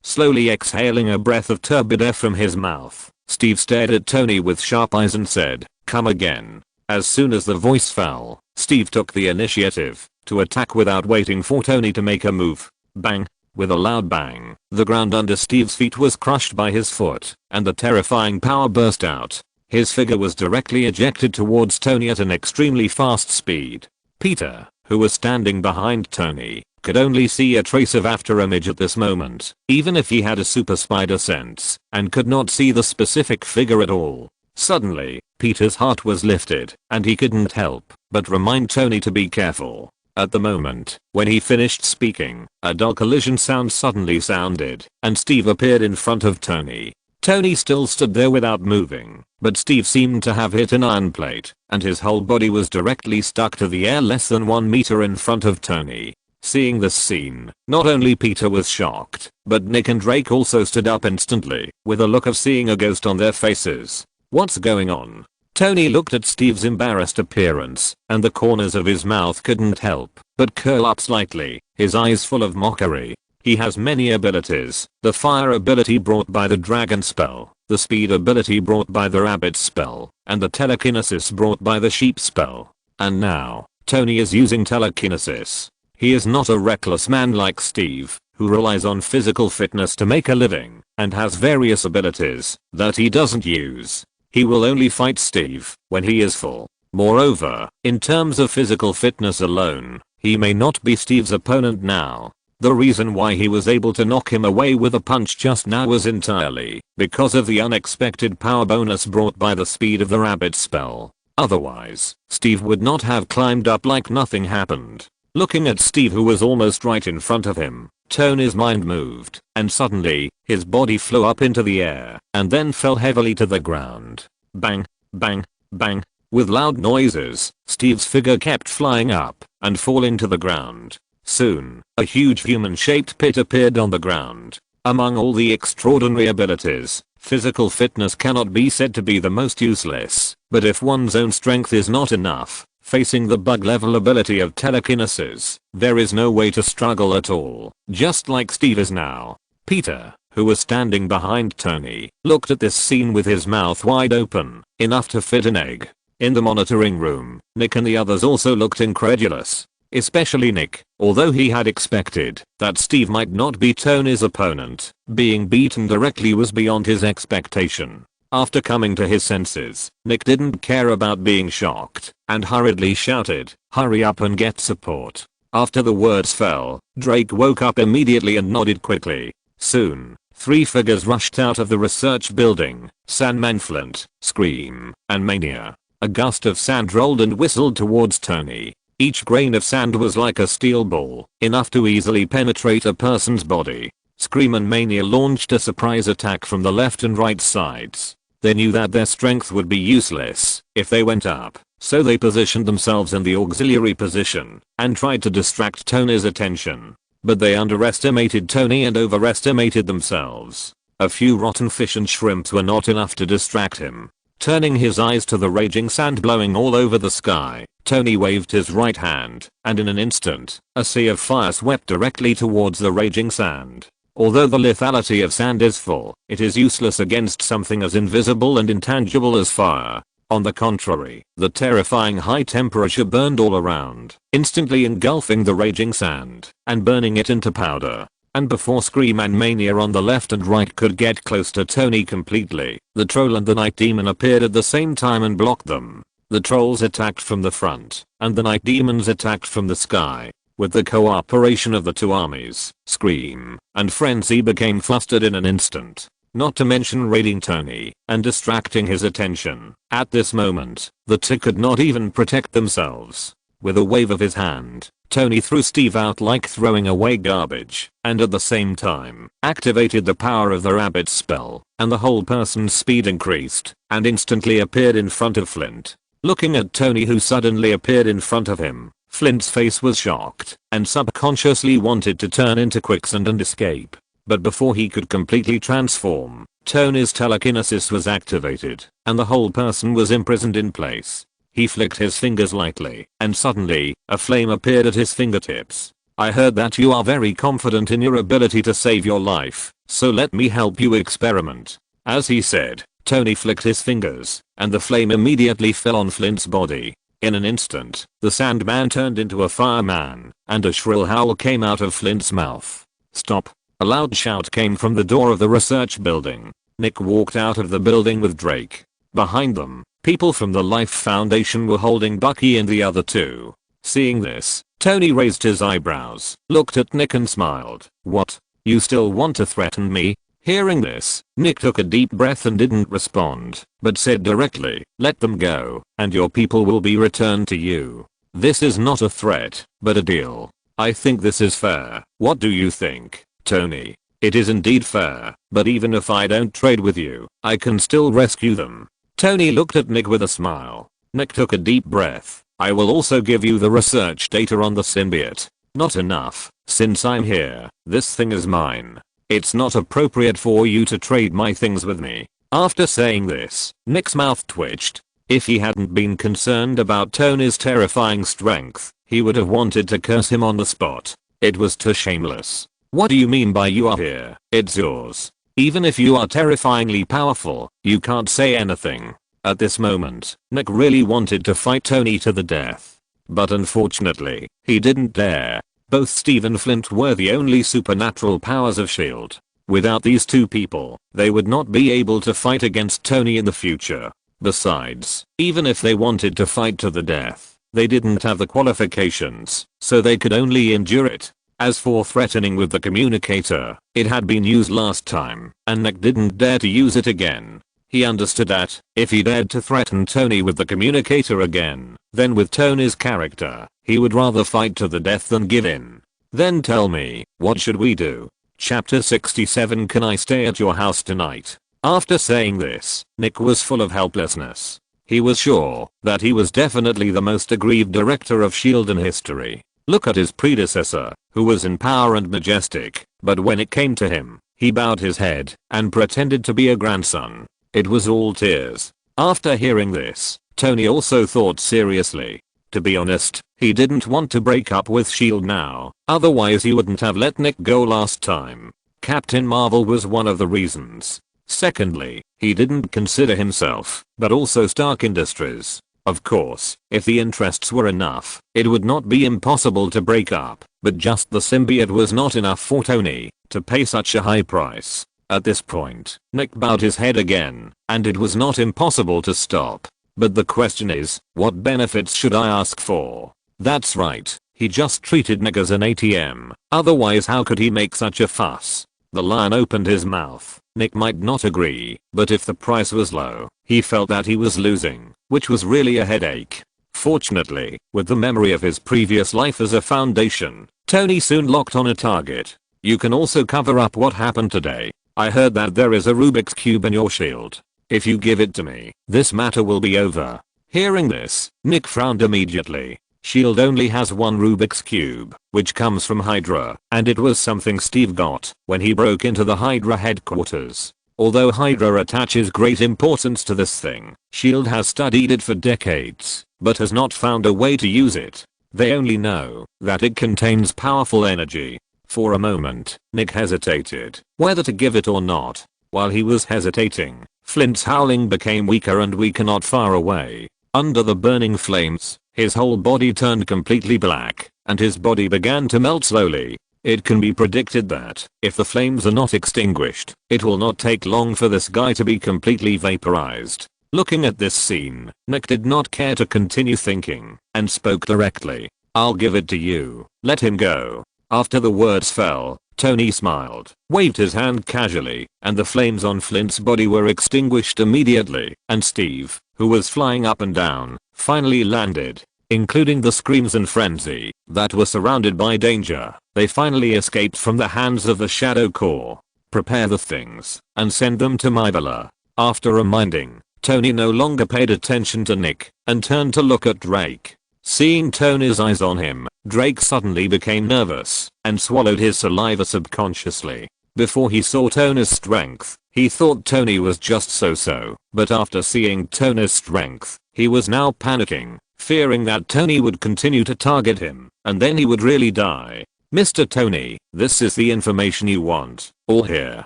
Slowly exhaling a breath of turbid air from his mouth, Steve stared at Tony with sharp eyes and said, "Come again." As soon as the voice fell, Steve took the initiative to attack without waiting for Tony to make a move. Bang! With a loud bang, the ground under Steve's feet was crushed by his foot, and the terrifying power burst out. His figure was directly ejected towards Tony at an extremely fast speed. Peter, who was standing behind Tony, could only see a trace of afterimage at this moment, even if he had a super spider sense, and could not see the specific figure at all. Suddenly, Peter's heart was lifted, and he couldn't help but remind Tony to be careful. At the moment, when he finished speaking, a dull collision sound suddenly sounded, and Steve appeared in front of Tony. Tony still stood there without moving, but Steve seemed to have hit an iron plate, and his whole body was directly stuck to the air less than 1 meter in front of Tony. Seeing this scene, not only Peter was shocked, but Nick and Drake also stood up instantly, with a look of seeing a ghost on their faces. What's going on? Tony looked at Steve's embarrassed appearance, and the corners of his mouth couldn't help but curl up slightly, his eyes full of mockery. He has many abilities, the fire ability brought by the dragon spell, the speed ability brought by the rabbit spell, and the telekinesis brought by the sheep spell. And now, Tony is using telekinesis. He is not a reckless man like Steve, who relies on physical fitness to make a living, and has various abilities that he doesn't use. He will only fight Steve when he is full. Moreover, in terms of physical fitness alone, he may not be Steve's opponent now. The reason why he was able to knock him away with a punch just now was entirely because of the unexpected power bonus brought by the speed of the rabbit spell. Otherwise, Steve would not have climbed up like nothing happened. Looking at Steve, who was almost right in front of him, Tony's mind moved, and suddenly, his body flew up into the air, and then fell heavily to the ground. Bang, bang, bang, bang. Tony With loud noises, Steve's figure kept flying up and falling to the ground. Soon, a huge human-shaped pit appeared on the ground. Among all the extraordinary abilities, physical fitness cannot be said to be the most useless, but if one's own strength is not enough, facing the bug-level ability of telekinesis, there is no way to struggle at all, just like Steve is now. Peter, who was standing behind Tony, looked at this scene with his mouth wide open, enough to fit an egg. In the monitoring room, Nick and the others also looked incredulous. Especially Nick, although he had expected that Steve might not be Tony's opponent, being beaten directly was beyond his expectation. After coming to his senses, Nick didn't care about being shocked and hurriedly shouted, "Hurry up and get support." After the words fell, Drake woke up immediately and nodded quickly. Soon, 3 figures rushed out of the research building: Sandman, Flint, Scream, and Mania. A gust of sand rolled and whistled towards Tony. Each grain of sand was like a steel ball, enough to easily penetrate a person's body. Scream and Mania launched a surprise attack from the left and right sides. They knew that their strength would be useless if they went up, so they positioned themselves in the auxiliary position and tried to distract Tony's attention. But they underestimated Tony and overestimated themselves. A few rotten fish and shrimps were not enough to distract him. Turning his eyes to the raging sand blowing all over the sky, Tony waved his right hand, and in an instant, a sea of fire swept directly towards the raging sand. Although the lethality of sand is full, it is useless against something as invisible and intangible as fire. On the contrary, the terrifying high temperature burned all around, instantly engulfing the raging sand and burning it into powder. And before Scream and Mania on the left and right could get close to Tony completely, the troll and the night demon appeared at the same time and blocked them. The trolls attacked from the front, and the night demons attacked from the sky. With the cooperation of the 2 armies, Scream and Frenzy became flustered in an instant. Not to mention raiding Tony and distracting his attention. At this moment, the 2 could not even protect themselves. With a wave of his hand, Tony threw Steve out like throwing away garbage, and at the same time, activated the power of the rabbit spell, and the whole person's speed increased, and instantly appeared in front of Flint. Looking at Tony, who suddenly appeared in front of him, Flint's face was shocked, and subconsciously wanted to turn into quicksand and escape. But before he could completely transform, Tony's telekinesis was activated, and the whole person was imprisoned in place. He flicked his fingers lightly, and suddenly, a flame appeared at his fingertips. "I heard that you are very confident in your ability to save your life, so let me help you experiment." As he said, Tony flicked his fingers, and the flame immediately fell on Flint's body. In an instant, the Sandman turned into a fireman, and a shrill howl came out of Flint's mouth. "Stop!" A loud shout came from the door of the research building. Nick walked out of the building with Drake. Behind them, people from the Life Foundation were holding Bucky and the other 2. Seeing this, Tony raised his eyebrows, looked at Nick and smiled. "What? You still want to threaten me?" Hearing this, Nick took a deep breath and didn't respond, but said directly, "Let them go, and your people will be returned to you. This is not a threat, but a deal. I think this is fair. What do you think, Tony?" "It is indeed fair, but even if I don't trade with you, I can still rescue them." Tony looked at Nick with a smile. Nick took a deep breath. "I will also give you the research data on the symbiote." "Not enough. Since I'm here, this thing is mine. It's not appropriate for you to trade my things with me." After saying this, Nick's mouth twitched. If he hadn't been concerned about Tony's terrifying strength, he would have wanted to curse him on the spot. It was too shameless. "What do you mean by you are here? It's yours. Even if you are terrifyingly powerful, you can't say anything." At this moment, Nick really wanted to fight Tony to the death. But unfortunately, he didn't dare. Both Steve and Flint were the only supernatural powers of S.H.I.E.L.D. Without these 2 people, they would not be able to fight against Tony in the future. Besides, even if they wanted to fight to the death, they didn't have the qualifications, so they could only endure it. As for threatening with the communicator, it had been used last time, and Nick didn't dare to use it again. He understood that, if he dared to threaten Tony with the communicator again, then with Tony's character, he would rather fight to the death than give in. "Then tell me, what should we do?" Chapter 67. Can I stay at your house tonight? After saying this, Nick was full of helplessness. He was sure that he was definitely the most aggrieved director of S.H.I.E.L.D. in history. Look at his predecessor, who was in power and majestic, but when it came to him, he bowed his head and pretended to be a grandson. It was all tears. After hearing this, Tony also thought seriously. To be honest, he didn't want to break up with S.H.I.E.L.D. now, otherwise he wouldn't have let Nick go last time. Captain Marvel was one of the reasons. Secondly, he didn't consider himself, but also Stark Industries. Of course, if the interests were enough, it would not be impossible to break up, but just the symbiote was not enough for Tony to pay such a high price. At this point, Nick bowed his head again, and it was not impossible to stop. But the question is, what benefits should I ask for? That's right, he just treated Nick as an ATM, otherwise how could he make such a fuss? The lion opened his mouth. Nick might not agree, but if the price was low, he felt that he was losing, which was really a headache. Fortunately, with the memory of his previous life as a foundation, Tony soon locked on a target. You can also cover up what happened today. I heard that there is a Rubik's Cube in your shield. If you give it to me, this matter will be over. Hearing this, Nick frowned immediately. S.H.I.E.L.D. only has one Rubik's Cube, which comes from Hydra, and it was something Steve got when he broke into the Hydra headquarters. Although Hydra attaches great importance to this thing, S.H.I.E.L.D. has studied it for decades, but has not found a way to use it. They only know that it contains powerful energy. For a moment, Nick hesitated whether to give it or not. While he was hesitating, Flint's howling became weaker and weaker not far away. Under the burning flames, his whole body turned completely black, and his body began to melt slowly. It can be predicted that, if the flames are not extinguished, it will not take long for this guy to be completely vaporized. Looking at this scene, Nick did not care to continue thinking, and spoke directly. I'll give it to you, let him go. After the words fell, Tony smiled, waved his hand casually, and the flames on Flint's body were extinguished immediately, and Steve, who was flying up and down, finally landed. Including the screams and frenzy that were surrounded by danger, they finally escaped from the hands of the Shadow Corps. Prepare the things and send them to my villa. After reminding, Tony no longer paid attention to Nick and turned to look at Drake. Seeing Tony's eyes on him, Drake suddenly became nervous and swallowed his saliva subconsciously. Before he saw Tony's strength, he thought Tony was just so-so, but after seeing Tony's strength, he was now panicking, fearing that Tony would continue to target him, and then he would really die. Mr. Tony, this is the information you want, all here.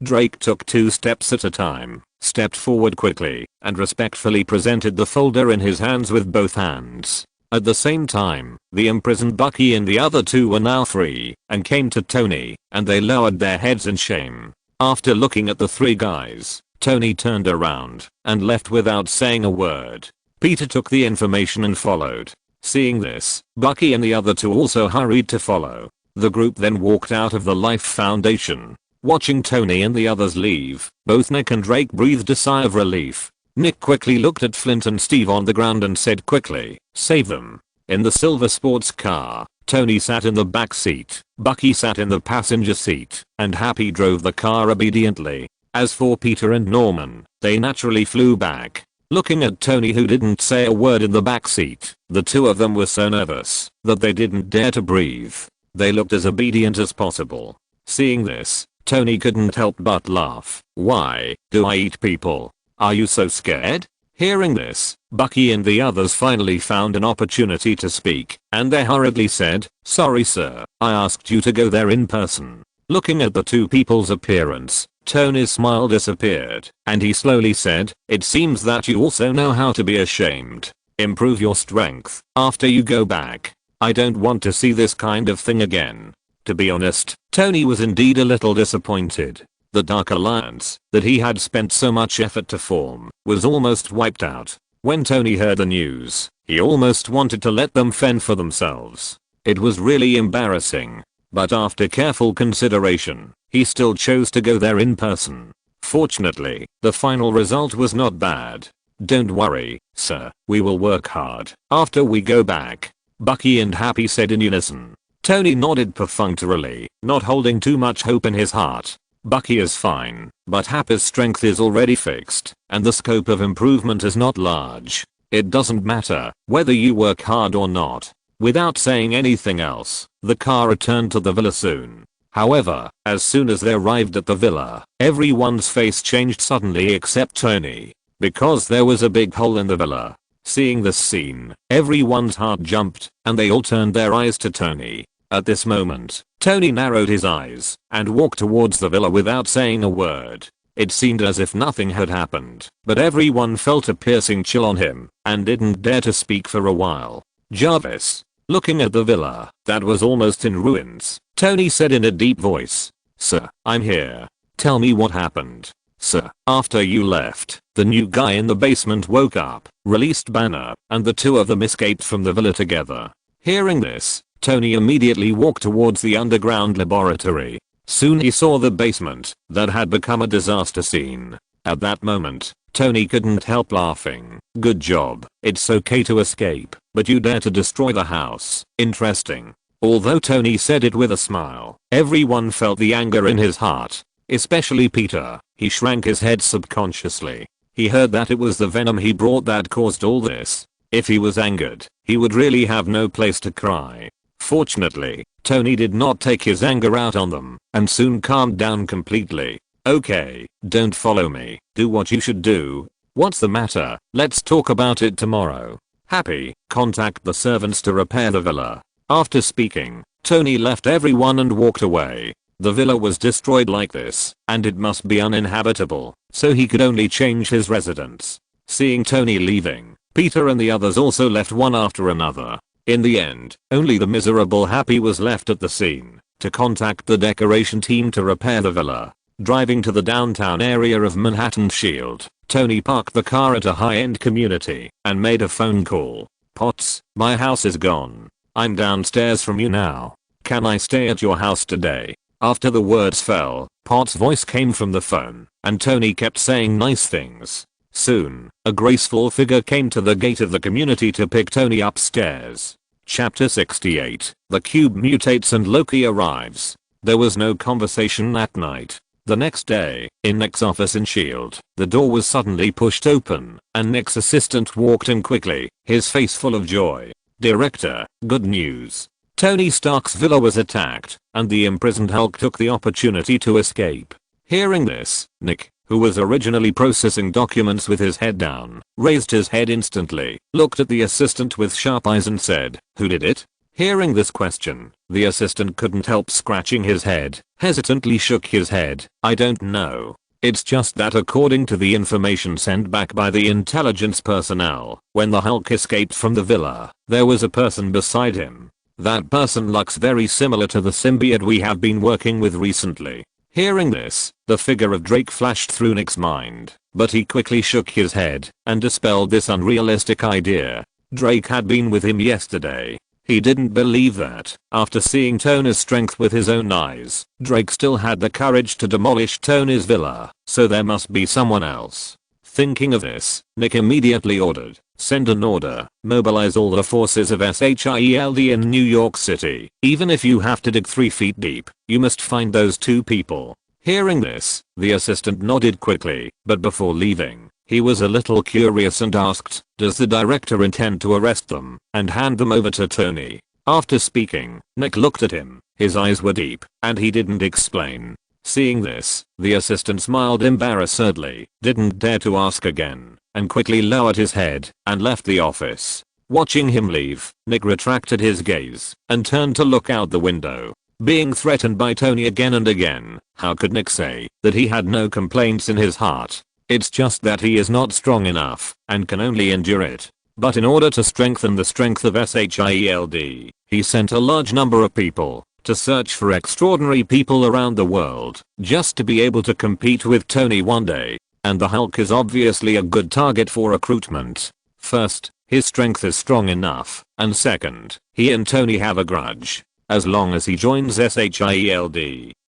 Drake took 2 steps at a time, stepped forward quickly, and respectfully presented the folder in his hands with both hands. At the same time, the imprisoned Bucky and the other 2 were now free, and came to Tony, and they lowered their heads in shame. After looking at the 3 guys, Tony turned around, and left without saying a word. Peter took the information and followed. Seeing this, Bucky and the other 2 also hurried to follow. The group then walked out of the Life Foundation. Watching Tony and the others leave, both Nick and Drake breathed a sigh of relief. Nick quickly looked at Flint and Steve on the ground and said quickly, save them. In the silver sports car, Tony sat in the back seat, Bucky sat in the passenger seat, and Happy drove the car obediently. As for Peter and Norman, they naturally flew back. Looking at Tony, who didn't say a word in the back seat, the 2 of them were so nervous that they didn't dare to breathe. They looked as obedient as possible. Seeing this, Tony couldn't help but laugh. Why do I eat people? Are you so scared? Hearing this, Bucky and the others finally found an opportunity to speak, and they hurriedly said, sorry sir, I asked you to go there in person. Looking at the 2 people's appearance, Tony's smile disappeared, and he slowly said, it seems that you also know how to be ashamed. Improve your strength after you go back. I don't want to see this kind of thing again. To be honest, Tony was indeed a little disappointed. The Dark Alliance that he had spent so much effort to form was almost wiped out. When Tony heard the news, he almost wanted to let them fend for themselves. It was really embarrassing. But after careful consideration, he still chose to go there in person. Fortunately, the final result was not bad. Don't worry, sir, we will work hard after we go back, Bucky and Happy said in unison. Tony nodded perfunctorily, not holding too much hope in his heart. Bucky is fine, but Happy's strength is already fixed, and the scope of improvement is not large. It doesn't matter whether you work hard or not. Without saying anything else, the car returned to the villa soon. However, as soon as they arrived at the villa, everyone's face changed suddenly except Tony, because there was a big hole in the villa. Seeing this scene, everyone's heart jumped, and they all turned their eyes to Tony. At this moment, Tony narrowed his eyes and walked towards the villa without saying a word. It seemed as if nothing had happened, but everyone felt a piercing chill on him and didn't dare to speak for a while. Jarvis. Looking at the villa that was almost in ruins, Tony said in a deep voice, "Sir, I'm here. Tell me what happened." "Sir, after you left, the new guy in the basement woke up, released Banner, and the two of them escaped from the villa together." Hearing this, Tony immediately walked towards the underground laboratory. Soon he saw the basement that had become a disaster scene. At that moment, Tony couldn't help laughing. "Good job. It's okay to escape, but you dare to destroy the house. Interesting." Although Tony said it with a smile, everyone felt the anger in his heart. Especially Peter. He shrank his head subconsciously. He heard that it was the venom he brought that caused all this. If he was angered, he would really have no place to cry. Fortunately, Tony did not take his anger out on them, and soon calmed down completely. "Okay, don't follow me. Do what you should do." "What's the matter? Let's talk about it tomorrow." "Happy, contact the servants to repair the villa." After speaking, Tony left everyone and walked away. The villa was destroyed like this, and it must be uninhabitable, so he could only change his residence. Seeing Tony leaving, Peter and the others also left one after another. In the end, only the miserable Happy was left at the scene to contact the decoration team to repair the villa. Driving to the downtown area of Manhattan Shield, Tony parked the car at a high-end community and made a phone call. "Potts, my house is gone. I'm downstairs from you now. Can I stay at your house today?" After the words fell, Potts' voice came from the phone, and Tony kept saying nice things. Soon, a graceful figure came to the gate of the community to pick Tony upstairs. Chapter 68. The cube mutates and Loki arrives. There was no conversation that night. The next day, in Nick's office in S.H.I.E.L.D., the door was suddenly pushed open, and Nick's assistant walked in quickly, his face full of joy. "Director, good news. Tony Stark's villa was attacked, and the imprisoned Hulk took the opportunity to escape." Hearing this, Nick, who was originally processing documents with his head down, raised his head instantly, looked at the assistant with sharp eyes and said, "Who did it?" Hearing this question, the assistant couldn't help scratching his head, hesitantly shook his head. "I don't know. It's just that according to the information sent back by the intelligence personnel, when the Hulk escaped from the villa, there was a person beside him. That person looks very similar to the symbiote we have been working with recently." Hearing this, the figure of Drake flashed through Nick's mind, but he quickly shook his head and dispelled this unrealistic idea. Drake had been with him yesterday. He didn't believe that, after seeing Tony's strength with his own eyes, Drake still had the courage to demolish Tony's villa, so there must be someone else. Thinking of this, Nick immediately ordered, "Send an order, mobilize all the forces of SHIELD in New York City. Even if you have to dig 3 feet deep, you must find those 2 people." Hearing this, the assistant nodded quickly, but before leaving, he was a little curious and asked, "Does the director intend to arrest them and hand them over to Tony?" After speaking, Nick looked at him. His eyes were deep, and he didn't explain. Seeing this, the assistant smiled embarrassedly, didn't dare to ask again, and quickly lowered his head and left the office. Watching him leave, Nick retracted his gaze and turned to look out the window. Being threatened by Tony again and again, how could Nick say that he had no complaints in his heart? It's just that he is not strong enough and can only endure it. But in order to strengthen the strength of SHIELD, he sent a large number of people to search for extraordinary people around the world, just to be able to compete with Tony one day. And the Hulk is obviously a good target for recruitment. First, his strength is strong enough, and second, he and Tony have a grudge. As long as he joins SHIELD,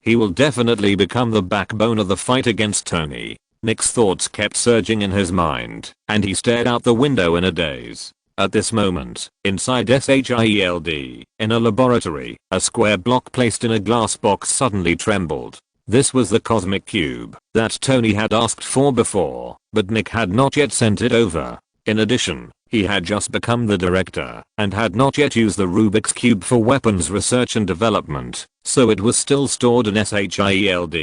he will definitely become the backbone of the fight against Tony. Nick's thoughts kept surging in his mind, and he stared out the window in a daze. At this moment, inside SHIELD, in a laboratory, a square block placed in a glass box suddenly trembled. This was the cosmic cube that Tony had asked for before, but Nick had not yet sent it over. In addition, he had just become the director and had not yet used the Rubik's Cube for weapons research and development, so it was still stored in SHIELD.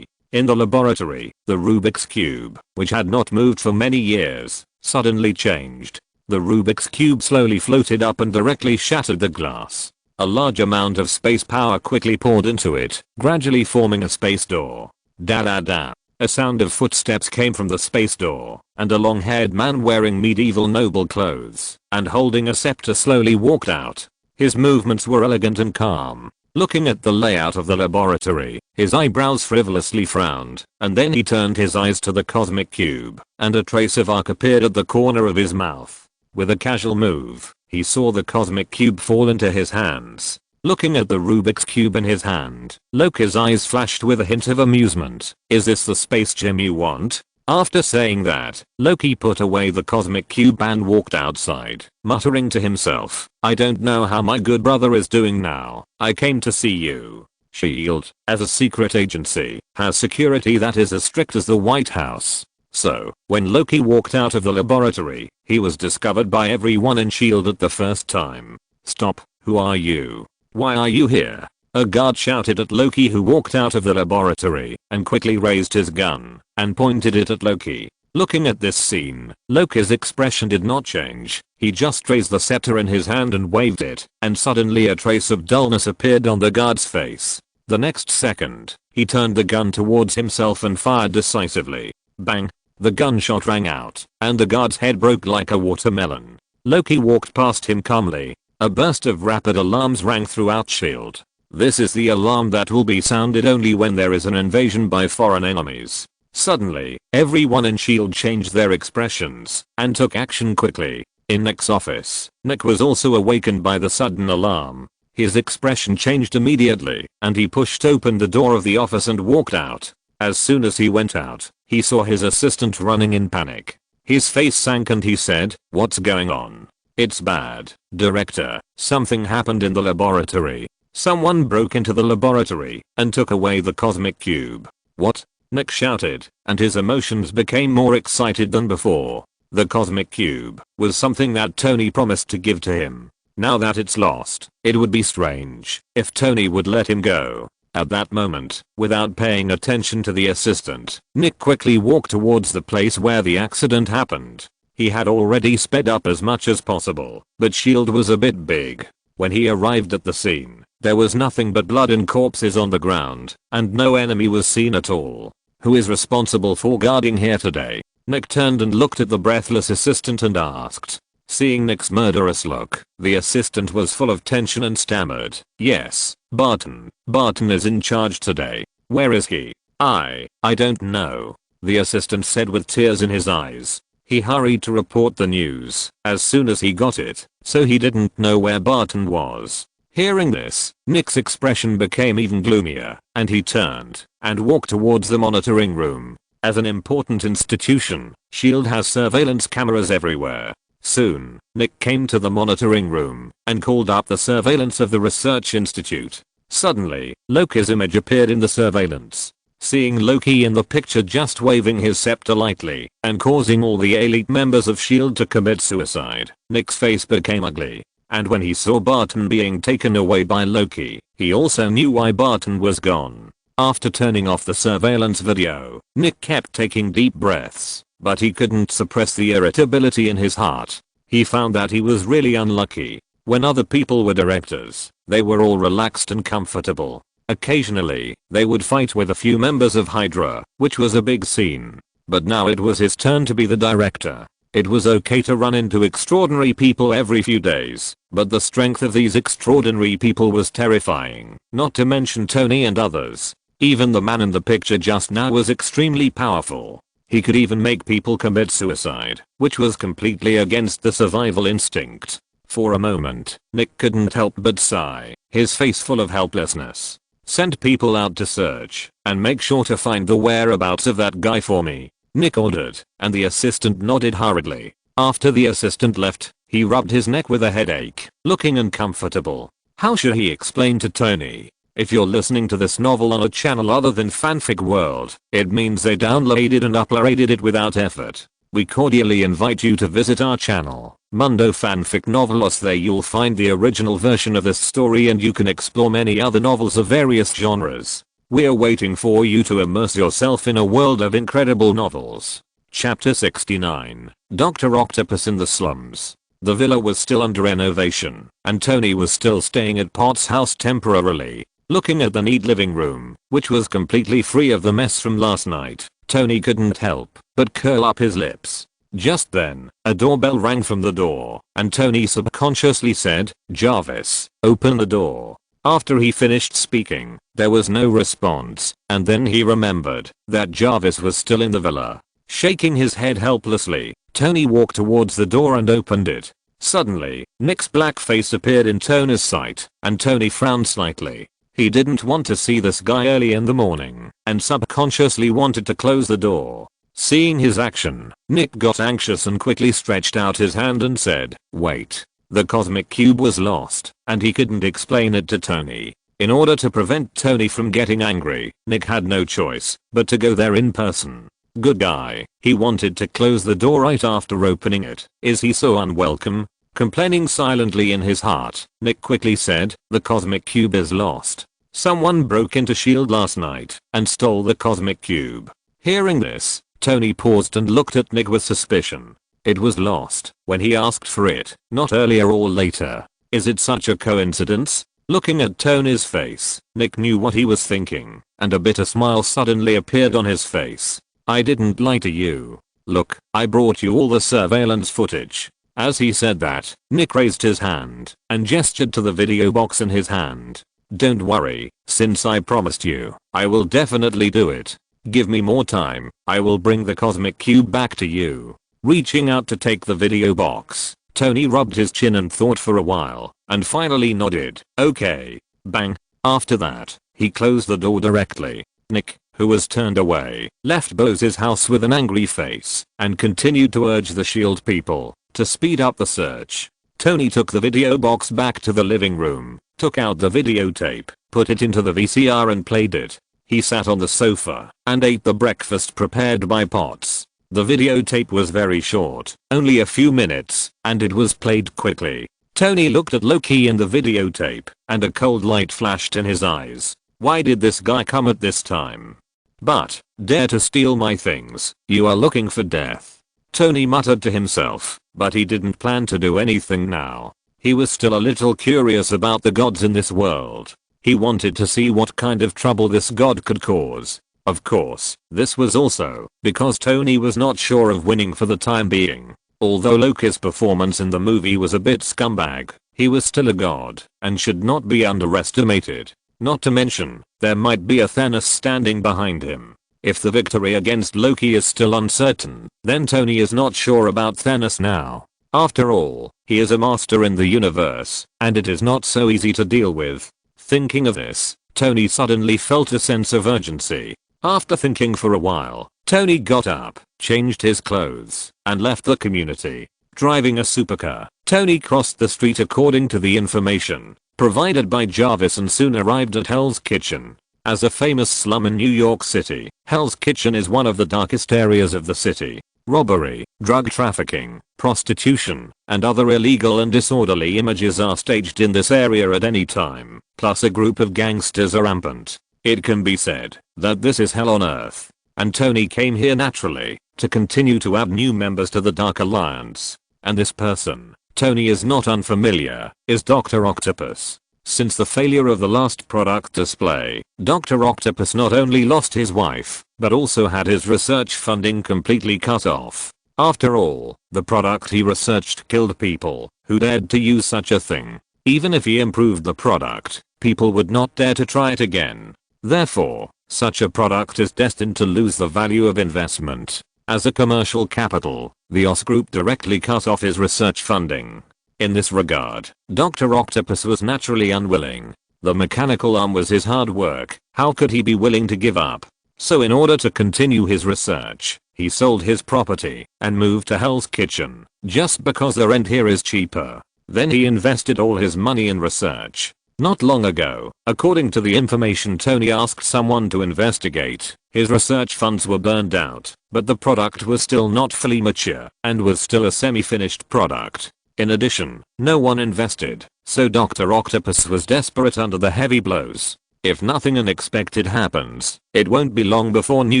In the laboratory, the Rubik's Cube, which had not moved for many years, suddenly changed. The Rubik's Cube slowly floated up and directly shattered the glass. A large amount of space power quickly poured into it, gradually forming a space door. Da-da-da. A sound of footsteps came from the space door, and a long-haired man wearing medieval noble clothes and holding a scepter slowly walked out. His movements were elegant and calm. Looking at the layout of the laboratory, his eyebrows frivolously frowned, and then he turned his eyes to the cosmic cube, and a trace of arc appeared at the corner of his mouth. With a casual move, he saw the cosmic cube fall into his hands. Looking at the Rubik's Cube in his hand, Loki's eyes flashed with a hint of amusement. "Is this the space gem you want?" After saying that, Loki put away the cosmic cube and walked outside, muttering to himself, "I don't know how my good brother is doing now. I came to see you." SHIELD, as a secret agency, has security that is as strict as the White House. So, when Loki walked out of the laboratory, he was discovered by everyone in SHIELD at the first time. "Stop, who are you? Why are you here?" A guard shouted at Loki, who walked out of the laboratory and quickly raised his gun and pointed it at Loki. Looking at this scene, Loki's expression did not change. He just raised the scepter in his hand and waved it, and suddenly a trace of dullness appeared on the guard's face. The next second, he turned the gun towards himself and fired decisively. Bang! The gunshot rang out, and the guard's head broke like a watermelon. Loki walked past him calmly. A burst of rapid alarms rang throughout SHIELD. This is the alarm that will be sounded only when there is an invasion by foreign enemies. Suddenly, everyone in SHIELD changed their expressions and took action quickly. In Nick's office, Nick was also awakened by the sudden alarm. His expression changed immediately, and he pushed open the door of the office and walked out. As soon as he went out, he saw his assistant running in panic. His face sank and he said, "What's going on?" "It's bad, Director. Something happened in the laboratory. Someone broke into the laboratory and took away the cosmic cube." "What?" Nick shouted, and his emotions became more excited than before. The cosmic cube was something that Tony promised to give to him. Now that it's lost, it would be strange if Tony would let him go. At that moment, without paying attention to the assistant, Nick quickly walked towards the place where the accident happened. He had already sped up as much as possible, but SHIELD was a bit big. When he arrived at the scene, there was nothing but blood and corpses on the ground, and no enemy was seen at all. "Who is responsible for guarding here today?" Nick turned and looked at the breathless assistant and asked. Seeing Nick's murderous look, the assistant was full of tension and stammered, "Yes, Barton. Barton is in charge today." "Where is he?" I don't know," the assistant said with tears in his eyes. He hurried to report the news as soon as he got it, so he didn't know where Barton was. Hearing this, Nick's expression became even gloomier, and he turned and walked towards the monitoring room. As an important institution, SHIELD has surveillance cameras everywhere. Soon, Nick came to the monitoring room and called up the surveillance of the research institute. Suddenly, Loki's image appeared in the surveillance. Seeing Loki in the picture just waving his scepter lightly and causing all the elite members of SHIELD to commit suicide, Nick's face became ugly. And when he saw Barton being taken away by Loki, he also knew why Barton was gone. After turning off the surveillance video, Nick kept taking deep breaths, but he couldn't suppress the irritability in his heart. He found that he was really unlucky. When other people were directors, they were all relaxed and comfortable. Occasionally, they would fight with a few members of Hydra, which was a big scene. But now it was his turn to be the director. It was okay to run into extraordinary people every few days, but the strength of these extraordinary people was terrifying, not to mention Tony and others. Even the man in the picture just now was extremely powerful. He could even make people commit suicide, which was completely against the survival instinct. For a moment, Nick couldn't help but sigh, his face full of helplessness. "Send people out to search, and make sure to find the whereabouts of that guy for me," Nick ordered, and the assistant nodded hurriedly. After the assistant left, he rubbed his neck with a headache, looking uncomfortable. How should he explain to Tony If you're listening to this novel on a channel other than Fanfic World, it means they downloaded and uploaded it without effort. We cordially invite you to visit our channel, Mundo Fanfic Novelos. There you'll find the original version of this story and you can explore many other novels of various genres. We're waiting for you to immerse yourself in a world of incredible novels. Chapter 69. Dr. Octopus in the Slums. The villa was still under renovation, and Tony was still staying at Pot's house temporarily. Looking at the neat living room, which was completely free of the mess from last night, Tony couldn't help but curl up his lips. Just then, a doorbell rang from the door, and Tony subconsciously said, "Jarvis, open the door." After he finished speaking, there was no response, and then he remembered that Jarvis was still in the villa. Shaking his head helplessly, Tony walked towards the door and opened it. Suddenly, Nick's black face appeared in Tony's sight, and Tony frowned slightly. He didn't want to see this guy early in the morning, and subconsciously wanted to close the door. Seeing his action, Nick got anxious and quickly stretched out his hand and said, "Wait." The cosmic cube was lost, and he couldn't explain it to Tony. In order to prevent Tony from getting angry, Nick had no choice but to go there in person. Good guy, he wanted to close the door right after opening it. Is he so unwelcome? Complaining silently in his heart, Nick quickly said, "The cosmic cube is lost. Someone broke into S.H.I.E.L.D. last night and stole the cosmic cube." Hearing this, Tony paused and looked at Nick with suspicion. It was lost when he asked for it, not earlier or later. Is it such a coincidence? Looking at Tony's face, Nick knew what he was thinking, and a bitter smile suddenly appeared on his face. "I didn't lie to you. Look, I brought you all the surveillance footage." As he said that, Nick raised his hand and gestured to the video box in his hand. "Don't worry, since I promised you, I will definitely do it. Give me more time, I will bring the cosmic cube back to you." Reaching out to take the video box, Tony rubbed his chin and thought for a while, and finally nodded. "Okay." Bang. After that, he closed the door directly. Nick, who was turned away, left Bose's house with an angry face, and continued to urge the S.H.I.E.L.D. people to speed up the search. Tony took the video box back to the living room, took out the videotape, put it into the VCR and played it. He sat on the sofa and ate the breakfast prepared by Potts. The videotape was very short, only a few minutes, and it was played quickly. Tony looked at Loki in the videotape, and a cold light flashed in his eyes. Why did this guy come at this time? "But, dare to steal my things, you are looking for death," Tony muttered to himself, but he didn't plan to do anything now. He was still a little curious about the gods in this world. He wanted to see what kind of trouble this god could cause. Of course, this was also because Tony was not sure of winning for the time being. Although Loki's performance in the movie was a bit scumbag, he was still a god and should not be underestimated. Not to mention, there might be a Thanos standing behind him. If the victory against Loki is still uncertain, then Tony is not sure about Thanos now. After all, he is a master in the universe, and it is not so easy to deal with. Thinking of this, Tony suddenly felt a sense of urgency. After thinking for a while, Tony got up, changed his clothes, and left the community. Driving a supercar, Tony crossed the street according to the information provided by Jarvis and soon arrived at Hell's Kitchen. As a famous slum in New York City, Hell's Kitchen is one of the darkest areas of the city. Robbery, drug trafficking, prostitution, and other illegal and disorderly images are staged in this area at any time, plus a group of gangsters are rampant. It can be said that this is hell on earth, and Tony came here naturally to continue to add new members to the Dark Alliance. And this person, Tony is not unfamiliar, is Dr. Octopus. Since the failure of the last product display, Dr. Octopus not only lost his wife, but also had his research funding completely cut off. After all, the product he researched killed people who dared to use such a thing. Even if he improved the product, people would not dare to try it again. Therefore, such a product is destined to lose the value of investment. As a commercial capital, the OS Group directly cut off his research funding. In this regard, Dr. Octopus was naturally unwilling. The mechanical arm was his hard work, how could he be willing to give up? So in order to continue his research, he sold his property and moved to Hell's Kitchen, just because the rent here is cheaper. Then he invested all his money in research. Not long ago, according to the information Tony asked someone to investigate, his research funds were burned out, but the product was still not fully mature and was still a semi-finished product. In addition, no one invested, so Dr. Octopus was desperate under the heavy blows. If nothing unexpected happens, it won't be long before New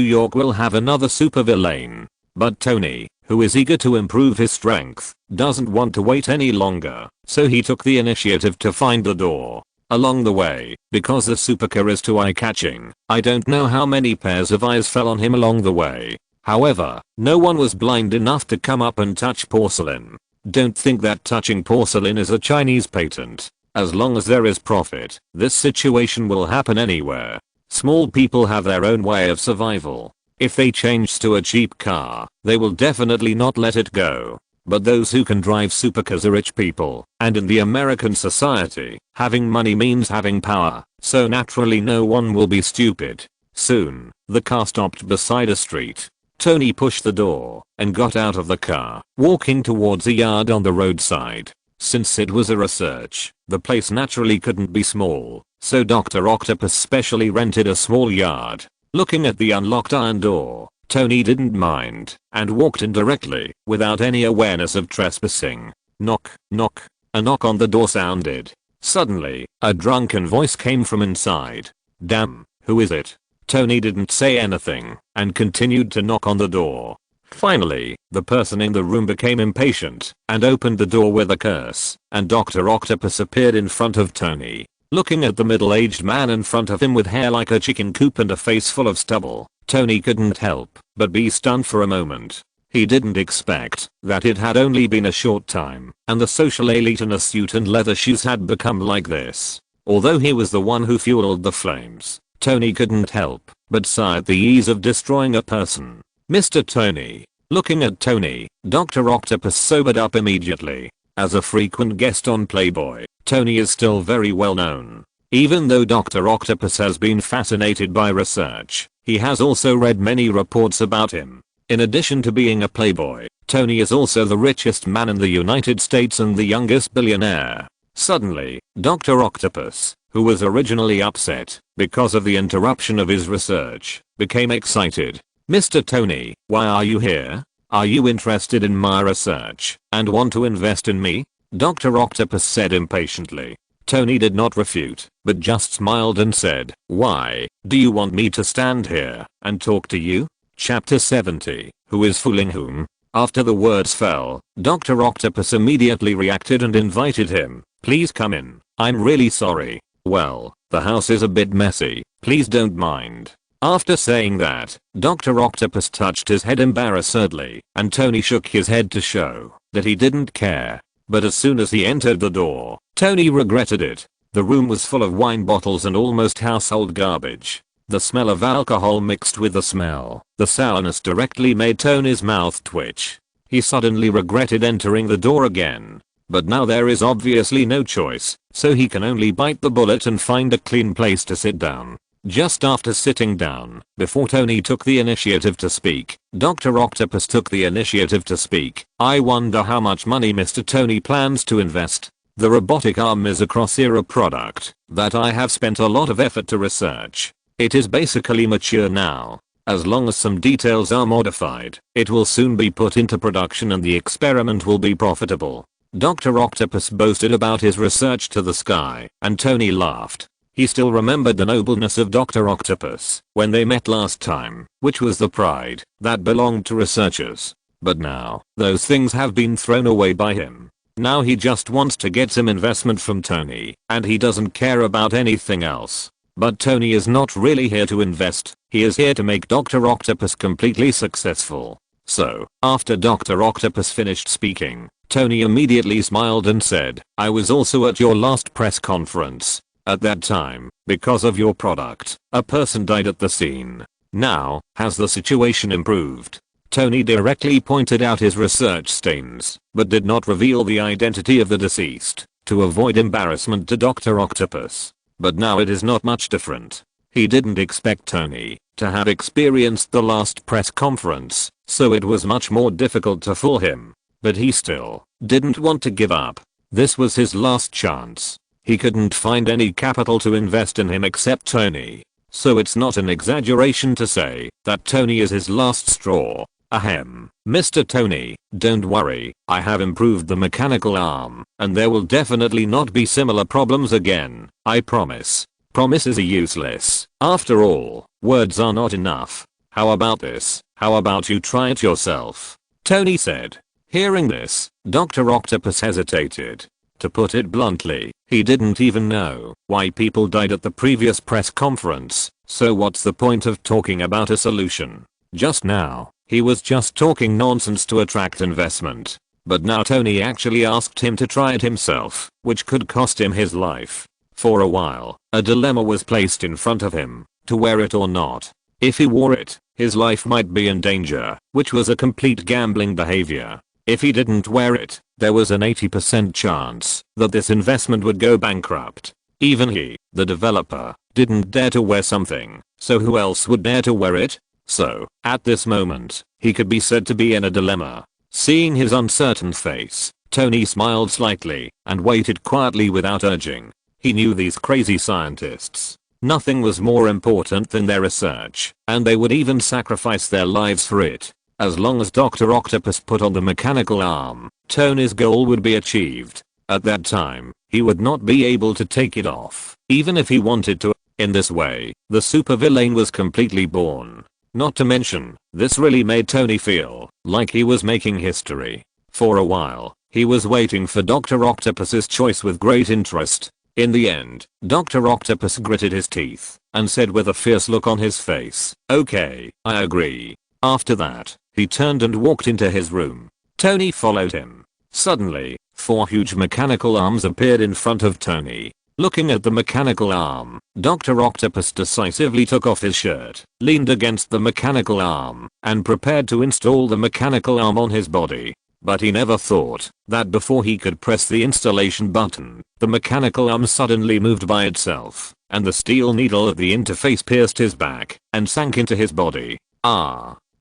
York will have another supervillain. But Tony, who is eager to improve his strength, doesn't want to wait any longer, so he took the initiative to find the door. Along the way, because the supercar is too eye-catching, I don't know how many pairs of eyes fell on him along the way. However, no one was blind enough to come up and touch porcelain. Don't think that touching porcelain is a Chinese patent. As long as there is profit, this situation will happen anywhere. Small people have their own way of survival. If they change to a cheap car, they will definitely not let it go. But those who can drive supercars are rich people, and in the American society, having money means having power, so naturally no one will be stupid. Soon, the car stopped beside a street. Tony pushed the door and got out of the car, walking towards a yard on the roadside. Since it was a research, the place naturally couldn't be small, so Dr. Octopus specially rented a small yard. Looking at the unlocked iron door, Tony didn't mind and walked in directly without any awareness of trespassing. Knock, knock. A knock on the door sounded. Suddenly, a drunken voice came from inside. Damn, who is it? Tony didn't say anything and continued to knock on the door. Finally, the person in the room became impatient and opened the door with a curse, and Dr. Octopus appeared in front of Tony. Looking at the middle-aged man in front of him with hair like a chicken coop and a face full of stubble, Tony couldn't help but be stunned for a moment. He didn't expect that it had only been a short time, and the social elite in a suit and leather shoes had become like this. Although he was the one who fueled the flames, Tony couldn't help but sigh at the ease of destroying a person. Mr. Tony. Looking at Tony, Dr. Octopus sobered up immediately. As a frequent guest on Playboy, Tony is still very well known. Even though Dr. Octopus has been fascinated by research, he has also read many reports about him. In addition to being a playboy, Tony is also the richest man in the United States and the youngest billionaire. Suddenly, Dr. Octopus, who was originally upset because of the interruption of his research, became excited. Mr. Tony, why are you here? Are you interested in my research and want to invest in me? Dr. Octopus said impatiently. Tony did not refute, but just smiled and said, why, do you want me to stand here and talk to you? Chapter 70, Who is fooling whom? After the words fell, Dr. Octopus immediately reacted and invited him. Please come in, I'm really sorry. Well, the house is a bit messy, please don't mind. After saying that, Dr. Octopus touched his head embarrassedly, and Tony shook his head to show that he didn't care. But as soon as he entered the door, Tony regretted it. The room was full of wine bottles and almost household garbage. The smell of alcohol mixed with the sourness directly made Tony's mouth twitch. He suddenly regretted entering the door again. But now there is obviously no choice, so he can only bite the bullet and find a clean place to sit down. Just after sitting down, before Tony took the initiative to speak, Dr. Octopus took the initiative to speak. I wonder how much money Mr. Tony plans to invest. The robotic arm is a cross-era product that I have spent a lot of effort to research. It is basically mature now. As long as some details are modified, it will soon be put into production and the experiment will be profitable. Dr. Octopus boasted about his research to the sky, and Tony laughed. He still remembered the nobleness of Dr. Octopus when they met last time, which was the pride that belonged to researchers. But now, those things have been thrown away by him. Now he just wants to get some investment from Tony, and he doesn't care about anything else. But Tony is not really here to invest, he is here to make Dr. Octopus completely successful. So, after Dr. Octopus finished speaking, Tony immediately smiled and said, I was also at your last press conference. At that time, because of your product, a person died at the scene. Now, has the situation improved? Tony directly pointed out his research stains, but did not reveal the identity of the deceased, to avoid embarrassment to Dr. Octopus. But now it is not much different. He didn't expect Tony to have experienced the last press conference, so it was much more difficult to fool him. But he still didn't want to give up. This was his last chance. He couldn't find any capital to invest in him except Tony. So it's not an exaggeration to say that Tony is his last straw. Ahem. Mr. Tony, don't worry, I have improved the mechanical arm, and there will definitely not be similar problems again, I promise. Promises are useless. After all, words are not enough. How about this? How about you try it yourself? Tony said. Hearing this, Dr. Octopus hesitated. To put it bluntly, he didn't even know why people died at the previous press conference, so what's the point of talking about a solution? Just now, he was just talking nonsense to attract investment. But now Tony actually asked him to try it himself, which could cost him his life. For a while, a dilemma was placed in front of him, to wear it or not. If he wore it, his life might be in danger, which was a complete gambling behavior. If he didn't wear it, there was an 80% chance that this investment would go bankrupt. Even he, the developer, didn't dare to wear something, so who else would dare to wear it? So, at this moment, he could be said to be in a dilemma. Seeing his uncertain face, Tony smiled slightly and waited quietly without urging. He knew these crazy scientists. Nothing was more important than their research, and they would even sacrifice their lives for it. As long as Dr. Octopus put on the mechanical arm, Tony's goal would be achieved. At that time, he would not be able to take it off, even if he wanted to. In this way, the supervillain was completely born. Not to mention, this really made Tony feel like he was making history. For a while, he was waiting for Dr. Octopus's choice with great interest. In the end, Dr. Octopus gritted his teeth and said with a fierce look on his face, "Okay, I agree." After that, he turned and walked into his room. Tony followed him. Suddenly, 4 huge mechanical arms appeared in front of Tony. Looking at the mechanical arm, Dr. Octopus decisively took off his shirt, leaned against the mechanical arm, and prepared to install the mechanical arm on his body. But he never thought that before he could press the installation button, the mechanical arm suddenly moved by itself, and the steel needle at the interface pierced his back and sank into his body.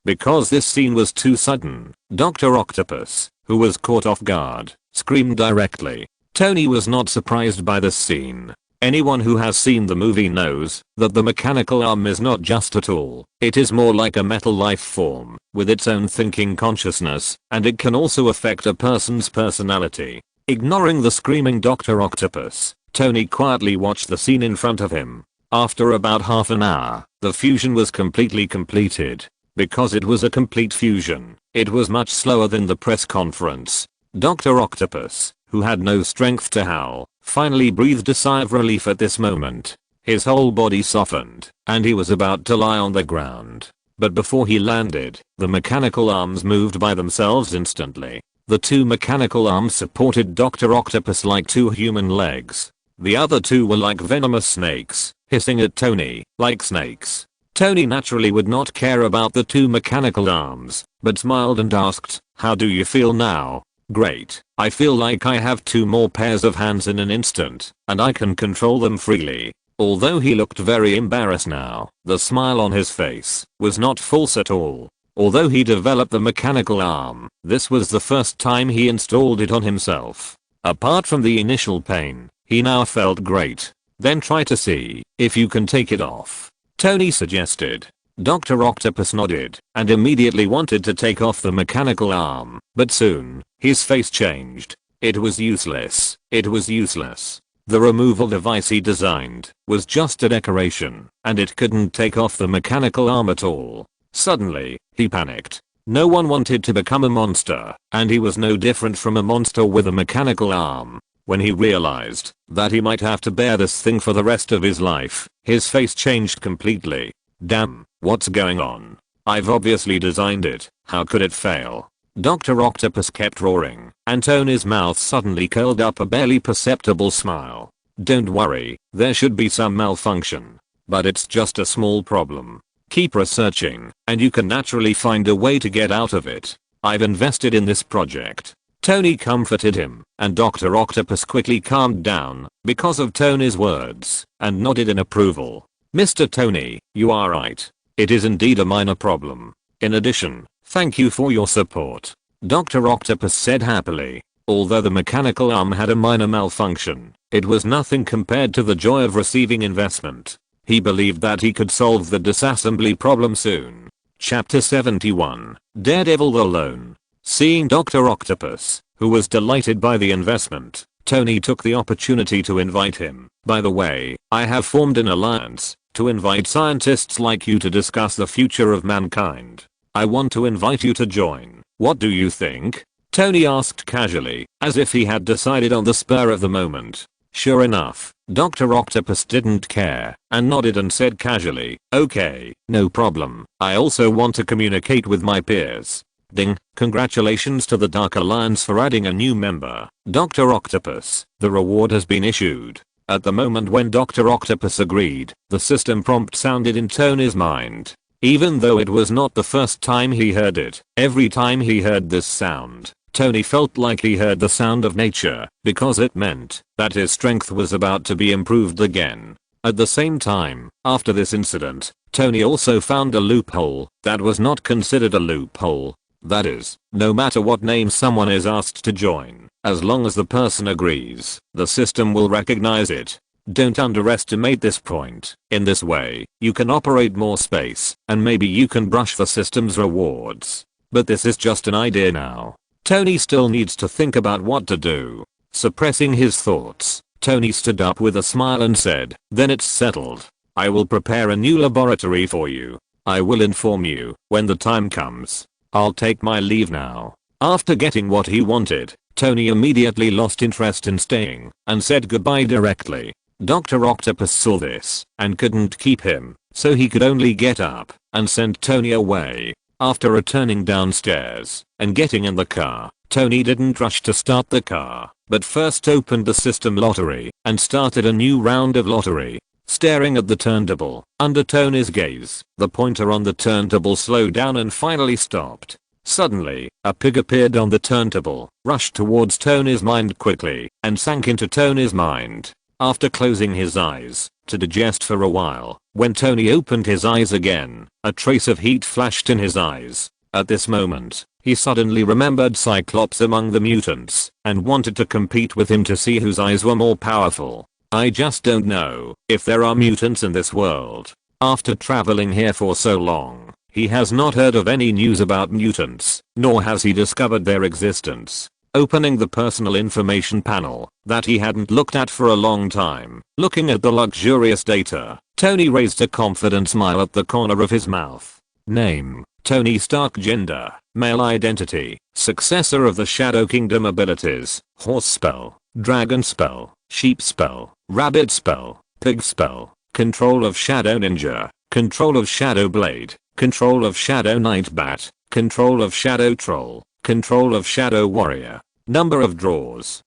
Because this scene was too sudden, Dr. Octopus, who was caught off guard, screamed directly. Tony was not surprised by this scene. Anyone who has seen the movie knows that the mechanical arm is not just a tool, it is more like a metal life form, with its own thinking consciousness, and it can also affect a person's personality. Ignoring the screaming Dr. Octopus, Tony quietly watched the scene in front of him. After about half an hour, the fusion was completely completed. Because it was a complete fusion, it was much slower than the press conference. Dr. Octopus, who had no strength to howl, finally breathed a sigh of relief at this moment. His whole body softened, and he was about to lie on the ground. But before he landed, the mechanical arms moved by themselves instantly. The 2 mechanical arms supported Dr. Octopus like 2 human legs. The other 2 were like venomous snakes, hissing at Tony like snakes. Tony naturally would not care about the 2 mechanical arms, but smiled and asked, "How do you feel now?" "Great, I feel like I have 2 more pairs of hands in an instant, and I can control them freely." Although he looked very embarrassed now, the smile on his face was not false at all. Although he developed the mechanical arm, this was the first time he installed it on himself. Apart from the initial pain, he now felt great. "Then try to see if you can take it off," Tony suggested. Dr. Octopus nodded and immediately wanted to take off the mechanical arm, but soon, his face changed. It was useless. It was useless. The removal device he designed was just a decoration, and it couldn't take off the mechanical arm at all. Suddenly, he panicked. No one wanted to become a monster, and he was no different from a monster with a mechanical arm. When he realized that he might have to bear this thing for the rest of his life, his face changed completely. Damn, what's going on? I've obviously designed it, how could it fail? Dr. Octopus kept roaring, and Tony's mouth suddenly curled up a barely perceptible smile. "Don't worry, there should be some malfunction. But it's just a small problem. Keep researching, and you can naturally find a way to get out of it. I've invested in this project." Tony comforted him, and Dr. Octopus quickly calmed down because of Tony's words and nodded in approval. "Mr. Tony, you are right. It is indeed a minor problem. In addition, thank you for your support," Dr. Octopus said happily. Although the mechanical arm had a minor malfunction, it was nothing compared to the joy of receiving investment. He believed that he could solve the disassembly problem soon. Chapter 71. Daredevil Alone. Seeing Dr. Octopus, who was delighted by the investment, Tony took the opportunity to invite him. By the way, I have formed an alliance to invite scientists like you to discuss the future of mankind. I want to invite you to join. What do you think? Tony asked casually, as if he had decided on the spur of the moment. Sure enough, Dr. Octopus didn't care and nodded and said casually, okay, no problem. I also want to communicate with my peers. Ding, congratulations to the Dark Alliance for adding a new member, Dr. Octopus. The reward has been issued. At the moment when Dr. Octopus agreed, the system prompt sounded in Tony's mind. Even though it was not the first time he heard it, every time he heard this sound, Tony felt like he heard the sound of nature, because it meant that his strength was about to be improved again. At the same time, after this incident, Tony also found a loophole that was not considered a loophole. That is, no matter what name someone is asked to join, as long as the person agrees, the system will recognize it. Don't underestimate this point. In this way, you can operate more space, and maybe you can brush the system's rewards. But this is just an idea now. Tony still needs to think about what to do. Suppressing his thoughts, Tony stood up with a smile and said, then it's settled. I will prepare a new laboratory for you. I will inform you when the time comes. I'll take my leave now. After getting what he wanted, Tony immediately lost interest in staying and said goodbye directly. Dr. Octopus saw this and couldn't keep him, so he could only get up and send Tony away. After returning downstairs and getting in the car, Tony didn't rush to start the car, but first opened the system lottery and started a new round of lottery. Staring at the turntable, under Tony's gaze, the pointer on the turntable slowed down and finally stopped. Suddenly, a pig appeared on the turntable, rushed towards Tony's mind quickly, and sank into Tony's mind. After closing his eyes to digest for a while, when Tony opened his eyes again, a trace of heat flashed in his eyes. At this moment, he suddenly remembered Cyclops among the mutants and wanted to compete with him to see whose eyes were more powerful. I just don't know if there are mutants in this world. After traveling here for so long, he has not heard of any news about mutants, nor has he discovered their existence. Opening the personal information panel that he hadn't looked at for a long time, looking at the luxurious data, Tony raised a confident smile at the corner of his mouth. Name: Tony Stark. Gender: male. Identity: successor of the Shadow Kingdom. Abilities: horse spell, dragon spell, sheep spell, rabbit spell, pig spell, control of Shadow Ninja, control of Shadow Blade, control of Shadow Knight Bat, control of Shadow Troll, control of Shadow Warrior. Number of draws: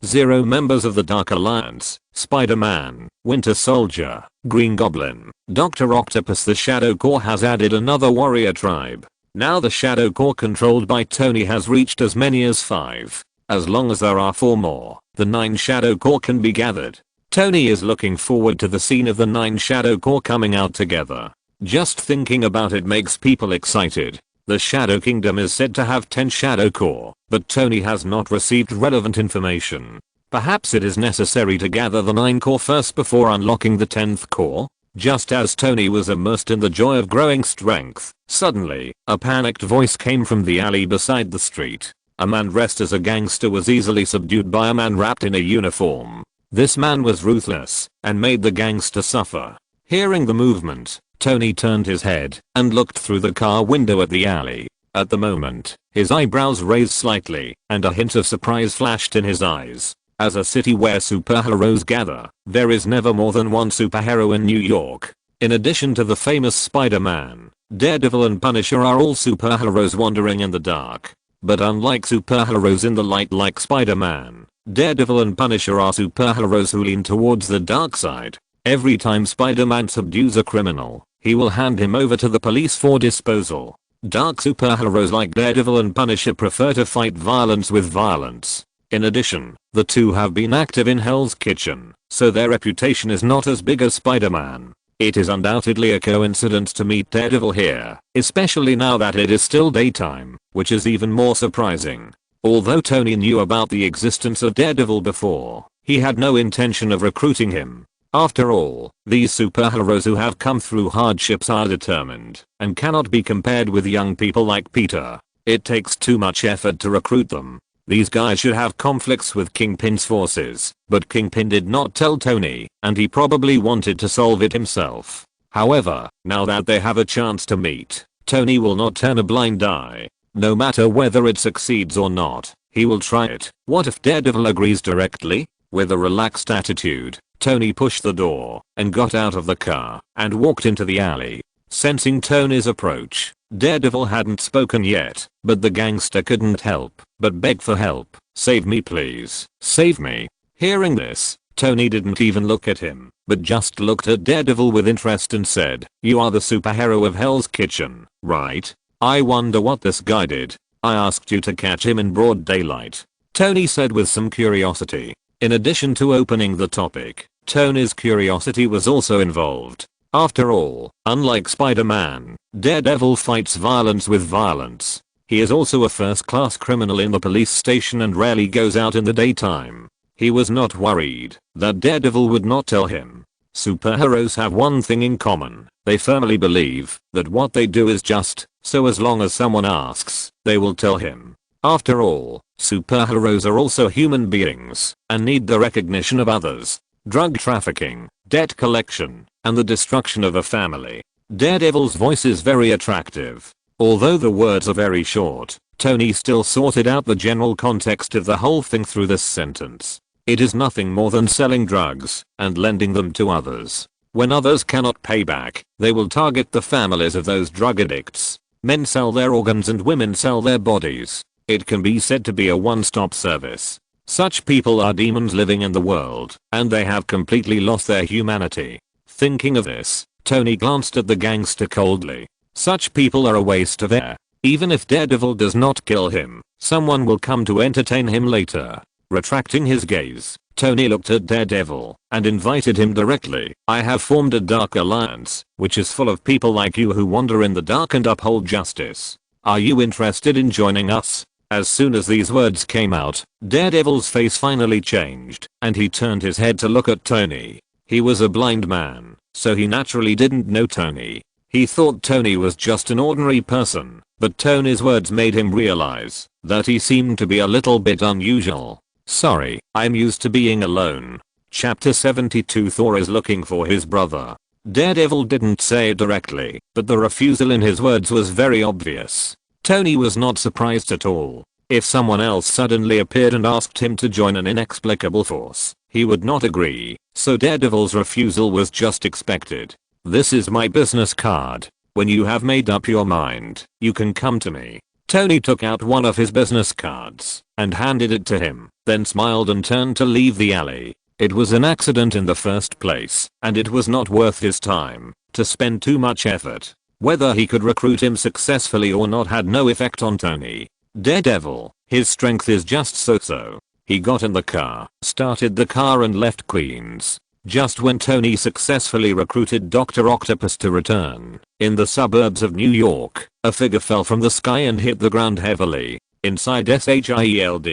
0 members of the Dark Alliance: Spider-Man, Winter Soldier, Green Goblin, Dr. Octopus. The Shadow Corps has added another warrior tribe. Now the Shadow Corps controlled by Tony has reached as many as 5. As long as there are 4 more, the 9 Shadow Corps can be gathered. Tony is looking forward to the scene of the 9 Shadow Corps coming out together. Just thinking about it makes people excited. The Shadow Kingdom is said to have 10 Shadow Corps, but Tony has not received relevant information. Perhaps it is necessary to gather the 9 Corps first before unlocking the 10th Corps? Just as Tony was immersed in the joy of growing strength, suddenly, a panicked voice came from the alley beside the street. A man dressed as a gangster was easily subdued by a man wrapped in a uniform. This man was ruthless and made the gangster suffer. Hearing the movement, Tony turned his head and looked through the car window at the alley. At the moment, his eyebrows raised slightly and a hint of surprise flashed in his eyes. As a city where superheroes gather, there is never more than one superhero in New York. In addition to the famous Spider-Man, Daredevil and Punisher are all superheroes wandering in the dark. But unlike superheroes in the light like Spider-Man, Daredevil and Punisher are superheroes who lean towards the dark side. Every time Spider-Man subdues a criminal, he will hand him over to the police for disposal. Dark superheroes like Daredevil and Punisher prefer to fight violence with violence. In addition, the two have been active in Hell's Kitchen, so their reputation is not as big as Spider-Man. It is undoubtedly a coincidence to meet Daredevil here, especially now that it is still daytime, which is even more surprising. Although Tony knew about the existence of Daredevil before, He had no intention of recruiting him. After all, these superheroes who have come through hardships are determined and cannot be compared with young people like Peter. It takes too much effort to recruit them. These guys should have conflicts with Kingpin's forces, but Kingpin did not tell Tony, and he probably wanted to solve it himself. However, now that they have a chance to meet, Tony will not turn a blind eye. No matter whether it succeeds or not, he will try it. What if Daredevil agrees directly? With a relaxed attitude, Tony pushed the door and got out of the car and walked into the alley. Sensing Tony's approach, Daredevil hadn't spoken yet, but the gangster couldn't help but beg for help. "Save me please, save me." Hearing this, Tony didn't even look at him, but just looked at Daredevil with interest and said, "You are the superhero of Hell's Kitchen, right? I wonder what this guy did. I asked you to catch him in broad daylight." Tony said with some curiosity. In addition to opening the topic, Tony's curiosity was also involved. After all, unlike Spider-Man, Daredevil fights violence with violence. He is also a first-class criminal in the police station and rarely goes out in the daytime. He was not worried that Daredevil would not tell him. Superheroes have one thing in common: they firmly believe that what they do is just, so as long as someone asks, they will tell him. After all, superheroes are also human beings and need the recognition of others. Drug trafficking, debt collection, and the destruction of a family. Daredevil's voice is very attractive. Although the words are very short, Tony still sorted out the general context of the whole thing through this sentence. It is nothing more than selling drugs and lending them to others. When others cannot pay back, they will target the families of those drug addicts. Men sell their organs and women sell their bodies. It can be said to be a one-stop service. Such people are demons living in the world, and they have completely lost their humanity. Thinking of this, Tony glanced at the gangster coldly. Such people are a waste of air. Even if Daredevil does not kill him, someone will come to entertain him later. Retracting his gaze, Tony looked at Daredevil and invited him directly. "I have formed a dark alliance, which is full of people like you who wander in the dark and uphold justice. Are you interested in joining us?" As soon as these words came out, Daredevil's face finally changed, and he turned his head to look at Tony. He was a blind man, so he naturally didn't know Tony. He thought Tony was just an ordinary person, but Tony's words made him realize that he seemed to be a little bit unusual. "Sorry, I'm used to being alone." Chapter 72. Thor is looking for his brother. Daredevil didn't say it directly, but the refusal in his words was very obvious. Tony was not surprised at all. If someone else suddenly appeared and asked him to join an inexplicable force, he would not agree, so Daredevil's refusal was just expected. "This is my business card. When you have made up your mind, you can come to me." Tony took out one of his business cards and handed it to him, then smiled and turned to leave the alley. It was an accident in the first place, and it was not worth his time to spend too much effort. Whether he could recruit him successfully or not had no effect on Tony. Daredevil, his strength is just so-so. He got in the car, started the car and left Queens. Just when Tony successfully recruited Dr. Octopus to return, in the suburbs of New York, a figure fell from the sky and hit the ground heavily. Inside SHIELD,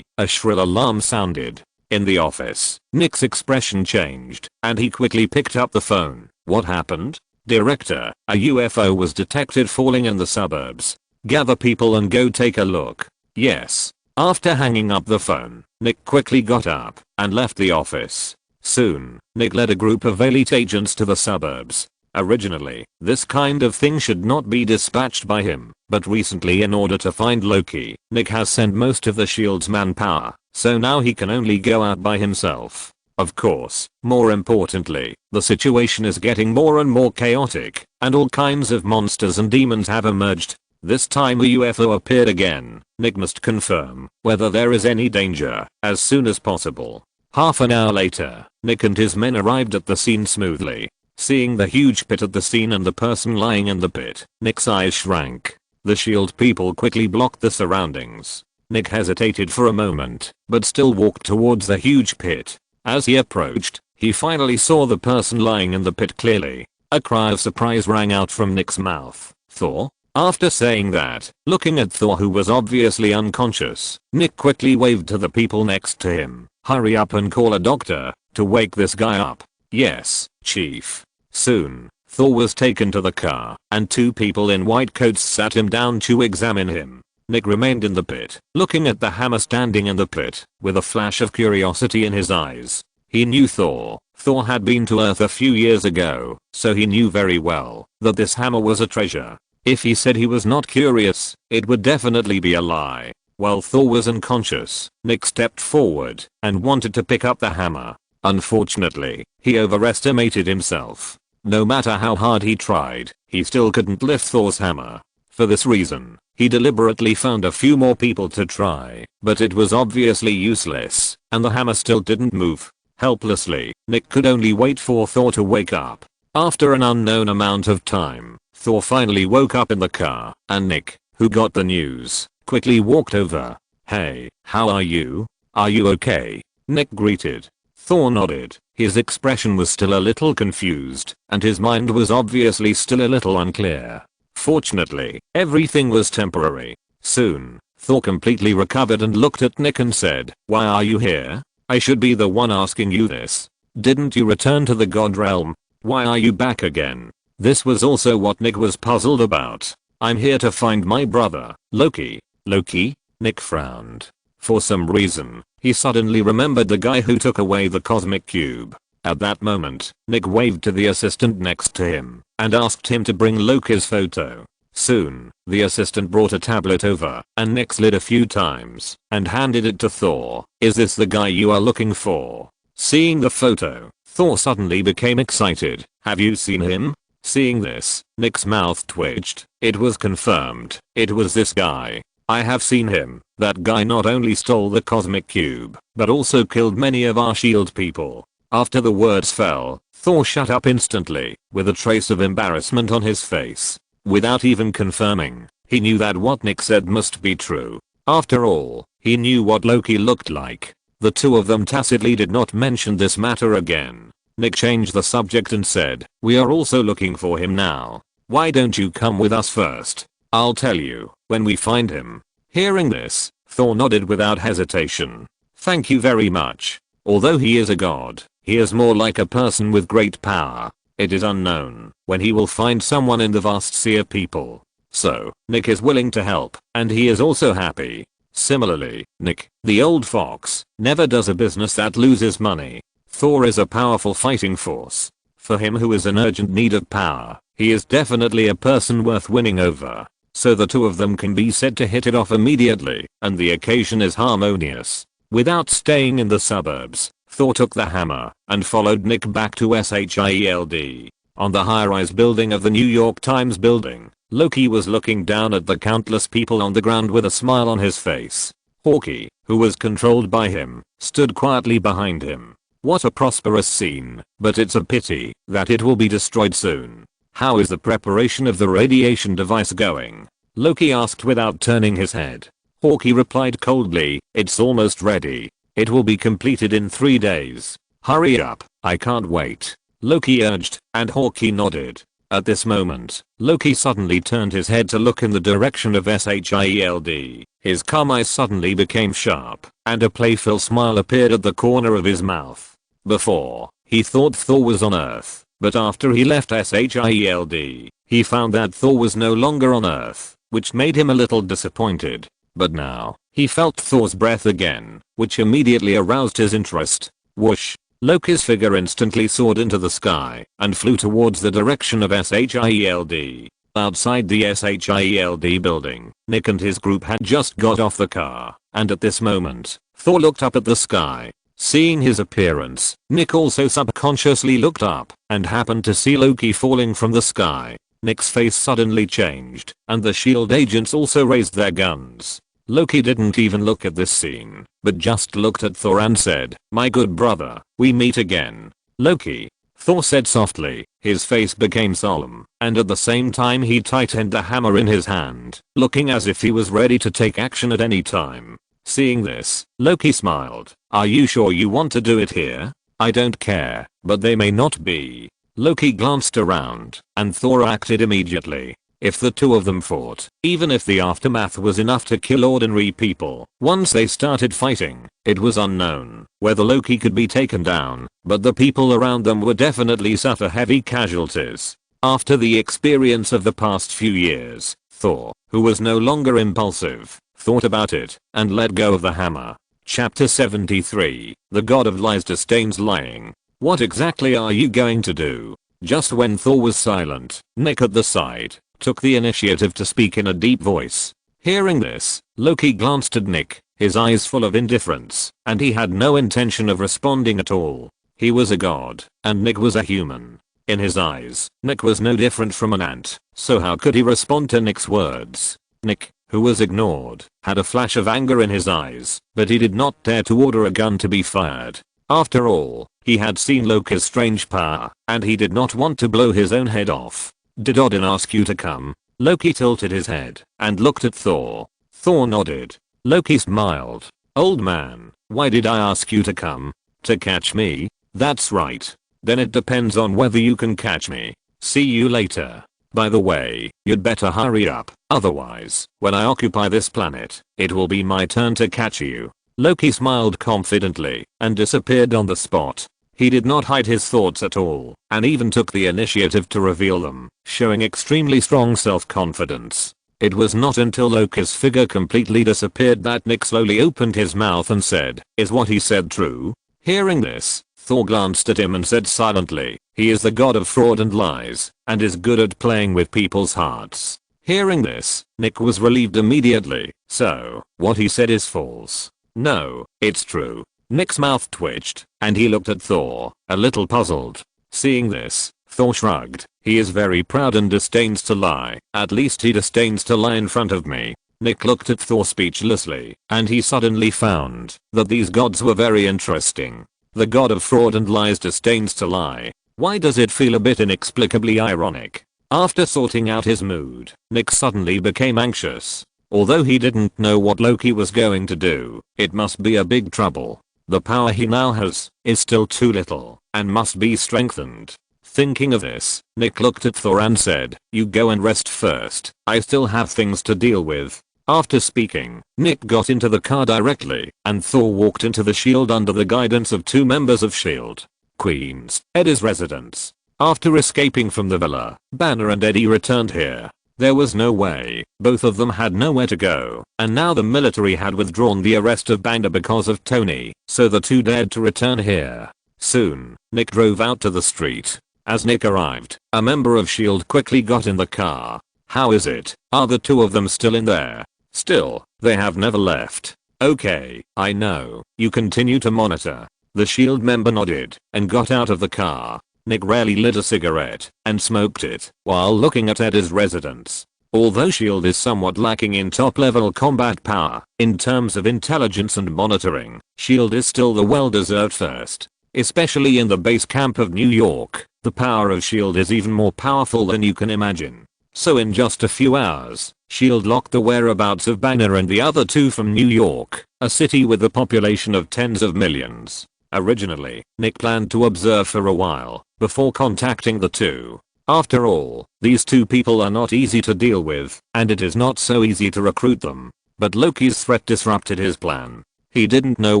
a shrill alarm sounded. In the office, Nick's expression changed, and he quickly picked up the phone. "What happened?" "Director, a UFO was detected falling in the suburbs. Gather people and go take a look." "Yes." After hanging up the phone, Nick quickly got up and left the office. Soon, Nick led a group of elite agents to the suburbs. Originally, this kind of thing should not be dispatched by him, but recently in order to find Loki, Nick has sent most of the Shield's manpower, so now he can only go out by himself. Of course, more importantly, the situation is getting more and more chaotic, and all kinds of monsters and demons have emerged. This time a UFO appeared again. Nick must confirm whether there is any danger as soon as possible. Half an hour later, Nick and his men arrived at the scene smoothly. Seeing the huge pit at the scene and the person lying in the pit, Nick's eyes shrank. The Shield people quickly blocked the surroundings. Nick hesitated for a moment, but still walked towards the huge pit. As he approached, he finally saw the person lying in the pit clearly. A cry of surprise rang out from Nick's mouth. "Thor?" After saying that, looking at Thor who was obviously unconscious, Nick quickly waved to the people next to him. Hurry up and call a doctor to wake this guy up. Yes, chief. Soon, Thor was taken to the car, and two people in white coats sat him down to examine him. Nick remained in the pit, looking at the hammer standing in the pit, with a flash of curiosity in his eyes. He knew Thor. Thor had been to Earth a few years ago, so he knew very well that this hammer was a treasure. If he said he was not curious, it would definitely be a lie. While Thor was unconscious, Nick stepped forward and wanted to pick up the hammer. Unfortunately, he overestimated himself. No matter how hard he tried, he still couldn't lift Thor's hammer. For this reason, he deliberately found a few more people to try, but it was obviously useless, and the hammer still didn't move. Helplessly, Nick could only wait for Thor to wake up. After an unknown amount of time, Thor finally woke up in the car, and Nick, who got the news, quickly walked over. "Hey, how are you? Are you okay?" Nick greeted. Thor nodded. His expression was still a little confused, and his mind was obviously still a little unclear. Fortunately, everything was temporary. Soon, Thor completely recovered and looked at Nick and said, "Why are you here? I should be the one asking you this. Didn't you return to the God realm? Why are you back again?" This was also what Nick was puzzled about. "I'm here to find my brother, Loki." Loki? Nick frowned. For some reason, he suddenly remembered the guy who took away the cosmic cube. At that moment, Nick waved to the assistant next to him and asked him to bring Loki's photo. Soon, the assistant brought a tablet over, and Nick slid a few times and handed it to Thor. "Is this the guy you are looking for?" Seeing the photo, Thor suddenly became excited. "Have you seen him?" Seeing this, Nick's mouth twitched. It was confirmed. It was this guy. "I have seen him. That guy not only stole the cosmic cube, but also killed many of our shield people." After the words fell, Thor shut up instantly, with a trace of embarrassment on his face. Without even confirming, he knew that what Nick said must be true. After all, he knew what Loki looked like. The two of them tacitly did not mention this matter again. Nick changed the subject and said, "We are also looking for him now. Why don't you come with us first? I'll tell you when we find him." Hearing this, Thor nodded without hesitation. "Thank you very much. Although he is a god, he is more like a person with great power. It is unknown when he will find someone in the vast sea of people. So, Nick is willing to help, and he is also happy." Similarly, Nick, the old fox, never does a business that loses money. Thor is a powerful fighting force. For him who is in urgent need of power, he is definitely a person worth winning over. So the two of them can be said to hit it off immediately, and the occasion is harmonious. Without staying in the suburbs, Thor took the hammer and followed Nick back to SHIELD. On the high-rise building of the New York Times building, Loki was looking down at the countless people on the ground with a smile on his face. Hawkeye, who was controlled by him, stood quietly behind him. What a prosperous scene, but it's a pity that it will be destroyed soon. "How is the preparation of the radiation device going?" Loki asked without turning his head. Hawkeye replied coldly, "It's almost ready. It will be completed in 3 days. Hurry up, I can't wait." Loki urged, and Hawkeye nodded. At this moment, Loki suddenly turned his head to look in the direction of SHIELD. His calm eyes suddenly became sharp, and a playful smile appeared at the corner of his mouth. Before, he thought Thor was on Earth, but after he left SHIELD, he found that Thor was no longer on Earth, which made him a little disappointed. But now, he felt Thor's breath again, which immediately aroused his interest. Whoosh! Loki's figure instantly soared into the sky and flew towards the direction of SHIELD. Outside the SHIELD building, Nick and his group had just got off the car, and at this moment, Thor looked up at the sky. Seeing his appearance, Nick also subconsciously looked up and happened to see Loki falling from the sky. Nick's face suddenly changed, and the shield agents also raised their guns. Loki didn't even look at this scene, but just looked at Thor and said, "My good brother, we meet again." "Loki," Thor said softly. His face became solemn, and at the same time he tightened the hammer in his hand, looking as if he was ready to take action at any time. Seeing this, Loki smiled. "Are you sure you want to do it here? I don't care, but they may not be." Loki glanced around, and Thor acted immediately. If the two of them fought, even if the aftermath was enough to kill ordinary people, once they started fighting, it was unknown whether Loki could be taken down, but the people around them would definitely suffer heavy casualties. After the experience of the past few years, Thor, who was no longer impulsive, thought about it and let go of the hammer. Chapter 73, The God of Lies disdains lying. What exactly are you going to do? Just when Thor was silent, Nick at the side took the initiative to speak in a deep voice. Hearing this, Loki glanced at Nick, his eyes full of indifference, and he had no intention of responding at all. He was a god, and Nick was a human. In his eyes, Nick was no different from an ant, so how could he respond to Nick's words? Nick, who was ignored, had a flash of anger in his eyes, but he did not dare to order a gun to be fired. After all, he had seen Loki's strange power, and he did not want to blow his own head off. Did Odin ask you to come? Loki tilted his head and looked at Thor. Thor nodded. Loki smiled. Old man, why did I ask you to come? To catch me? That's right. Then it depends on whether you can catch me. See you later. By the way, you'd better hurry up, otherwise, when I occupy this planet, it will be my turn to catch you. Loki smiled confidently and disappeared on the spot. He did not hide his thoughts at all, and even took the initiative to reveal them, showing extremely strong self-confidence. It was not until Loki's figure completely disappeared that Nick slowly opened his mouth and said, "Is what he said true?" Hearing this, Thor glanced at him and said silently, "He is the god of fraud and lies, and is good at playing with people's hearts." Hearing this, Nick was relieved immediately. So, what he said is false. No, it's true. Nick's mouth twitched, and he looked at Thor, a little puzzled. Seeing this, Thor shrugged. He is very proud and disdains to lie. At least he disdains to lie in front of me. Nick looked at Thor speechlessly, and he suddenly found that these gods were very interesting. The god of fraud and lies disdains to lie. Why does it feel a bit inexplicably ironic? After sorting out his mood, Nick suddenly became anxious. Although he didn't know what Loki was going to do, it must be a big trouble. The power he now has is still too little and must be strengthened. Thinking of this, Nick looked at Thor and said, "You go and rest first. I still have things to deal with." After speaking, Nick got into the car directly, and Thor walked into the shield under the guidance of two members of shield. Queen's Eddie's residence. After escaping from the villa, Banner and Eddie returned here. There was no way, both of them had nowhere to go, and now the military had withdrawn the arrest of Banner because of Tony, so the two dared to return here. Soon, Nick drove out to the street. As Nick arrived, a member of SHIELD quickly got in the car. "How is it? Are the two of them still in there?" "Still, they have never left." "Okay, I know, you continue to monitor." The SHIELD member nodded and got out of the car. Nick rarely lit a cigarette and smoked it while looking at Eddie's residence. Although SHIELD is somewhat lacking in top-level combat power, in terms of intelligence and monitoring, SHIELD is still the well-deserved first. Especially in the base camp of New York, the power of SHIELD is even more powerful than you can imagine. So in just a few hours, SHIELD locked the whereabouts of Banner and the other two from New York, a city with a population of tens of millions. Originally, Nick planned to observe for a while before contacting the two. After all, these two people are not easy to deal with, and it is not so easy to recruit them. But Loki's threat disrupted his plan. He didn't know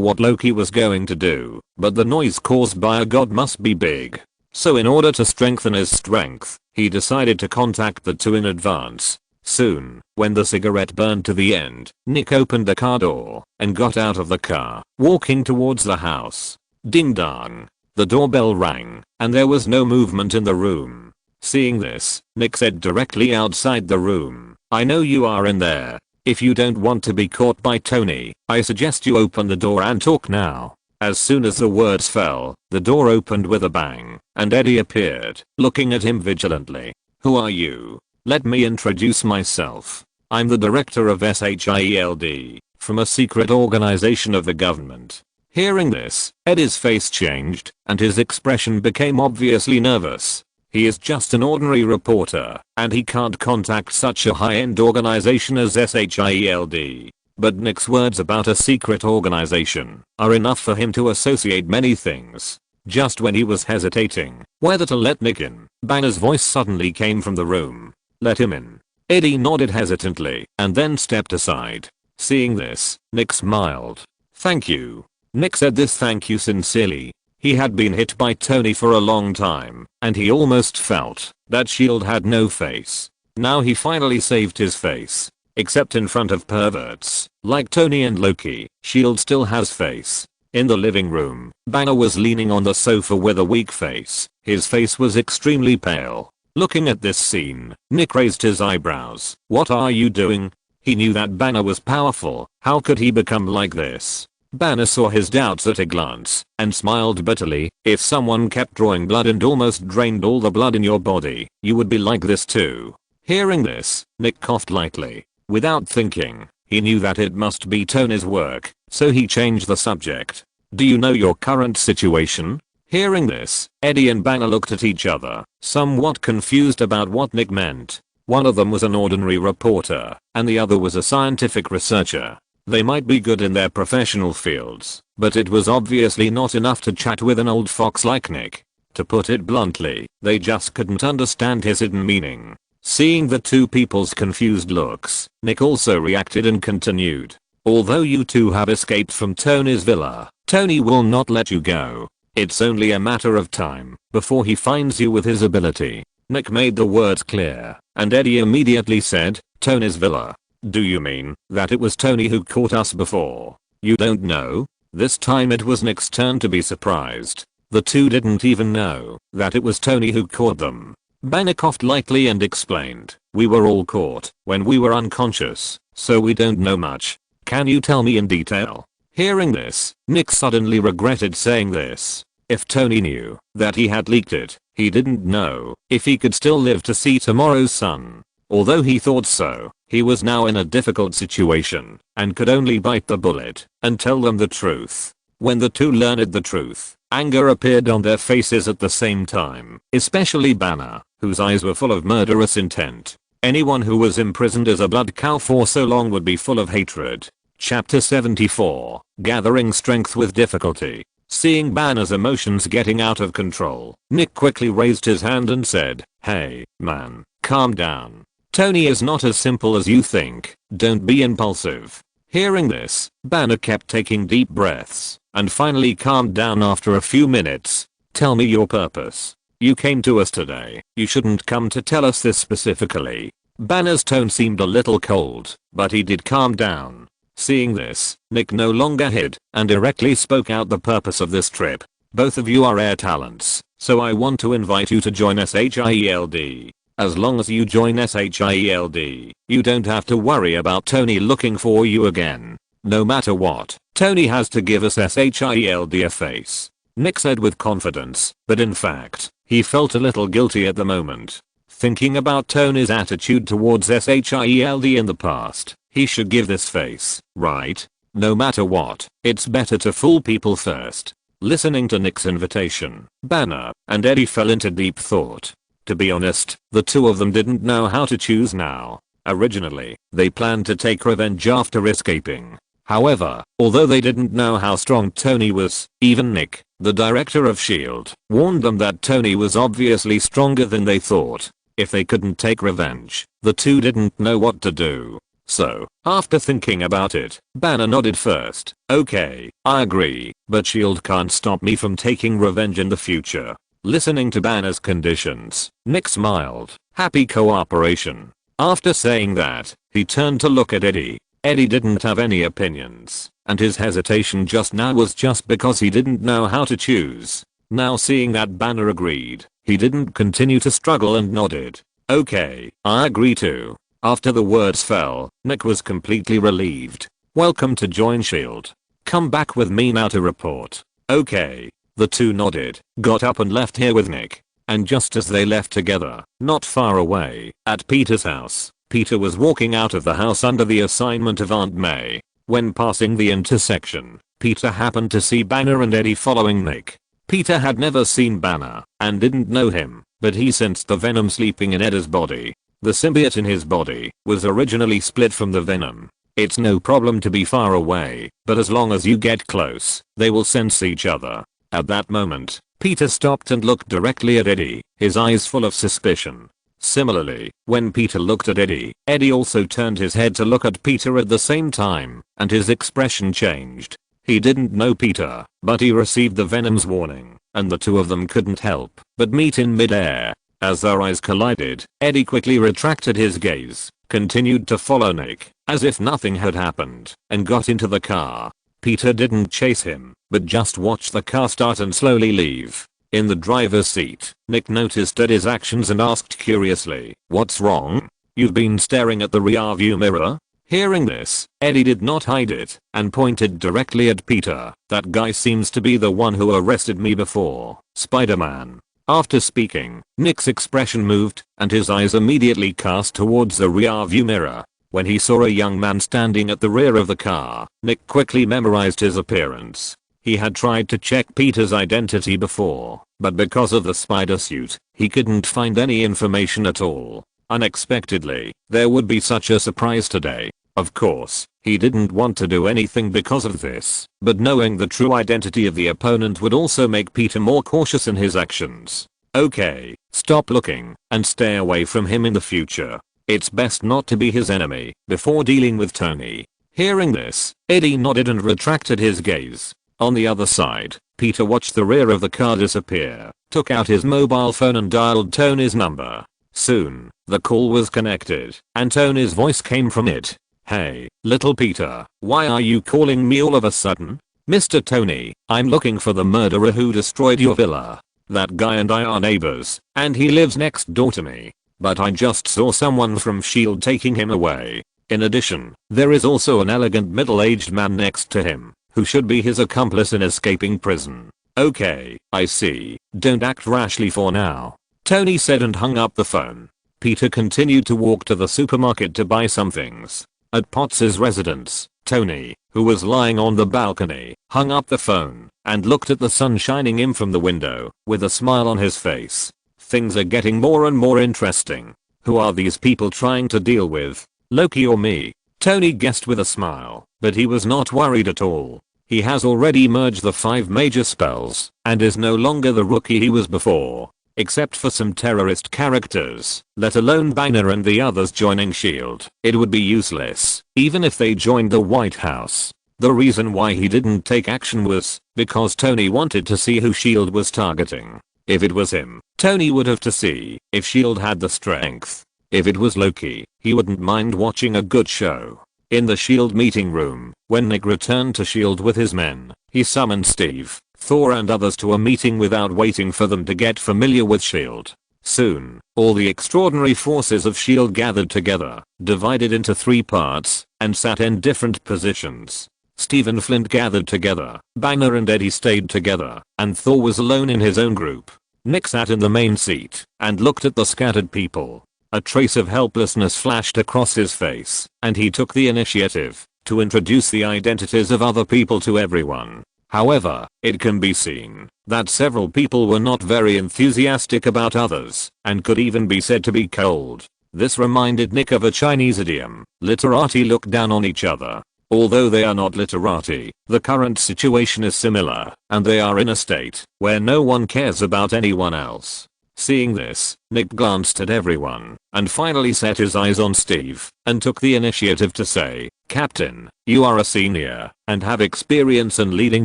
what Loki was going to do, but the noise caused by a god must be big. So in order to strengthen his strength, he decided to contact the two in advance. Soon, when the cigarette burned to the end, Nick opened the car door and got out of the car, walking towards the house. Ding dong. The doorbell rang, and there was no movement in the room. Seeing this, Nick said directly outside the room, "I know you are in there. If you don't want to be caught by Tony, I suggest you open the door and talk now." As soon as the words fell, the door opened with a bang, and Eddie appeared, looking at him vigilantly. "Who are you?" "Let me introduce myself. I'm the director of SHIELD, from a secret organization of the government." Hearing this, Eddie's face changed, and his expression became obviously nervous. He is just an ordinary reporter, and he can't contact such a high-end organization as SHIELD. But Nick's words about a secret organization are enough for him to associate many things. Just when he was hesitating whether to let Nick in, Banner's voice suddenly came from the room. "Let him in." Eddie nodded hesitantly and then stepped aside. Seeing this, Nick smiled. "Thank you." Nick said this thank you sincerely. He had been hit by Tony for a long time, and he almost felt that S.H.I.E.L.D. had no face. Now he finally saved his face. Except in front of perverts, like Tony and Loki, S.H.I.E.L.D. still has face. In the living room, Banner was leaning on the sofa with a weak face. His face was extremely pale. Looking at this scene, Nick raised his eyebrows. "What are you doing?" He knew that Banner was powerful. How could he become like this? Banner saw his doubts at a glance and smiled bitterly. "If someone kept drawing blood and almost drained all the blood in your body, you would be like this too." Hearing this, Nick coughed lightly. Without thinking, he knew that it must be Tony's work, so he changed the subject. "Do you know your current situation?" Hearing this, Eddie and Banner looked at each other, somewhat confused about what Nick meant. One of them was an ordinary reporter, and the other was a scientific researcher. They might be good in their professional fields, but it was obviously not enough to chat with an old fox like Nick. To put it bluntly, they just couldn't understand his hidden meaning. Seeing the two people's confused looks, Nick also reacted and continued. "Although you two have escaped from Tony's villa, Tony will not let you go. It's only a matter of time before he finds you with his ability." Nick made the words clear, and Eddie immediately said, "Tony's villa? Do you mean that it was Tony who caught us before? You don't know?" This time it was Nick's turn to be surprised. The two didn't even know that it was Tony who caught them. Banner coughed lightly and explained, "We were all caught when we were unconscious, so we don't know much. Can you tell me in detail?" Hearing this, Nick suddenly regretted saying this. If Tony knew that he had leaked it, he didn't know if he could still live to see tomorrow's sun. Although he thought so, he was now in a difficult situation and could only bite the bullet and tell them the truth. When the two learned the truth, anger appeared on their faces at the same time, especially Banner, whose eyes were full of murderous intent. Anyone who was imprisoned as a blood cow for so long would be full of hatred. Chapter 74, Gathering Strength with Difficulty. Seeing Banner's emotions getting out of control, Nick quickly raised his hand and said, "Hey, man, calm down. Tony is not as simple as you think. Don't be impulsive." Hearing this, Banner kept taking deep breaths and finally calmed down after a few minutes. "Tell me your purpose. You came to us today. You shouldn't come to tell us this specifically." Banner's tone seemed a little cold, but he did calm down. Seeing this, Nick no longer hid and directly spoke out the purpose of this trip. "Both of you are air talents, so I want to invite you to join SHIELD. As long as you join SHIELD, you don't have to worry about Tony looking for you again. No matter what, Tony has to give us SHIELD a face," Nick said with confidence, but in fact, he felt a little guilty at the moment. Thinking about Tony's attitude towards SHIELD in the past, he should give this face, right? No matter what, it's better to fool people first. Listening to Nick's invitation, Banner and Eddie fell into deep thought. To be honest, the two of them didn't know how to choose now. Originally, they planned to take revenge after escaping. However, although they didn't know how strong Tony was, even Nick, the director of S.H.I.E.L.D., warned them that Tony was obviously stronger than they thought. If they couldn't take revenge, the two didn't know what to do. So, after thinking about it, Banner nodded first. "Okay, I agree, but S.H.I.E.L.D. can't stop me from taking revenge in the future." Listening to Banner's conditions, Nick smiled. Happy cooperation. After saying that, he turned to look at Eddie. Eddie didn't have any opinions, and his hesitation just now was just because he didn't know how to choose. Now seeing that Banner agreed, he didn't continue to struggle and nodded. "Okay, I agree too." After the words fell, Nick was completely relieved. "Welcome to join S.H.I.E.L.D. Come back with me now to report." "Okay." The two nodded, got up and left here with Nick. And just as they left together, not far away, at Peter's house, Peter was walking out of the house under the assignment of Aunt May. When passing the intersection, Peter happened to see Banner and Eddie following Nick. Peter had never seen Banner and didn't know him, but he sensed the venom sleeping in Eddie's body. The symbiote in his body was originally split from the venom. It's no problem to be far away, but as long as you get close, they will sense each other. At that moment, Peter stopped and looked directly at Eddie, his eyes full of suspicion. Similarly, when Peter looked at Eddie, Eddie also turned his head to look at Peter at the same time, and his expression changed. He didn't know Peter, but he received the Venom's warning, and the two of them couldn't help but meet in midair. As their eyes collided, Eddie quickly retracted his gaze, continued to follow Nick, as if nothing had happened, and got into the car. Peter didn't chase him, but just watched the car start and slowly leave. In the driver's seat, Nick noticed Eddie's actions and asked curiously, "What's wrong? You've been staring at the rearview mirror?" Hearing this, Eddie did not hide it, and pointed directly at Peter. "That guy seems to be the one who arrested me before, Spider-Man." After speaking, Nick's expression moved, and his eyes immediately cast towards the rearview mirror. When he saw a young man standing at the rear of the car, Nick quickly memorized his appearance. He had tried to check Peter's identity before, but because of the spider suit, he couldn't find any information at all. Unexpectedly, there would be such a surprise today. Of course, he didn't want to do anything because of this, but knowing the true identity of the opponent would also make Peter more cautious in his actions. Okay, stop looking, and stay away from him in the future. It's best not to be his enemy before dealing with Tony. Hearing this, Eddie nodded and retracted his gaze. On the other side, Peter watched the rear of the car disappear, took out his mobile phone and dialed Tony's number. Soon, the call was connected, and Tony's voice came from it. "Hey, little Peter, why are you calling me all of a sudden?" "Mr. Tony, I'm looking for the murderer who destroyed your villa. That guy and I are neighbors, and he lives next door to me. But I just saw someone from S.H.I.E.L.D. taking him away. In addition, there is also an elegant middle-aged man next to him, who should be his accomplice in escaping prison." "Okay, I see. Don't act rashly for now," Tony said and hung up the phone. Peter continued to walk to the supermarket to buy some things. At Potts's residence, Tony, who was lying on the balcony, hung up the phone and looked at the sun shining in from the window with a smile on his face. Things are getting more and more interesting. Who are these people trying to deal with? Loki or me? Tony guessed with a smile, but he was not worried at all. He has already merged the 5 major spells and is no longer the rookie he was before. Except for some terrorist characters, let alone Banner and the others joining S.H.I.E.L.D., it would be useless, even if they joined the White House. The reason why he didn't take action was because Tony wanted to see who S.H.I.E.L.D. was targeting. If it was him, Tony would have to see if S.H.I.E.L.D. had the strength. If it was Loki, he wouldn't mind watching a good show. In the S.H.I.E.L.D. meeting room, when Nick returned to S.H.I.E.L.D. with his men, he summoned Steve, Thor and others to a meeting without waiting for them to get familiar with S.H.I.E.L.D. Soon, all the extraordinary forces of S.H.I.E.L.D. gathered together, divided into 3 parts, and sat in different positions. Steve and Flint gathered together, Banner and Eddie stayed together, and Thor was alone in his own group. Nick sat in the main seat and looked at the scattered people. A trace of helplessness flashed across his face, and he took the initiative to introduce the identities of other people to everyone. However, it can be seen that several people were not very enthusiastic about others, and could even be said to be cold. This reminded Nick of a Chinese idiom, literati look down on each other. Although they are not literati, the current situation is similar, and they are in a state where no one cares about anyone else. Seeing this, Nick glanced at everyone, and finally set his eyes on Steve, and took the initiative to say, "Captain, you are a senior, and have experience in leading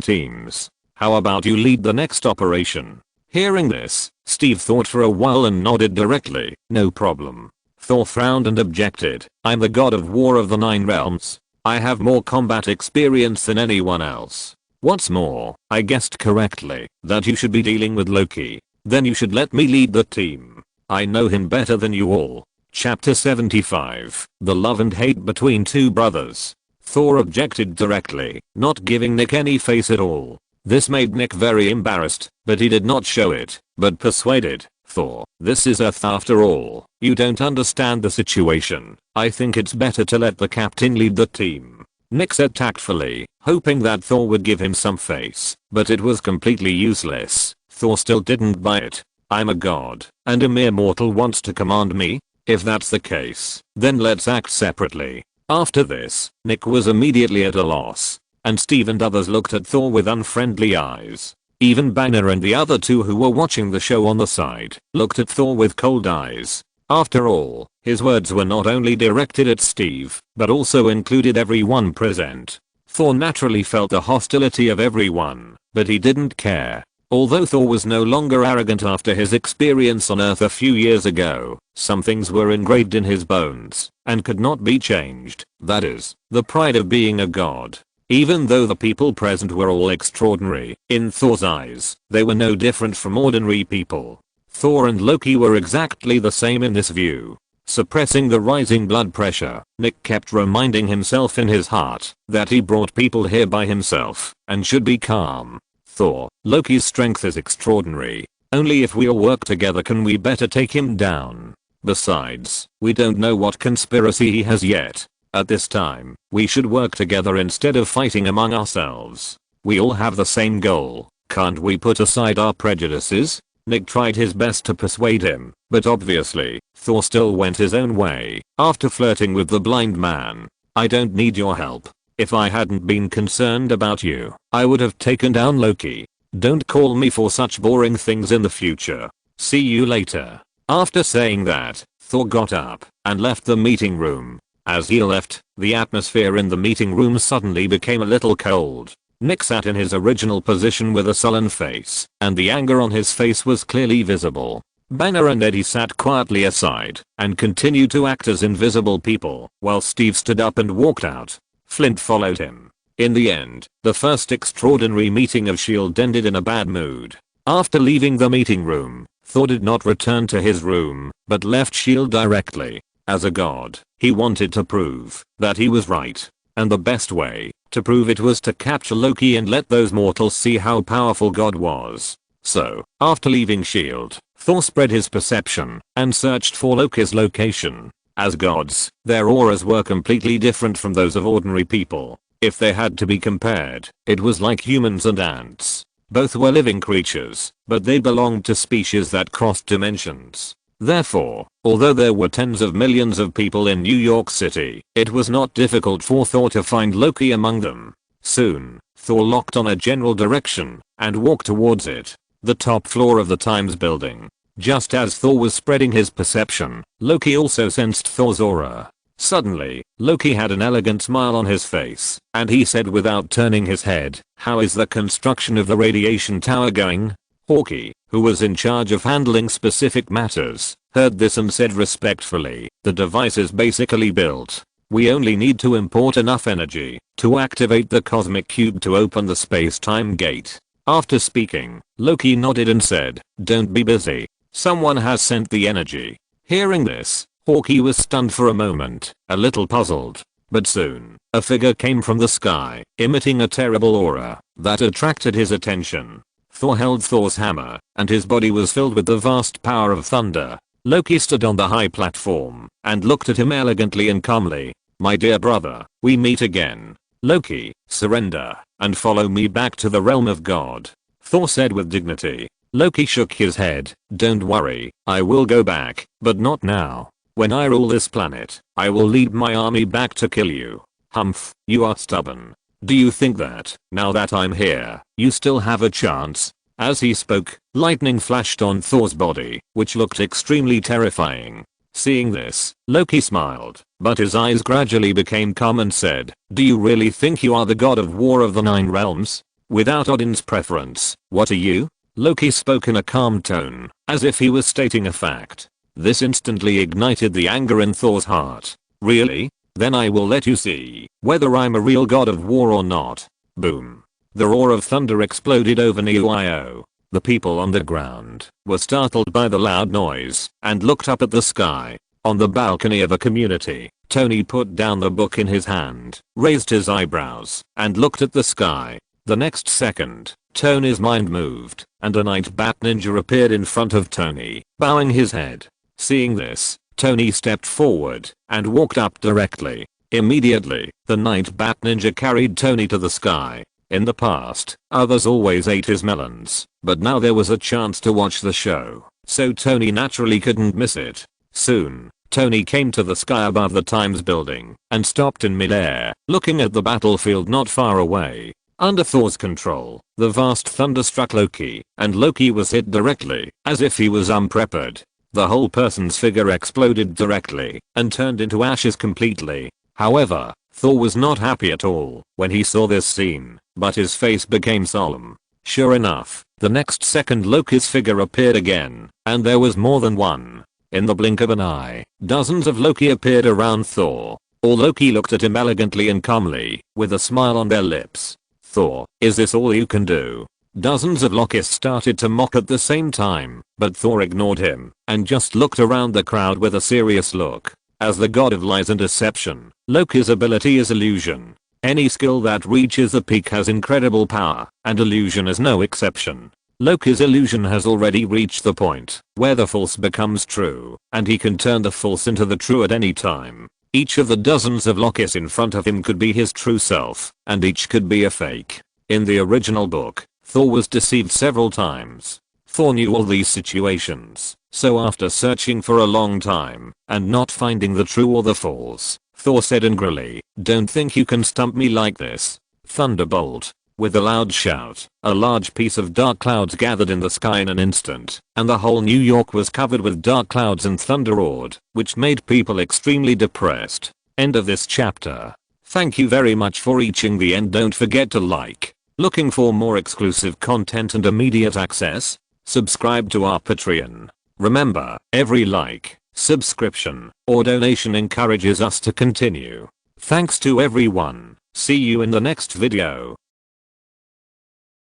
teams. How about you lead the next operation?" Hearing this, Steve thought for a while and nodded directly, "No problem." Thor frowned and objected, "I'm the god of war of the 9 realms. I have more combat experience than anyone else. What's more, I guessed correctly that you should be dealing with Loki. Then you should let me lead the team. I know him better than you all." Chapter 75, The Love and Hate Between 2 Brothers. Thor objected directly, not giving Nick any face at all. This made Nick very embarrassed, but he did not show it, but persuaded, "Thor, this is Earth after all. You don't understand the situation. I think it's better to let the captain lead the team." Nick said tactfully, hoping that Thor would give him some face, but it was completely useless. Thor still didn't buy it. "I'm a god, and a mere mortal wants to command me? If that's the case, then let's act separately." After this, Nick was immediately at a loss, and Steve and others looked at Thor with unfriendly eyes. Even Banner and the other 2 who were watching the show on the side looked at Thor with cold eyes. After all, his words were not only directed at Steve, but also included everyone present. Thor naturally felt the hostility of everyone, but he didn't care. Although Thor was no longer arrogant after his experience on Earth a few years ago, some things were engraved in his bones and could not be changed. That is, the pride of being a god. Even though the people present were all extraordinary, in Thor's eyes, they were no different from ordinary people. Thor and Loki were exactly the same in this view. Suppressing the rising blood pressure, Nick kept reminding himself in his heart that he brought people here by himself and should be calm. Thor, Loki's strength is extraordinary. Only if we all work together can we better take him down. Besides, we don't know what conspiracy he has yet. At this time, we should work together instead of fighting among ourselves. We all have the same goal. Can't we put aside our prejudices? Nick tried his best to persuade him, but obviously, Thor still went his own way. After flirting with the blind man, I don't need your help. If I hadn't been concerned about you, I would have taken down Loki. Don't call me for such boring things in the future. See you later. After saying that, Thor got up and left the meeting room. As he left, the atmosphere in the meeting room suddenly became a little cold. Nick sat in his original position with a sullen face, and the anger on his face was clearly visible. Banner and Eddie sat quietly aside and continued to act as invisible people, while Steve stood up and walked out. Flint followed him. In the end, the first extraordinary meeting of S.H.I.E.L.D. ended in a bad mood. After leaving the meeting room, Thor did not return to his room, but left S.H.I.E.L.D. directly. As a god, he wanted to prove that he was right. And the best way to prove it was to capture Loki and let those mortals see how powerful God was. So, after leaving S.H.I.E.L.D., Thor spread his perception and searched for Loki's location. As gods, their auras were completely different from those of ordinary people. If they had to be compared, it was like humans and ants. Both were living creatures, but they belonged to species that crossed dimensions. Therefore, although there were tens of millions of people in New York City, it was not difficult for Thor to find Loki among them. Soon, Thor locked on a general direction and walked towards it. The top floor of the Times building. Just as Thor was spreading his perception, Loki also sensed Thor's aura. Suddenly, Loki had an elegant smile on his face, and he said without turning his head, "How is the construction of the radiation tower going?" Hawkeye, who was in charge of handling specific matters, heard this and said respectfully, "The device is basically built. We only need to import enough energy to activate the cosmic cube to open the space-time gate." After speaking, Loki nodded and said, "Don't be busy. Someone has sent the energy." Hearing this, Hawkeye was stunned for a moment, a little puzzled. But soon, a figure came from the sky, emitting a terrible aura that attracted his attention. Thor held Thor's hammer, and his body was filled with the vast power of thunder. Loki stood on the high platform and looked at him elegantly and calmly. "My dear brother, we meet again. Loki, surrender and follow me back to the realm of God," Thor said with dignity. Loki shook his head. "Don't worry, I will go back, but not now. When I rule this planet, I will lead my army back to kill you." "Humph, you are stubborn. Do you think that, now that I'm here, you still have a chance?" As he spoke, lightning flashed on Thor's body, which looked extremely terrifying. Seeing this, Loki smiled, but his eyes gradually became calm and said, "Do you really think you are the god of war of the 9 realms? Without Odin's preference, what are you?" Loki spoke in a calm tone, as if he was stating a fact. This instantly ignited the anger in Thor's heart. "Really? Then I will let you see whether I'm a real god of war or not." Boom. The roar of thunder exploded over Neo. The people on the ground were startled by the loud noise and looked up at the sky. On the balcony of a community, Tony put down the book in his hand, raised his eyebrows, and looked at the sky. The next second, Tony's mind moved, and a night bat ninja appeared in front of Tony, bowing his head. Seeing this, Tony stepped forward and walked up directly. Immediately, the night bat ninja carried Tony to the sky. In the past, others always ate his melons, but now there was a chance to watch the show, so Tony naturally couldn't miss it. Soon, Tony came to the sky above the Times building and stopped in midair, looking at the battlefield not far away. Under Thor's control, the vast thunder struck Loki, and Loki was hit directly, as if he was unprepared. The whole person's figure exploded directly and turned into ashes completely. However, Thor was not happy at all when he saw this scene, but his face became solemn. Sure enough, the next second Loki's figure appeared again, and there was more than one. In the blink of an eye, dozens of Loki appeared around Thor. All Loki looked at him elegantly and calmly, with a smile on their lips. Thor, is this all you can do? Dozens of Lokis started to mock at the same time, but Thor ignored him and just looked around the crowd with a serious look. As the god of lies and deception, Loki's ability is illusion. Any skill that reaches the peak has incredible power, and illusion is no exception. Loki's illusion has already reached the point where the false becomes true, and he can turn the false into the true at any time. Each of the dozens of Lokis in front of him could be his true self, and each could be a fake. In the original book, Thor was deceived several times. Thor knew all these situations, so after searching for a long time and not finding the true or the false, Thor said angrily, "Don't think you can stump me like this." Thunderbolt. With a loud shout, a large piece of dark clouds gathered in the sky in an instant, and the whole New York was covered with dark clouds and thunder roared, which made people extremely depressed. End of this chapter. Thank you very much for reaching the end. Don't forget to like. Looking for more exclusive content and immediate access? Subscribe to our Patreon. Remember, every like, subscription, or donation encourages us to continue. Thanks to everyone. See you in the next video.